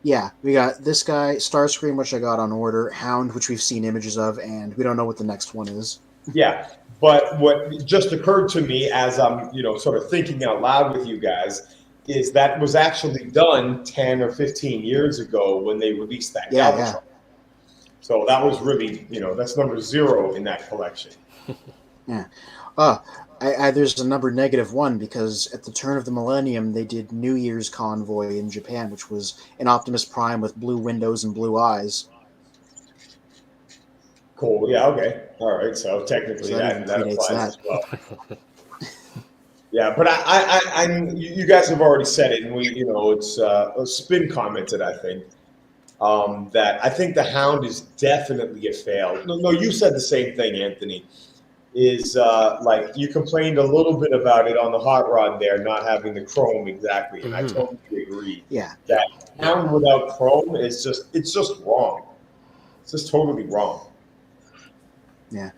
Yeah, we got this guy, Starscream, which I got on order, Hound, which we've seen images of, and we don't know what the next one is.
Yeah, but what just occurred to me as I'm, sort of thinking out loud with you guys is that was actually done 10 or 15 years ago when they released that Galvatron. Yeah. So that was really, that's number 0 in that collection.
Yeah. There's a number -1 because at the turn of the millennium, they did New Year's Convoy in Japan, which was an Optimus Prime with blue windows and blue eyes.
Cool. Yeah. Okay. All right. So technically, that applies as well. Yeah, but you guys have already said it, and it's Spin commented, I think, that I think the Hound is definitely a fail. No, you said the same thing, Anthony. Is like you complained a little bit about it on the hot rod there, not having the chrome exactly, and I totally agree.
Yeah,
that Hound without chrome is just wrong. It's just totally wrong.
Yeah,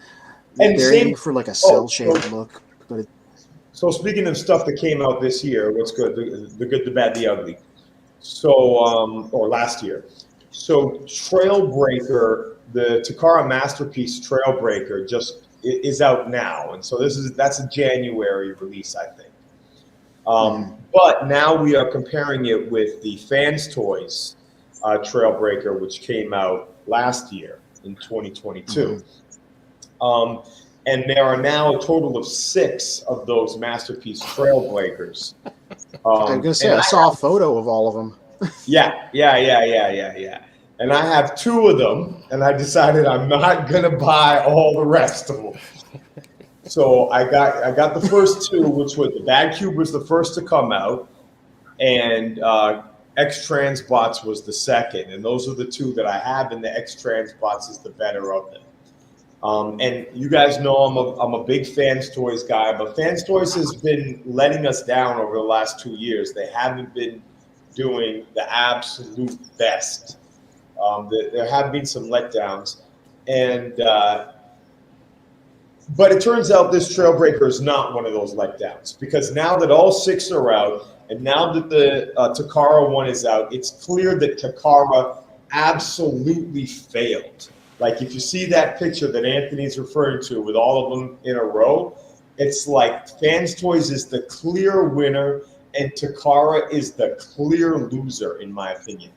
and
they're aiming for like a cell-shaded look, but
so speaking of stuff that came out this year, what's good? The good, the bad, the ugly. So or last year. So Trailbreaker, the Takara Masterpiece Trailbreaker just is out now, and so that's a January release, I think. But now we are comparing it with the Fans Toys Trailbreaker, which came out last year in 2022. And there are now a total of 6 of those Masterpiece Trailbreakers.
I was gonna say I saw a photo of all of them.
Yeah. And I have 2 of them, and I decided I'm not gonna buy all the rest of them. So I got the first 2, which was the Bad Cube was the first to come out, and X-Transbots was the second, and those are the 2 that I have, and the X-Transbots is the better of them. And you guys know I'm a big Fans Toys guy, but Fans Toys has been letting us down over the last 2 years. They haven't been doing the absolute best. There have been some letdowns, and but it turns out this Trailbreaker is not one of those letdowns, because now that all 6 are out, and now that the Takara one is out, it's clear that Takara absolutely failed. Like if you see that picture that Anthony's referring to with all of them in a row, it's like Fans Toys is the clear winner and Takara is the clear loser, in my opinion.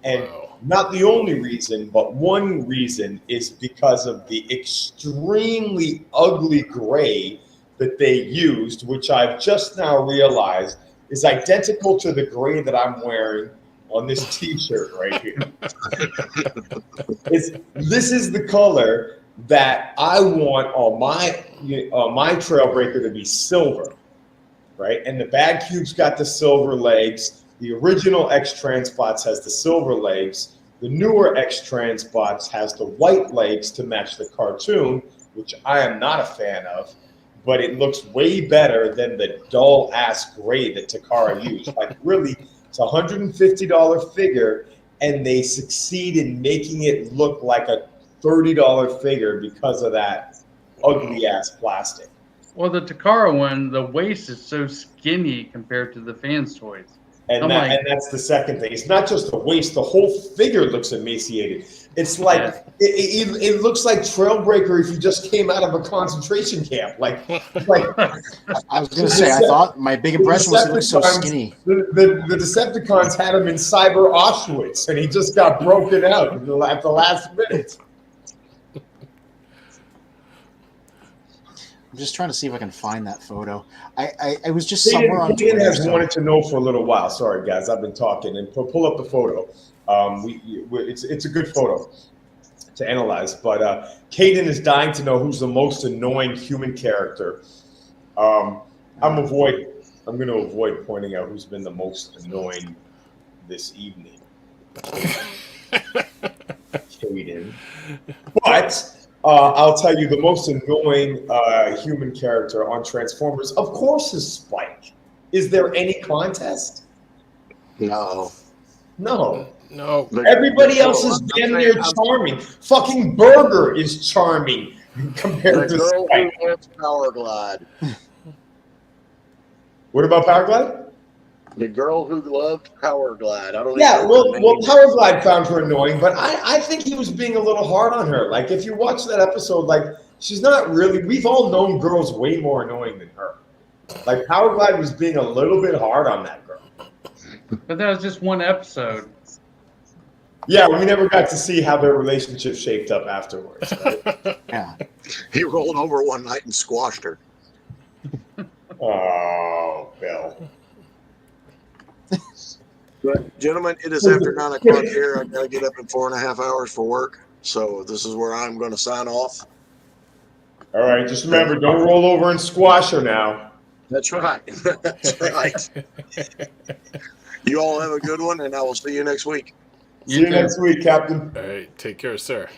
And not the only reason, but one reason is because of the extremely ugly gray that they used, which I've just now realized is identical to the gray that I'm wearing on this T-shirt right here. This is the color that I want on my Trailbreaker to be silver, right? And the Bad Cube's got the silver legs. The original X-Transbots has the silver legs. The newer X-Transbots has the white legs to match the cartoon, which I am not a fan of, but it looks way better than the dull-ass gray that Takara used. Like, really, it's a $150 figure, and they succeed in making it look like a $30 figure because of that ugly-ass plastic.
Well, the Takara one, the waist is so skinny compared to the Fans Toys.
And that's the second thing. It's not just the waist. The whole figure looks emaciated. It's like it looks like Trailbreaker if you just came out of a concentration camp. Like
I was going to say, I thought my big impression was it looked so skinny.
The Decepticons had him in Cyber Auschwitz, and he just got broken out at the last minute.
I'm just trying to see if I can find that photo. I was just somewhere on
Twitter.
Twitter.
Has wanted to know for a little while. Sorry, guys, I've been talking. And pull up the photo. It's a good photo to analyze. But Caden is dying to know who's the most annoying human character. I'm going to avoid pointing out who's been the most annoying this evening. Caden. But I'll tell you the most annoying human character on Transformers, of course, is Spike. Is there any contest?
No.
No.
No.
Everybody else
No,
is
I'm
damn
saying-
near charming. Fucking Burger is charming compared
The
to
girl
Spike.
who wants Power Glide.
What about Powerglide?
The girl who loved Power Glide. I don't
Yeah,
even know
well,
her
well,
name.
Powerglide found her annoying, but I think he was being a little hard on her. Like, if you watch that episode, like, she's not really. We've all known girls way more annoying than her. Like, Powerglide was being a little bit hard on that girl.
But that was just one episode.
Yeah, we never got to see how their relationship shaped up afterwards. Right?
Yeah.
He rolled over one night and squashed her.
Oh, Bill.
But gentlemen, it is after 9 o'clock here. I gotta get up in 4.5 hours for work. So this is where I'm gonna sign off.
All right, just remember, don't roll over and squash her now.
That's right. That's right. You all have a good one, and I will see you next week.
See you next week, Captain.
All right. Take care, sir.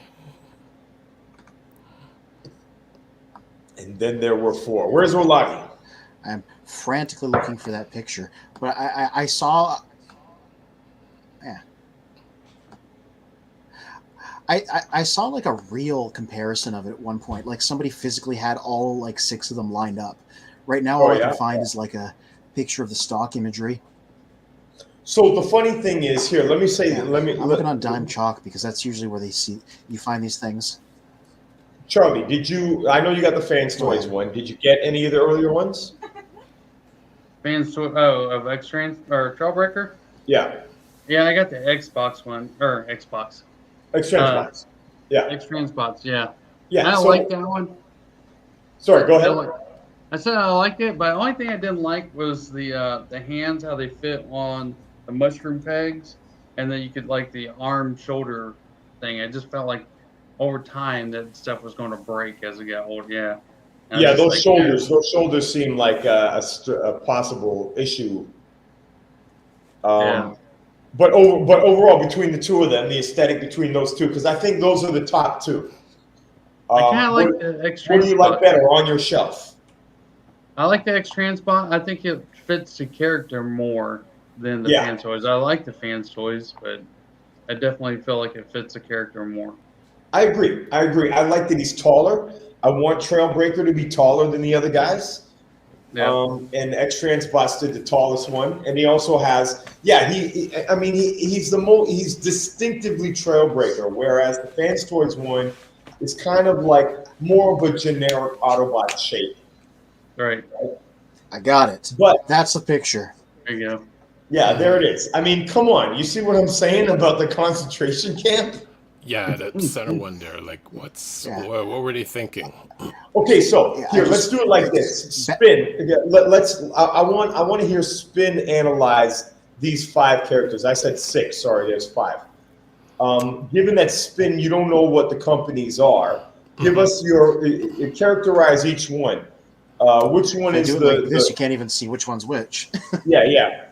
And then there were 4. Where's Olagi?
I'm frantically looking for that picture, but I saw. Yeah. I saw like a real comparison of it at one point. Like somebody physically had all like 6 of them lined up. Right now, all I can find is like a picture of the stock imagery.
So the funny thing is here. Let me say.
Yeah.
I'm
looking on Dime Chalk because that's usually where you find these things.
Charlie, did you? I know you got the Fans Toys one. Did you get any of the earlier ones?
Of X-Trans or Trailbreaker?
Yeah.
Yeah, I got the Xbox one or Xbox.
X-Trans Yeah.
X-Transbots, yeah.
Yeah.
I
So,
like that one.
sorry, go ahead.
I said I liked it, but the only thing I didn't like was the hands, how they fit on the mushroom pegs, and then you could like the arm shoulder thing. I just felt like over time that stuff was going to break as it got older. Yeah. And
Yeah,
I was
those
like,
shoulders seem like a possible issue.
Yeah.
But overall, between the two of them, the aesthetic between those two, because I think those are the top 2.
I kind of like the X-Transbot.
What do you like better on your shelf?
I like the X-Transbot. I think it fits the character more than the Fans Toys. I like the Fans Toys, but I definitely feel like it fits the character more.
I agree. I like that he's taller. I want Trailbreaker to be taller than the other guys.
Yeah.
And X-Transbot's did the tallest one, and he also has, he's distinctively Trailbreaker, whereas the Fans Toys one is kind of like more of a generic Autobot shape.
Right.
I got it.
But
that's the picture.
There you go.
Yeah, there it is. I mean, come on. You see what I'm saying about the concentration camp?
Yeah, that center one there. Like, what were they thinking?
Okay, so here, let's do it like this. Spin. I want to hear Spin analyze these 5 characters. I said 6. Sorry, there's 5. Given that Spin, you don't know what the companies are. Give us characterize each one. Which one is
this? You can't even see which one's which.
Yeah.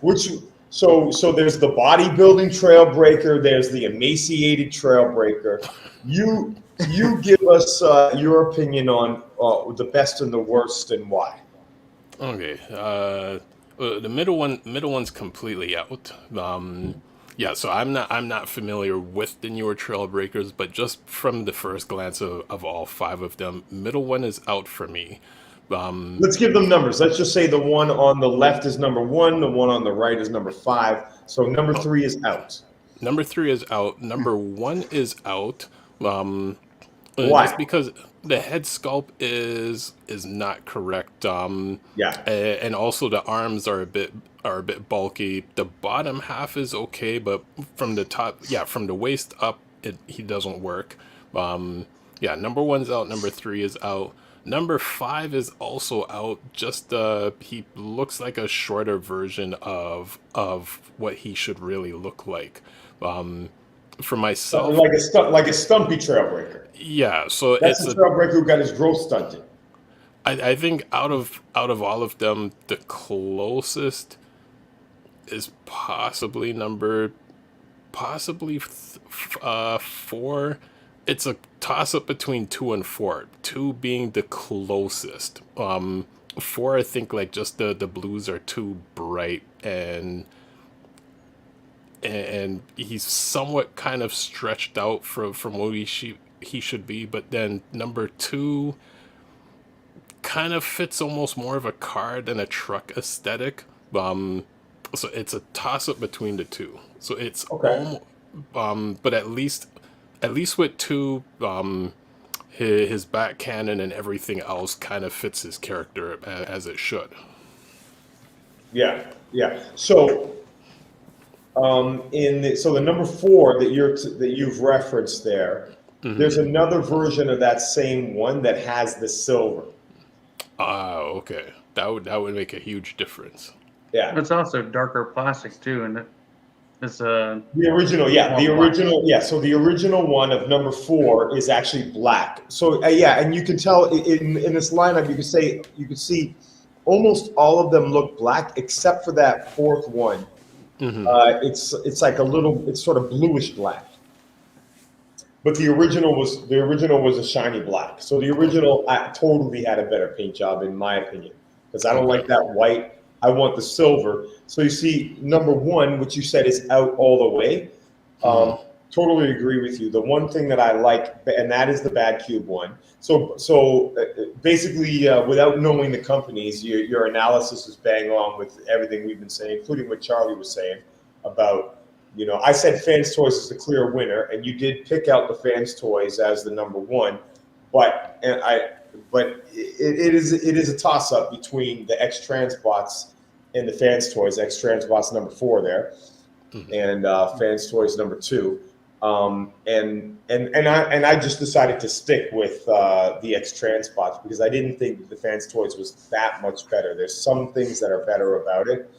So there's the bodybuilding Trailbreaker. There's the emaciated Trailbreaker. You give us your opinion on the best and the worst and why.
Okay. The middle one's completely out. Yeah, so I'm not familiar with the newer Trailbreakers, but just from the first glance of all 5 of them, middle one is out for me.
Let's give them numbers. Let's just say the one on the left is number 1, the one on the right is number 5. So number 3 is out.
Number 3 is out. Number 1 is out.
Why?
Just because the head sculpt is not correct. And also the arms are a bit bulky. The bottom half is okay, but from the top, from the waist up, he doesn't work. Number 1's out. Number 3 is out. Number 5 is also out. Just he looks like a shorter version of what he should really look like. For myself,
like a stumpy Trailbreaker.
Yeah, so
that's
it's
a Trailbreaker who got his growth stunted.
I think out of all of them, the closest is possibly 4. it's a toss up between 2 and 4. 2 being the closest. 4, I think, like, just the blues are too bright, and he's somewhat kind of stretched out from what he should be. But then number 2 kind of fits almost more of a car than a truck aesthetic. So it's a toss up between the 2. So it's
Okay.
but at least with 2, his back cannon and everything else kind of fits his character as it should.
Yeah, yeah. So, so the number 4 that you've referenced there, there's another version of that same one that has the silver.
Okay. That would make a huge difference.
Yeah.
It's also darker plastic too, and it's
the original, yeah, the original, yeah. So the original one of number 4 is actually black. So yeah, and you can tell in this lineup, you could see almost all of them look black except for that 4th one. It's like it's sort of bluish black. But the original was a shiny black. So the original totally had a better paint job, in my opinion, because I don't like that white. I want the silver. So you see, number 1, which you said is out all the way. Totally agree with you. The one thing that I like, and that is the Bad Cube one. So basically, without knowing the companies, your analysis is bang on with everything we've been saying, including what Charlie was saying about. I said Fans Toys is the clear winner, and you did pick out the Fans Toys as the number 1, but it is a toss up between the X Transbots and the Fans Toys. X Transbots number 4 there, and Fans Toys number 2, and I just decided to stick with the X Transbots because I didn't think that the Fans Toys was that much better. There's some things that are better about it,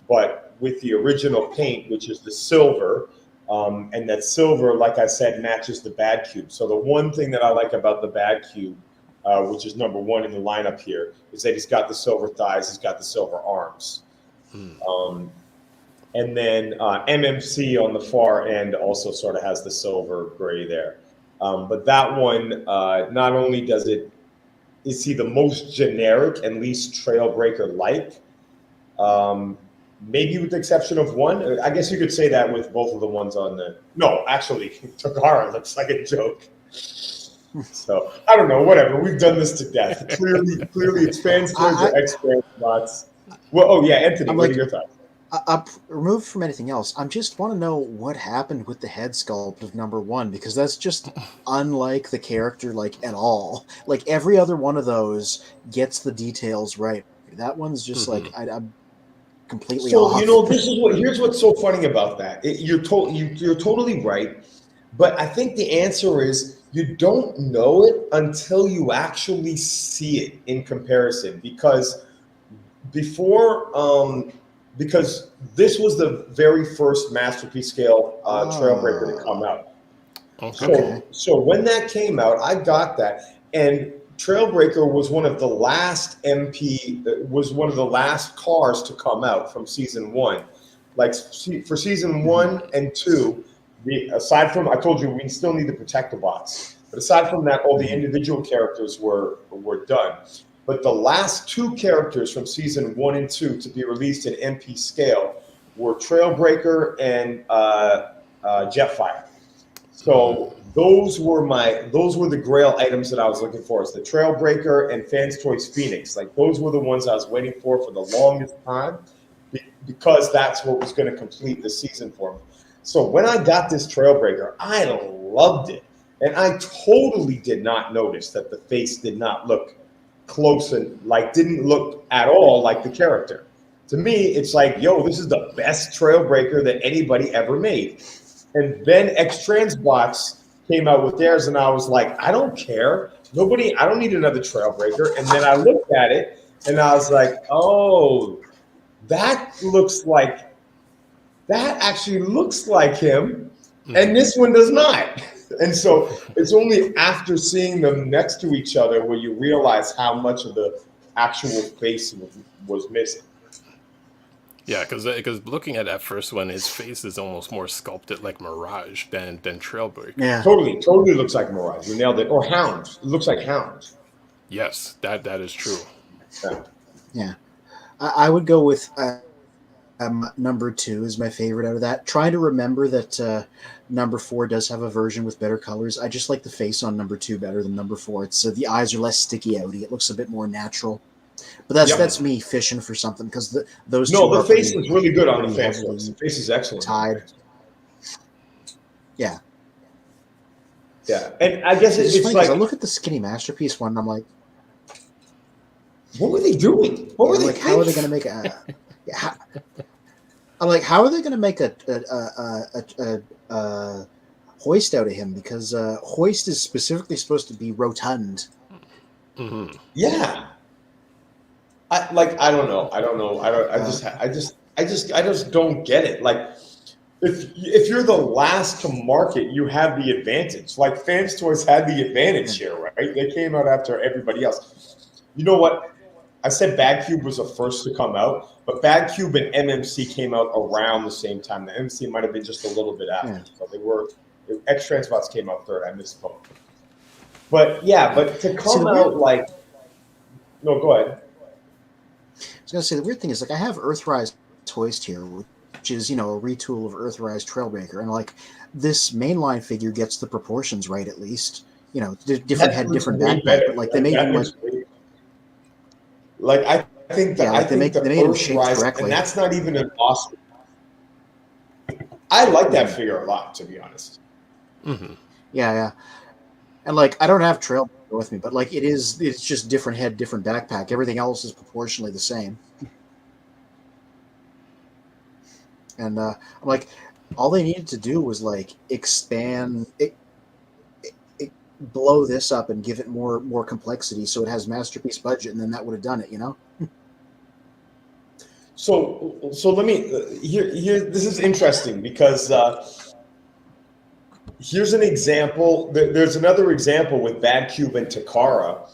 but with the original paint, which is the silver, and that silver, like I said, matches the Bad Cube. So the one thing that I like about the Bad Cube, which is number 1 in the lineup here, is that he's got the silver thighs, he's got the silver arms. And then MMC on the far end also sort of has the silver gray there. But that one, not only is he the most generic and least Trailbreaker-like, maybe with the exception of 1. I guess you could say that with both of the ones on the... No, actually, Tagara looks like a joke. So, I don't know, whatever. We've done this to death. Clearly it's Fans Toys or X-Fans bots. Well, oh yeah, Anthony, what are your thoughts?
Removed from anything else, I just want to know what happened with the head sculpt of number 1, because that's just unlike the character, like, at all. Like, every other one of those gets the details right. That one's just like, I'm completely off.
Here's what's so funny about that. You're totally right, but I think the answer is you don't know it until you actually see it in comparison, because because this was the very first Masterpiece scale Trailbreaker to come out.
Okay.
So when that came out, I got that, and Trailbreaker was one of the last was one of the last cars to come out from season 1. Like for season 1 and 2, aside from, I told you we still need the Protectobots, but aside from that, all the individual characters were done. But the last 2 characters from season 1 and 2 to be released in MP scale were Trailbreaker and Jetfire. So those were the grail items that I was looking for. It's the Trailbreaker and Fans Toys Phoenix. Like, those were the ones I was waiting for the longest time, because that's what was going to complete the season for me. So when I got this Trailbreaker, I loved it. And I totally did not notice that the face did not look close and didn't look at all like the character. To me, it's like, yo, this is the best Trailbreaker that anybody ever made. And then X Transbots came out with theirs, and I was like, I don't care. I don't need another Trailbreaker. And then I looked at it, and I was like, oh, that actually looks like him, and this one does not. And so it's only after seeing them next to each other where you realize how much of the actual face was missing.
Yeah, because looking at that first one, his face is almost more sculpted like Mirage than Trailbreaker.
Yeah.
Totally looks like Mirage. You nailed it. Or Hound. It looks like Hound.
Yes, that is true.
Yeah.
Yeah. I would go with number 2 is my favorite out of that. Trying to remember that number 4 does have a version with better colors. I just like the face on number 2 better than number 4. It's the eyes are less sticky outy. It looks a bit more natural. But that's me fishing for something because those two.
No, the
are
face
pretty,
is really good on the
pretty
fan
heavily
force. The face is excellent.
tied. Yeah.
Yeah, and I guess it's
funny,
like
I look at the Skinny Masterpiece one and I'm like,
what were they doing? What were they?
Like, how are they going to make a? I'm like, how are they going to make a hoist out of him? Because hoist is specifically supposed to be rotund.
Mm-hmm.
Yeah. I don't know. I just don't get it. Like, if you're the last to market, you have the advantage. Like, Fans Toys had the advantage here, right? They came out after everybody else. You know what? I said Bad Cube was the first to come out, but Bad Cube and MMC came out around the same time. The MMC might have been just a little bit after.
Yeah.
So they were X Transbots came out third. I misspoke. But yeah, but to come out like no, go ahead.
I was going to say the weird thing is, like, I have Earthrise Hoist here, which is, a retool of Earthrise Trailbreaker, and like this mainline figure gets the proportions right at least. Different head, different backpack, but like they made him
like I think that I think
they made him shaped
Earthrise,
correctly,
and that's not even an awesome. I like that figure a lot, to be honest.
Mm-hmm.
Yeah. And like I don't have Trailbreaker with me, but like it's just different head, different backpack. Everything else is proportionally the same. And I'm like, all they needed to do was like expand it, blow this up and give it more complexity, so it has Masterpiece budget, and then that would have done it.
So let me here. This is interesting because here's an example. There's another example with Bad Cube and Takara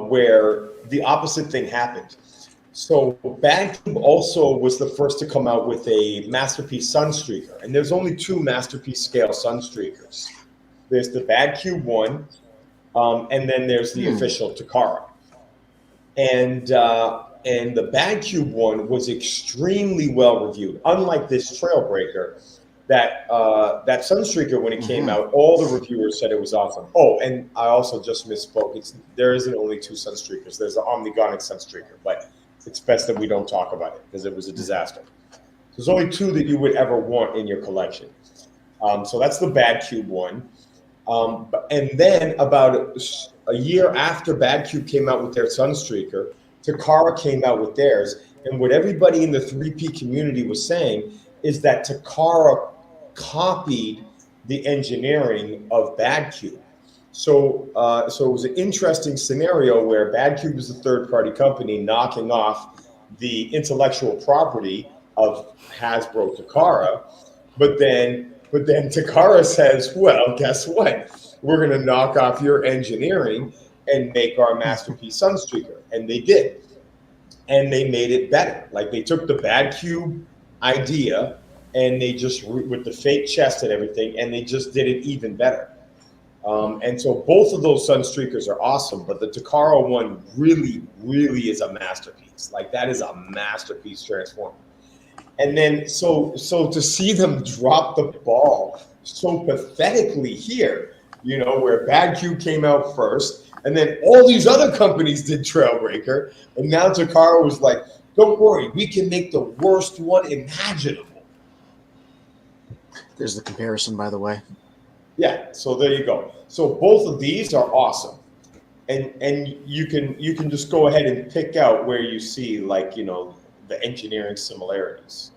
where the opposite thing happened. So Bad Cube also was the first to come out with a Masterpiece Sunstreaker, and there's only 2 Masterpiece scale Sunstreakers. There's the Bad Cube one, and then there's the official Takara. And the Bad Cube one was extremely well reviewed. Unlike this Trailbreaker, that Sunstreaker, when it came out, all the reviewers said it was awesome. Oh, and I also just misspoke. There isn't only 2 Sunstreakers. There's the Omnigonic Sunstreaker, but it's best that we don't talk about it because it was a disaster. There's only 2 that you would ever want in your collection. So that's the Bad Cube one. And then about a year after Bad Cube came out with their Sunstreaker, Takara came out with theirs. And what everybody in the 3P community was saying is that Takara copied the engineering of Bad Cube. So it was an interesting scenario where Bad Cube is a third-party company knocking off the intellectual property of Hasbro Takara, but then Takara says, well, guess what? We're going to knock off your engineering and make our Masterpiece Sunstreaker. And they did. And they made it better. Like, they took the Bad Cube idea and they just, with the fake chest and everything, and they just did it even better. And so both of those Sunstreakers are awesome, but the Takara one really, really is a masterpiece. Like, that is a masterpiece transformer. And then so to see them drop the ball so pathetically here, where Bad Cube came out first, and then all these other companies did Trailbreaker, and now Takara was like, don't worry, we can make the worst one imaginable.
There's the comparison, by the way.
Yeah, so there you go. So both of these are awesome. And you can just go ahead and pick out where you see, like, the engineering similarities.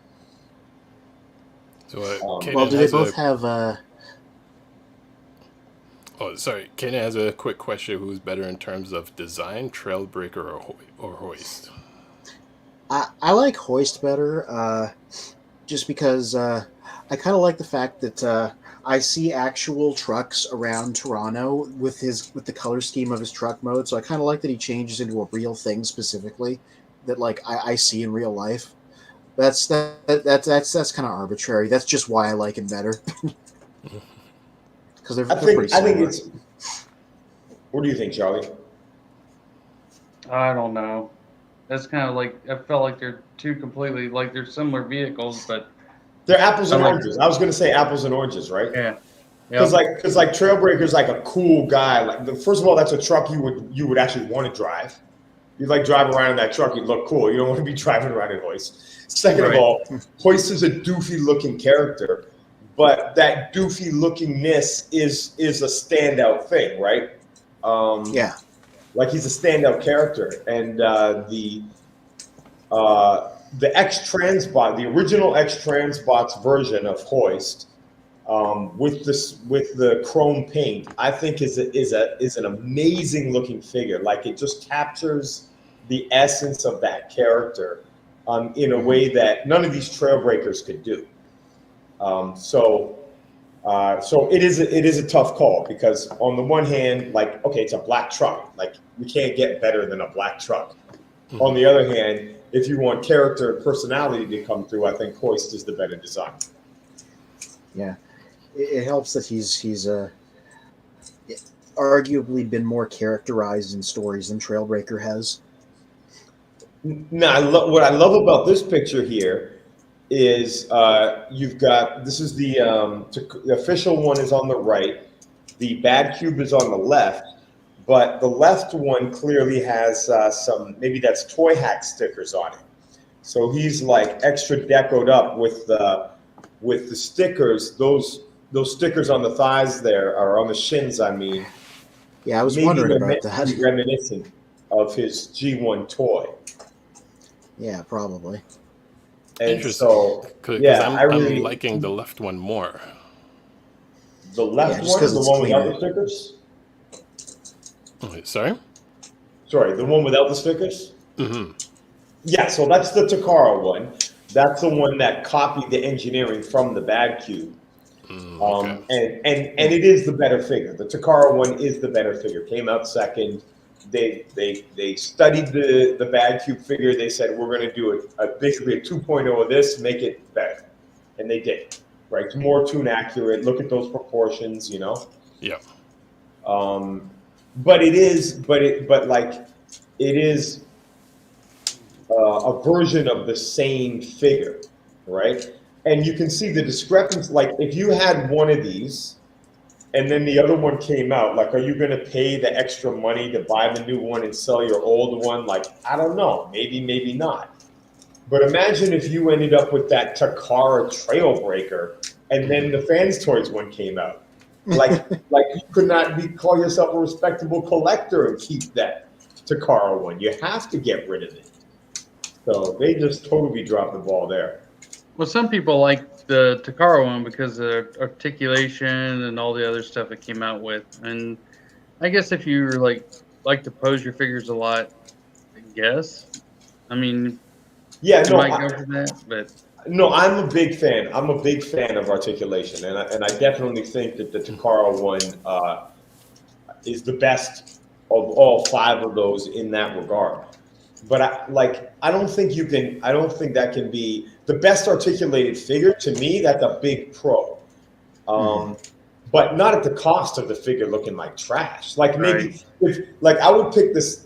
So,
well, do they both have?
Oh, sorry. Kanan has a quick question. Who's better in terms of design, Trailbreaker or Hoist?
I like Hoist better, just because I kind of like the fact that I see actual trucks around Toronto with the color scheme of his truck mode. So I kind of like that he changes into a real thing specifically that, like, I see in real life. That's kind of arbitrary. That's just why I like it better. Because they're pretty
I think
similar.
it's. What do you think, Charlie?
I don't know. That's kind of like, I felt like they're two completely, like they're similar vehicles, but
They're apples and
I like-
oranges. I was going to say apples and oranges, right?
yeah.
Because
Yep.
like Trailbreaker's like a cool guy. Like first of all, that's a truck you would actually want to drive. You'd like drive around in that truck. You'd look cool. You don't want to be driving around in Hoist. Second
Right.
of all, Hoist is a doofy looking character, but that doofy lookingness is a standout thing, right?
Yeah.
Like he's a standout character, and the X-Transbot, the original X-Transbots version of Hoist, with the chrome paint, I think is an amazing looking figure. Like it just captures the essence of that character in a way that none of these Trailbreakers could do. So it is a tough call, because on the one hand, like, okay, it's a black truck. Like you can't get better than a black truck. On the other hand, if you want character and personality to come through, I think Hoist is the better design.
Yeah. It helps that he's arguably been more characterized in stories than Trailbreaker has.
Now, what I love about this picture here is you've got, this is the official one is on the right, the bad cube is on the left, but the left one clearly has some, maybe that's Toy Hack stickers on it. So he's like extra decoed up with the stickers. Those stickers on the thighs there, or on the shins, I mean.
Yeah, I was
maybe
wondering
they're
about
meant to
that.
be reminiscent of his G1 toy.
Yeah, probably.
And
Interesting.
so,
Because
yeah,
I'm liking the left one more.
The left
just
one,
'cause
the
it's
one without
cleaner.
the stickers?
Wait, sorry?
Sorry, the one without the stickers?
Mm-hmm.
Yeah, so that's the Takara one. That's the one that copied the engineering from the Bad Cube.
Okay.
And it is the better figure. The Takara one is the better figure. Came out second. They studied the Bad Cube figure. They said, we're going to do basically a 2.0 of this, make it better. And they did. Right? It's more tune accurate. Look at those proportions, you know?
Yeah.
But it is a version of the same figure, right? And you can see the discrepancy. Like if you had one of these and then the other one came out, like, are you going to pay the extra money to buy the new one and sell your old one? Like, I don't know, maybe not. But imagine if you ended up with that Takara Trailbreaker and then the Fans Toys one came out. Like you could not call yourself a respectable collector and keep that Takara one. You have to get rid of it. So they just totally dropped the ball there.
Well, some people like the Takara one because of the articulation and all the other stuff it came out with. And I guess if you like to pose your figures a lot, I guess. I mean,
yeah,
you might go for that, but
no, I'm a big fan. I'm a big fan of articulation, and I definitely think that the Takara one is the best of all five of those in that regard. But I don't think that can be the best articulated figure. To me, that's a big pro. But not at the cost of the figure looking like trash. Like maybe I would pick this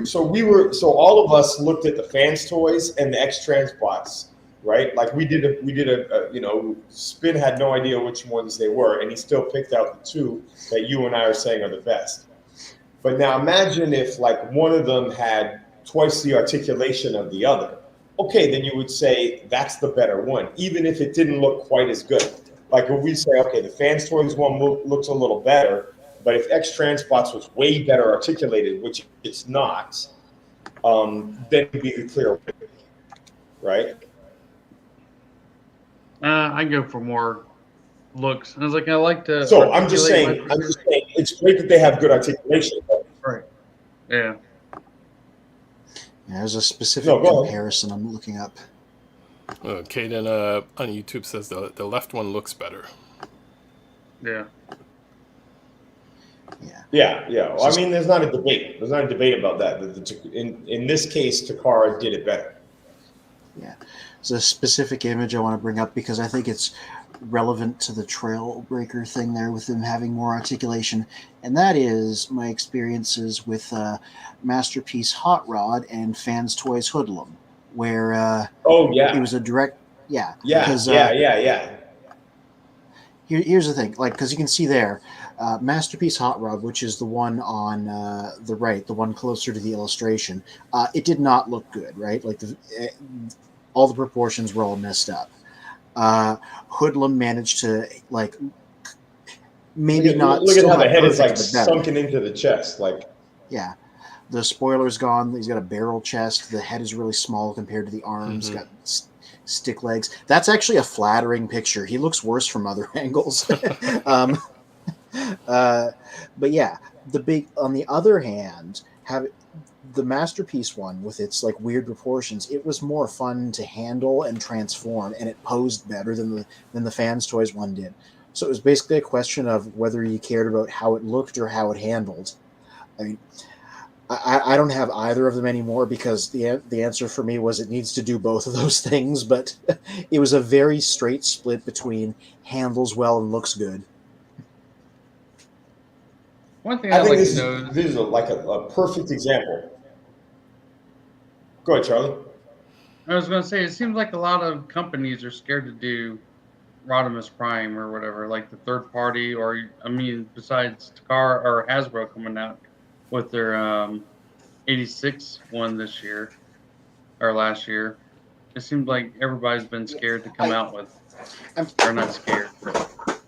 so all of us looked at the Fans Toys and the X-Transbots, right? Like we did a Spin had no idea which ones they were, and he still picked out the two that you and I are saying are the best. But now imagine if like one of them had twice the articulation of the other. Okay, then you would say that's the better one, even if it didn't look quite as good. Like when we say, okay, the Fans Toys one looks a little better, but if X-Transbots was way better articulated, which it's not, then it'd be the clear winner, right?
I go for more looks. I was like, I like to.
So I'm just saying, it's great that they have good articulation.
Right. Yeah.
Yeah, there's a specific comparison I'm looking up.
Caden on YouTube says the left one looks better.
Yeah.
Yeah. Well, I mean, there's not a debate. There's not a debate about that. In this case, Takara did it better.
Yeah. a specific image I want to bring up because I think it's relevant to the Trailbreaker thing there with them having more articulation, and that is my experiences with Masterpiece Hot Rod and Fans Toys Hoodlum, where
Oh
it
yeah,
was a direct, yeah,
yeah,
because
yeah.
here's the thing, like, because you can see there, Masterpiece Hot Rod, which is the one on the right, the one closer to the illustration, it did not look good, right? Like all the proportions were all messed up. Hoodlum managed to like maybe not
Look at
still
how the
not
head is
perfect,
like
but better.
sunken into the chest. Like,
Yeah, the spoiler's gone. He's got a barrel chest. The head is really small compared to the arms.
Mhm.
Got stick legs. That's actually a flattering picture. He looks worse from other angles. um, but yeah, the big. On the other hand, have the Masterpiece one with its like weird proportions. It was more fun to handle and transform, and it posed better than the Fans Toys one did. So it was basically a question of whether you cared about how it looked or how it handled. I mean, I don't have either of them anymore because the answer for me was it needs to do both of those things. But it was a very straight split between handles well and looks good.
One thing
I
I'd
think
like to
this
know
is this is a perfect example. Go ahead, Charlie.
I was going to say, it seems like a lot of companies are scared to do Rodimus Prime or whatever, like the third party, or I mean, besides Takara or Hasbro coming out with their 86 one this year or last year. It seems like everybody's been scared to come out with,
I'm,
or not scared, but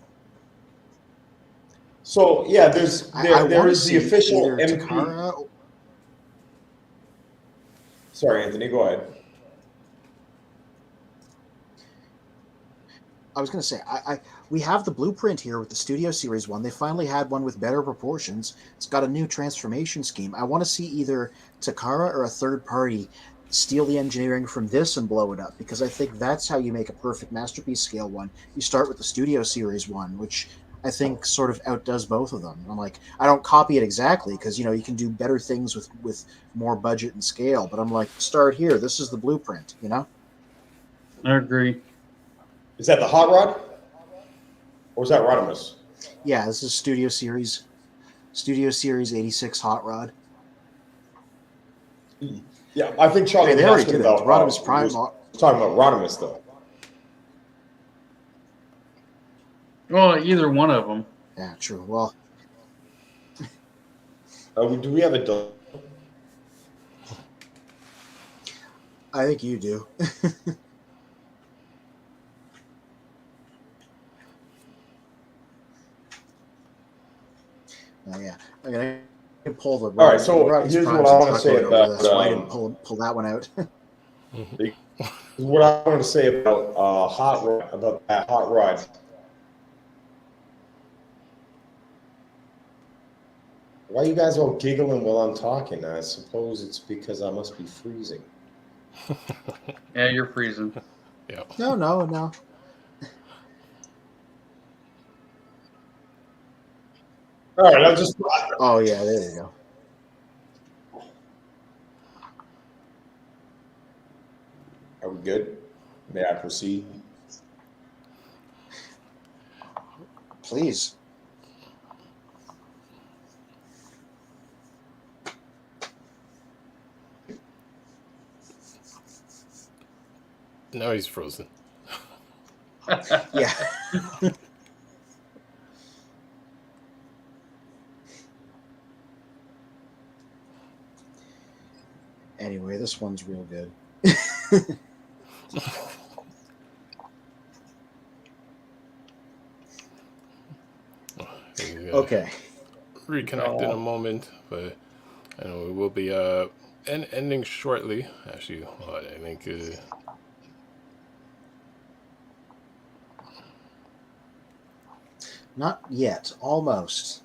So yeah,
I
there
want to
is the
see
official
either
MP.
Takara.
Sorry, Anthony. Go ahead.
I was going to say, we have the blueprint here with the Studio Series one. They finally had one with better proportions. It's got a new transformation scheme. I want to see either Takara or a third party steal the engineering from this and blow it up, because I think that's how you make a perfect Masterpiece scale one. You start with the Studio Series one, which I think sort of outdoes both of them. I'm like, I don't copy it exactly because you can do better things with more budget and scale, but I'm like, start here. This is the blueprint,
I agree.
Is that the hot rod, or is that Rodimus?
Yeah, this is Studio Series 86 Hot Rod.
Yeah, I think Charlie
Hey, they
was
already
asking
did it.
about
The Rodimus Prime.
was talking about Rodimus though.
Well, either one of them.
Yeah, true. Well,
Do we have a delay?
I think you do. Oh yeah, I mean, I can pull the.
All right, so
Rodimus
here's
Prime's
what I
a
want to say
truckload over
about
this. Why I didn't pull that one out?
what I want to say about that hot rod. Why are you guys all giggling while I'm talking? I suppose it's because I must be freezing.
Yeah, you're freezing.
Yeah.
No.
All right, I'll just.
Oh yeah, there you go.
Are we good? May I proceed?
Please.
Now he's frozen.
Yeah. Anyway, this one's real good. Okay.
Reconnect in a moment, but I know we will be ending shortly. Actually, I think
Not yet. Almost.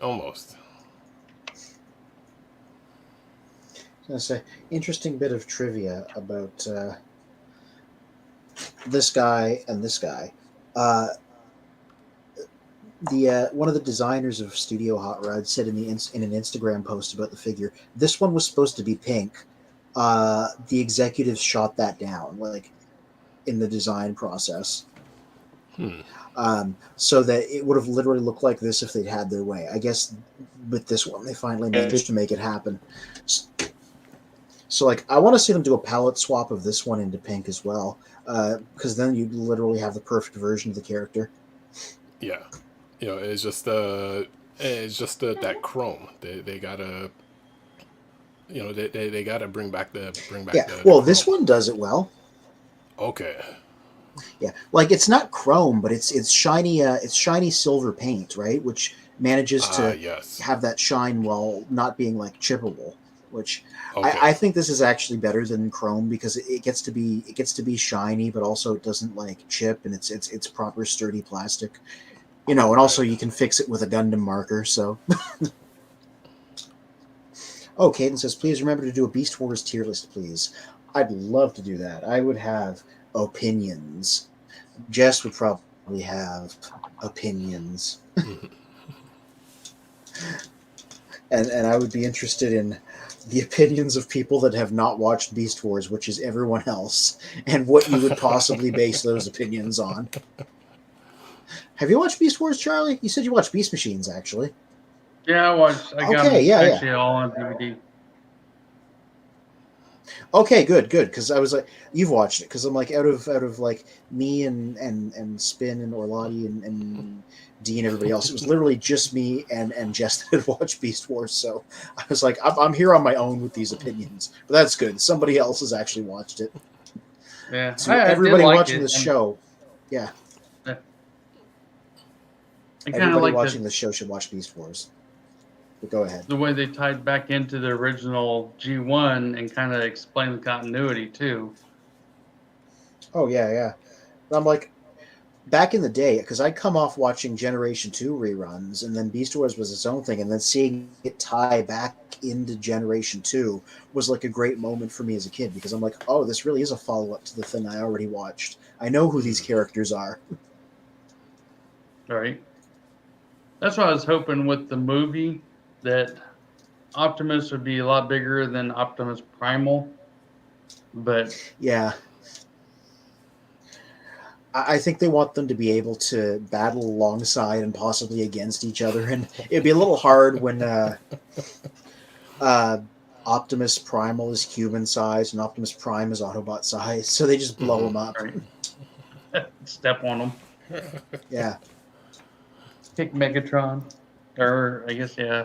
almost.
I was gonna say, interesting bit of trivia about this guy and this guy. The one of the designers of Studio Hot Rod said in an Instagram post about the figure, this one was supposed to be pink. The executives shot that down. Like, in the design process.
Hmm.
So that it would have literally looked like this if they'd had their way. I guess with this one, they finally managed to make it happen. So, like, I want to see them do a palette swap of this one into pink as well, because then you literally have the perfect version of the character.
Yeah, it's just that chrome. They gotta, they gotta bring back the
Yeah,
the
well,
chrome.
this one does it well.
Okay.
Yeah, like it's not chrome, but it's shiny. It's shiny silver paint, right? Which manages to
Yes.
have that shine while not being like chippable. Which
Okay.
I think this is actually better than chrome because it gets to be shiny, but also it doesn't like chip, and it's proper sturdy plastic. And also
Right.
you can fix it with a Gundam marker. So, oh, Caden says, please remember to do a Beast Wars tier list, please. I'd love to do that. I would have opinions. Jess would probably have opinions.
Mhm.
And I would be interested in the opinions of people that have not watched Beast Wars, which is everyone else, and what you would possibly base those opinions on. Have you watched Beast Wars, Charlie? You said you watched Beast Machines, actually.
Yeah, I watched. I got
Okay,
them
yeah.
actually all on DVD.
Okay, good. Because I was like, you've watched it. Because I'm like, out of like me and Spin and Orlotti and Dee and everybody else, it was literally just me and Jess that had watched Beast Wars. So I was like, I'm here on my own with these opinions, but that's good. Somebody else has actually watched it.
Yeah,
To
I did
everybody
like
watching
it.
this show, yeah,
I kind of
everybody
like
watching this show should watch Beast Wars. But go ahead.
the way they tied back into the original G1 and kind of explained the continuity too.
Oh yeah. And I'm like, back in the day, because I'd come off watching Generation 2 reruns, and then Beast Wars was its own thing, and then seeing it tie back into Generation 2 was like a great moment for me as a kid, because I'm like, oh, this really is a follow-up to the thing I already watched. I know who these characters are.
Right. That's what I was hoping with the movie, that Optimus would be a lot bigger than Optimus Primal. But
Yeah. I think they want them to be able to battle alongside and possibly against each other, and it'd be a little hard when Optimus Primal is human size and Optimus Prime is Autobot size, so they just blow them up.
right. Step on them.
Yeah.
Pick Megatron. Or, I guess, yeah.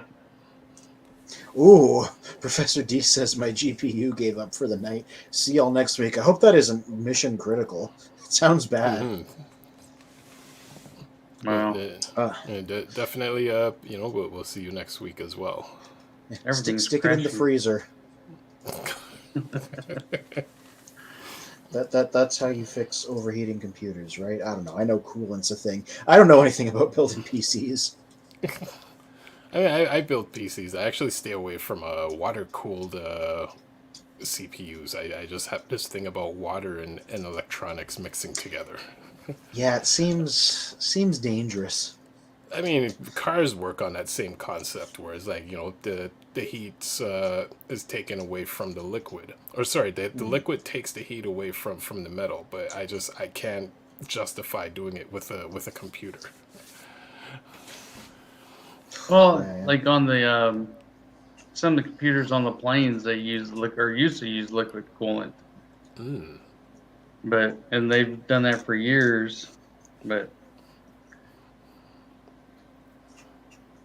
Ooh, Professor D says my GPU gave up for the night. See y'all next week. I hope that isn't mission critical. It sounds bad.
Mhm.
Wow.
Definitely. We'll see you next week as well.
Everything's
Stick it in the
crashing.
freezer. That's how you fix overheating computers, right? I don't know. I know coolant's a thing. I don't know anything about building PCs.
I mean, I build PCs. I actually stay away from water-cooled CPUs. I just have this thing about water and electronics mixing together.
Yeah, it seems dangerous.
I mean, cars work on that same concept, where it's like, the heat is taken away from the liquid, or sorry, the liquid takes the heat away from the metal. But I can't justify doing it with a computer.
Well,
Yeah.
like on the some of the computers on the planes, they use used to use liquid coolant,
Mm.
and they've done that for years, but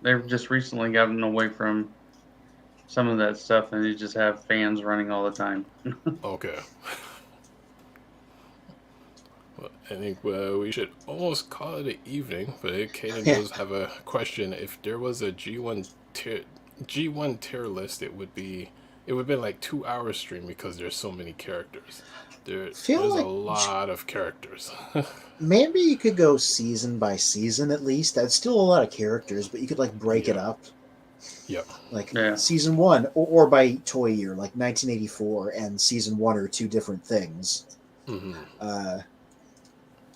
they've just recently gotten away from some of that stuff, and they just have fans running all the time.
Okay. Well, I think we should almost call it an evening, but Kaden does have a question. If there was a G1 tier list, it would be like 2 hour stream, because there's so many characters. There's
like
a lot of characters.
Maybe you could go season by season at least. That's still a lot of characters, but you could like break it
Yeah.
up.
Yep.
Like
Yeah.
season 1, or by toy year, like 1984 and season 1 are two different things.
Mm-hmm.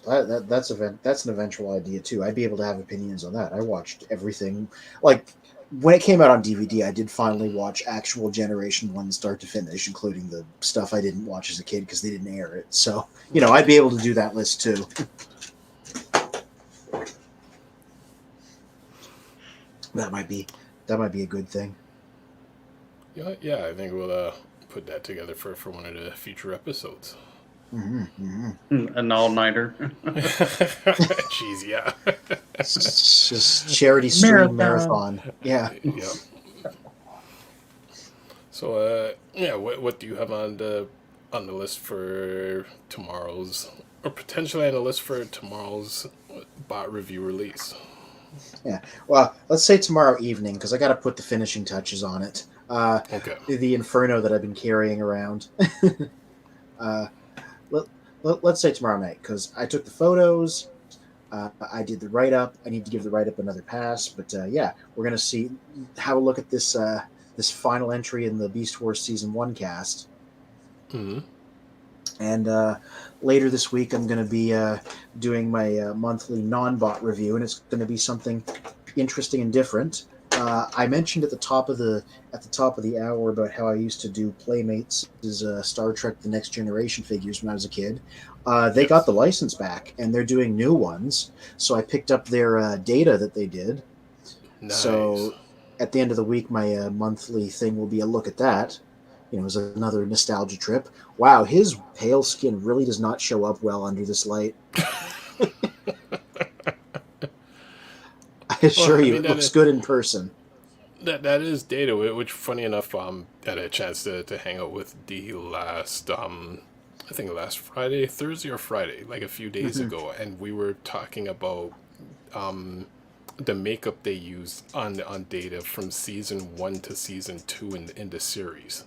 That's an eventual idea too. I'd be able to have opinions on that. I watched everything. Like when it came out on DVD, I did finally watch actual Generation 1 start to finish, including the stuff I didn't watch as a kid because they didn't air it. So, I'd be able to do that list too. That might be a good thing.
Yeah, I think we'll put that together for one of the future episodes.
An all-nighter.
Jeez, yeah.
It's just charity stream marathon. Yeah.
Yep. So, what do you have on the list for tomorrow's, or potentially on the list for tomorrow's bot review release?
Yeah. Well, let's say tomorrow evening, because I got to put the finishing touches on it.
Okay.
The Inferno that I've been carrying around. Let's say tomorrow night, because I took the photos. I did the write-up. I need to give the write-up another pass. But we're going to have a look at this this final entry in the Beast Wars Season 1 cast.
Mm-hmm.
And later this week, I'm going to be doing my monthly non-bot review, and it's going to be something interesting and different. I mentioned at the top of the hour about how I used to do Playmates' Star Trek: The Next Generation figures when I was a kid. They got the license back, and they're doing new ones. So I picked up their data that they did.
Nice.
So at the end of the week, my monthly thing will be a look at that. It was another nostalgia trip. Wow, his pale skin really does not show up well under this light. I assure you, it looks good in person.
That is data, which, funny enough, had a chance to hang out with D last, I think last Friday, Thursday or Friday, like a few days ago, and we were talking about the makeup they used on data from season 1 to season 2 in the series.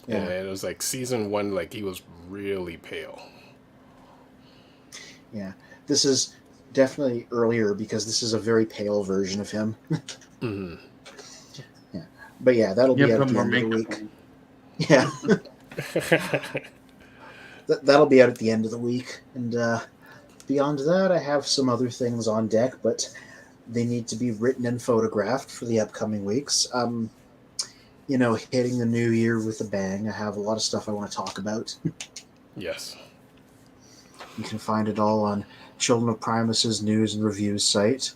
Yeah. And it was like season 1, like he was really pale.
Yeah, this is definitely earlier because this is a very pale version of him.
Mm-hmm.
Yeah, but yeah, that'll be out at the end of the week. Yeah, that'll be out at the end of the week, and beyond that, I have some other things on deck, but they need to be written and photographed for the upcoming weeks. Hitting the new year with a bang. I have a lot of stuff I want to talk about.
Yes.
You can find it all on Children of Primus's news and reviews site.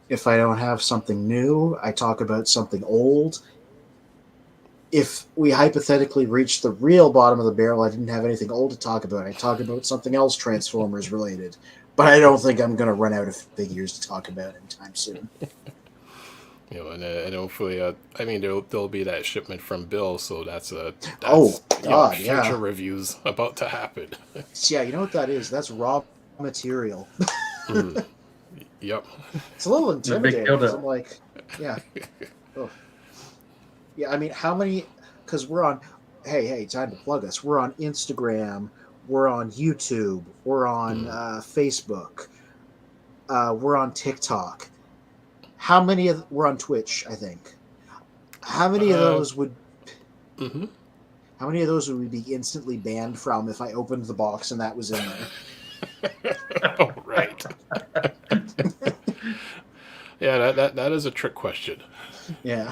If I don't have something new, I talk about something old. If we hypothetically reach the real bottom of the barrel, I didn't have anything old to talk about. I talk about something else Transformers related. But I don't think I'm going to run out of figures to talk about anytime soon.
And hopefully, there'll be that shipment from Bill, so that's future reviews about to happen.
Yeah, you know what that is? That's raw material.
Yep.
It's a little intimidating because I'm like, yeah. Oh. Yeah, I mean, how many? Because we're on. Hey, time to plug us. We're on Instagram. We're on YouTube. We're on Facebook. We're on TikTok. How many we're on Twitch? I think. How many of those would?
Mm-hmm.
How many of those would we be instantly banned from if I opened the box and that was in there?
Oh, right. Yeah, that is a trick question.
Yeah.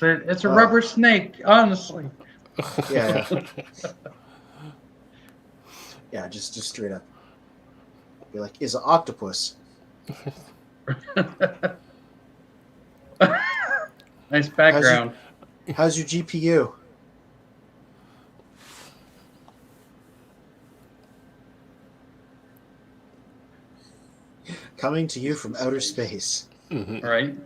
It's a rubber snake, honestly.
Yeah. Yeah, just straight up. Be like, is an octopus.
Nice background.
How's your GPU? Coming to you from outer space.
Mm-hmm.
Right?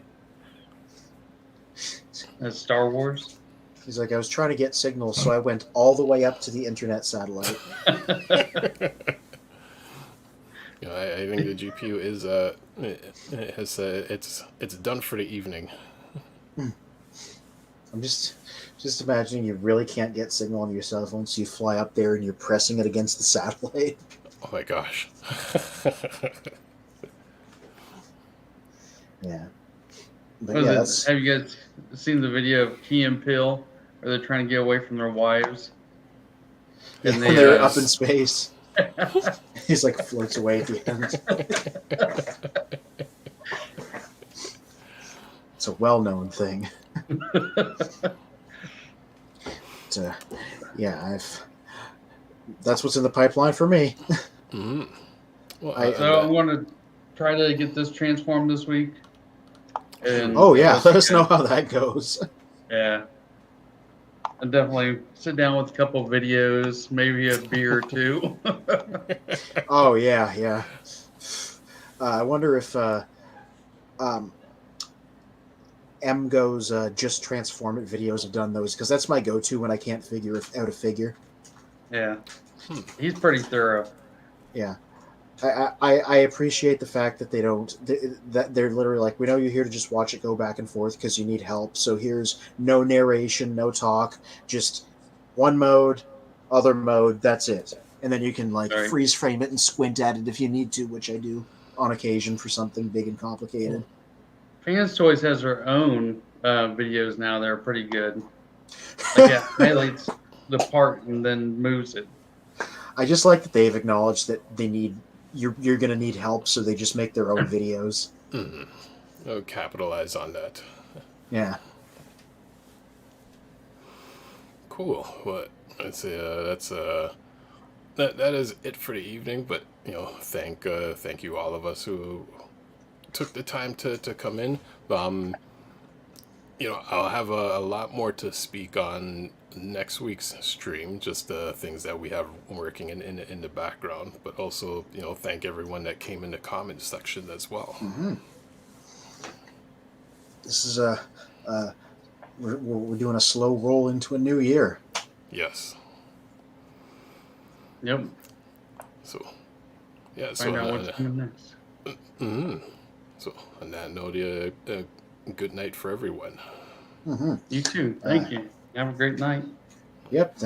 That's Star Wars.
He's like, I was trying to get signals, so I went all the way up to the internet satellite.
I think the GPU is it's done for the evening.
I'm just imagining you really can't get signal on your cell phone, so you fly up there and you're pressing it against the satellite.
Oh my gosh.
Yeah.
But have you guys seen the video of Key and Peele where they're trying to get away from their wives?
And they're up in space. He's like floats away at the end. It's a well-known thing. Yeah, that's what's in the pipeline for me.
Mm-hmm. Well,
So I'm going to try to get this transformed this week. And
Oh yeah, let us
you
know
guys-
how that goes.
Yeah. I'll definitely sit down with a couple of videos, maybe a beer or two.
Oh yeah. I wonder if MGo's just transform it videos have done those, because that's my go-to when I can't figure out a figure.
Yeah. He's pretty thorough.
Yeah. I appreciate the fact that that they're literally like, we know you're here to just watch it go back and forth because you need help. So here's no narration, no talk, just one mode, other mode. That's it. And then you can like
Right.
freeze frame it and squint at it if you need to, which I do on occasion for something big and complicated.
Fans Toys has their own videos now. They're pretty good. Like it highlights the part and then moves it.
I just like that they've acknowledged that you're gonna need help, so they just make their own videos.
Mm-hmm. Oh, capitalize on that.
Yeah.
Cool. Well, I'd say that is it for the evening. But thank you all of us who took the time to come in. I'll have a lot more to speak on next week's stream, just the things that we have working in the background, but also thank everyone that came in the comments section as well.
Mm-hmm. This is we're doing a slow roll into a new year.
Yes.
Yep.
So yeah.
Find out what's
So
coming next.
so on that note, a good night for everyone.
Mm-hmm.
You too. Thank you. Have a great night.
Yep.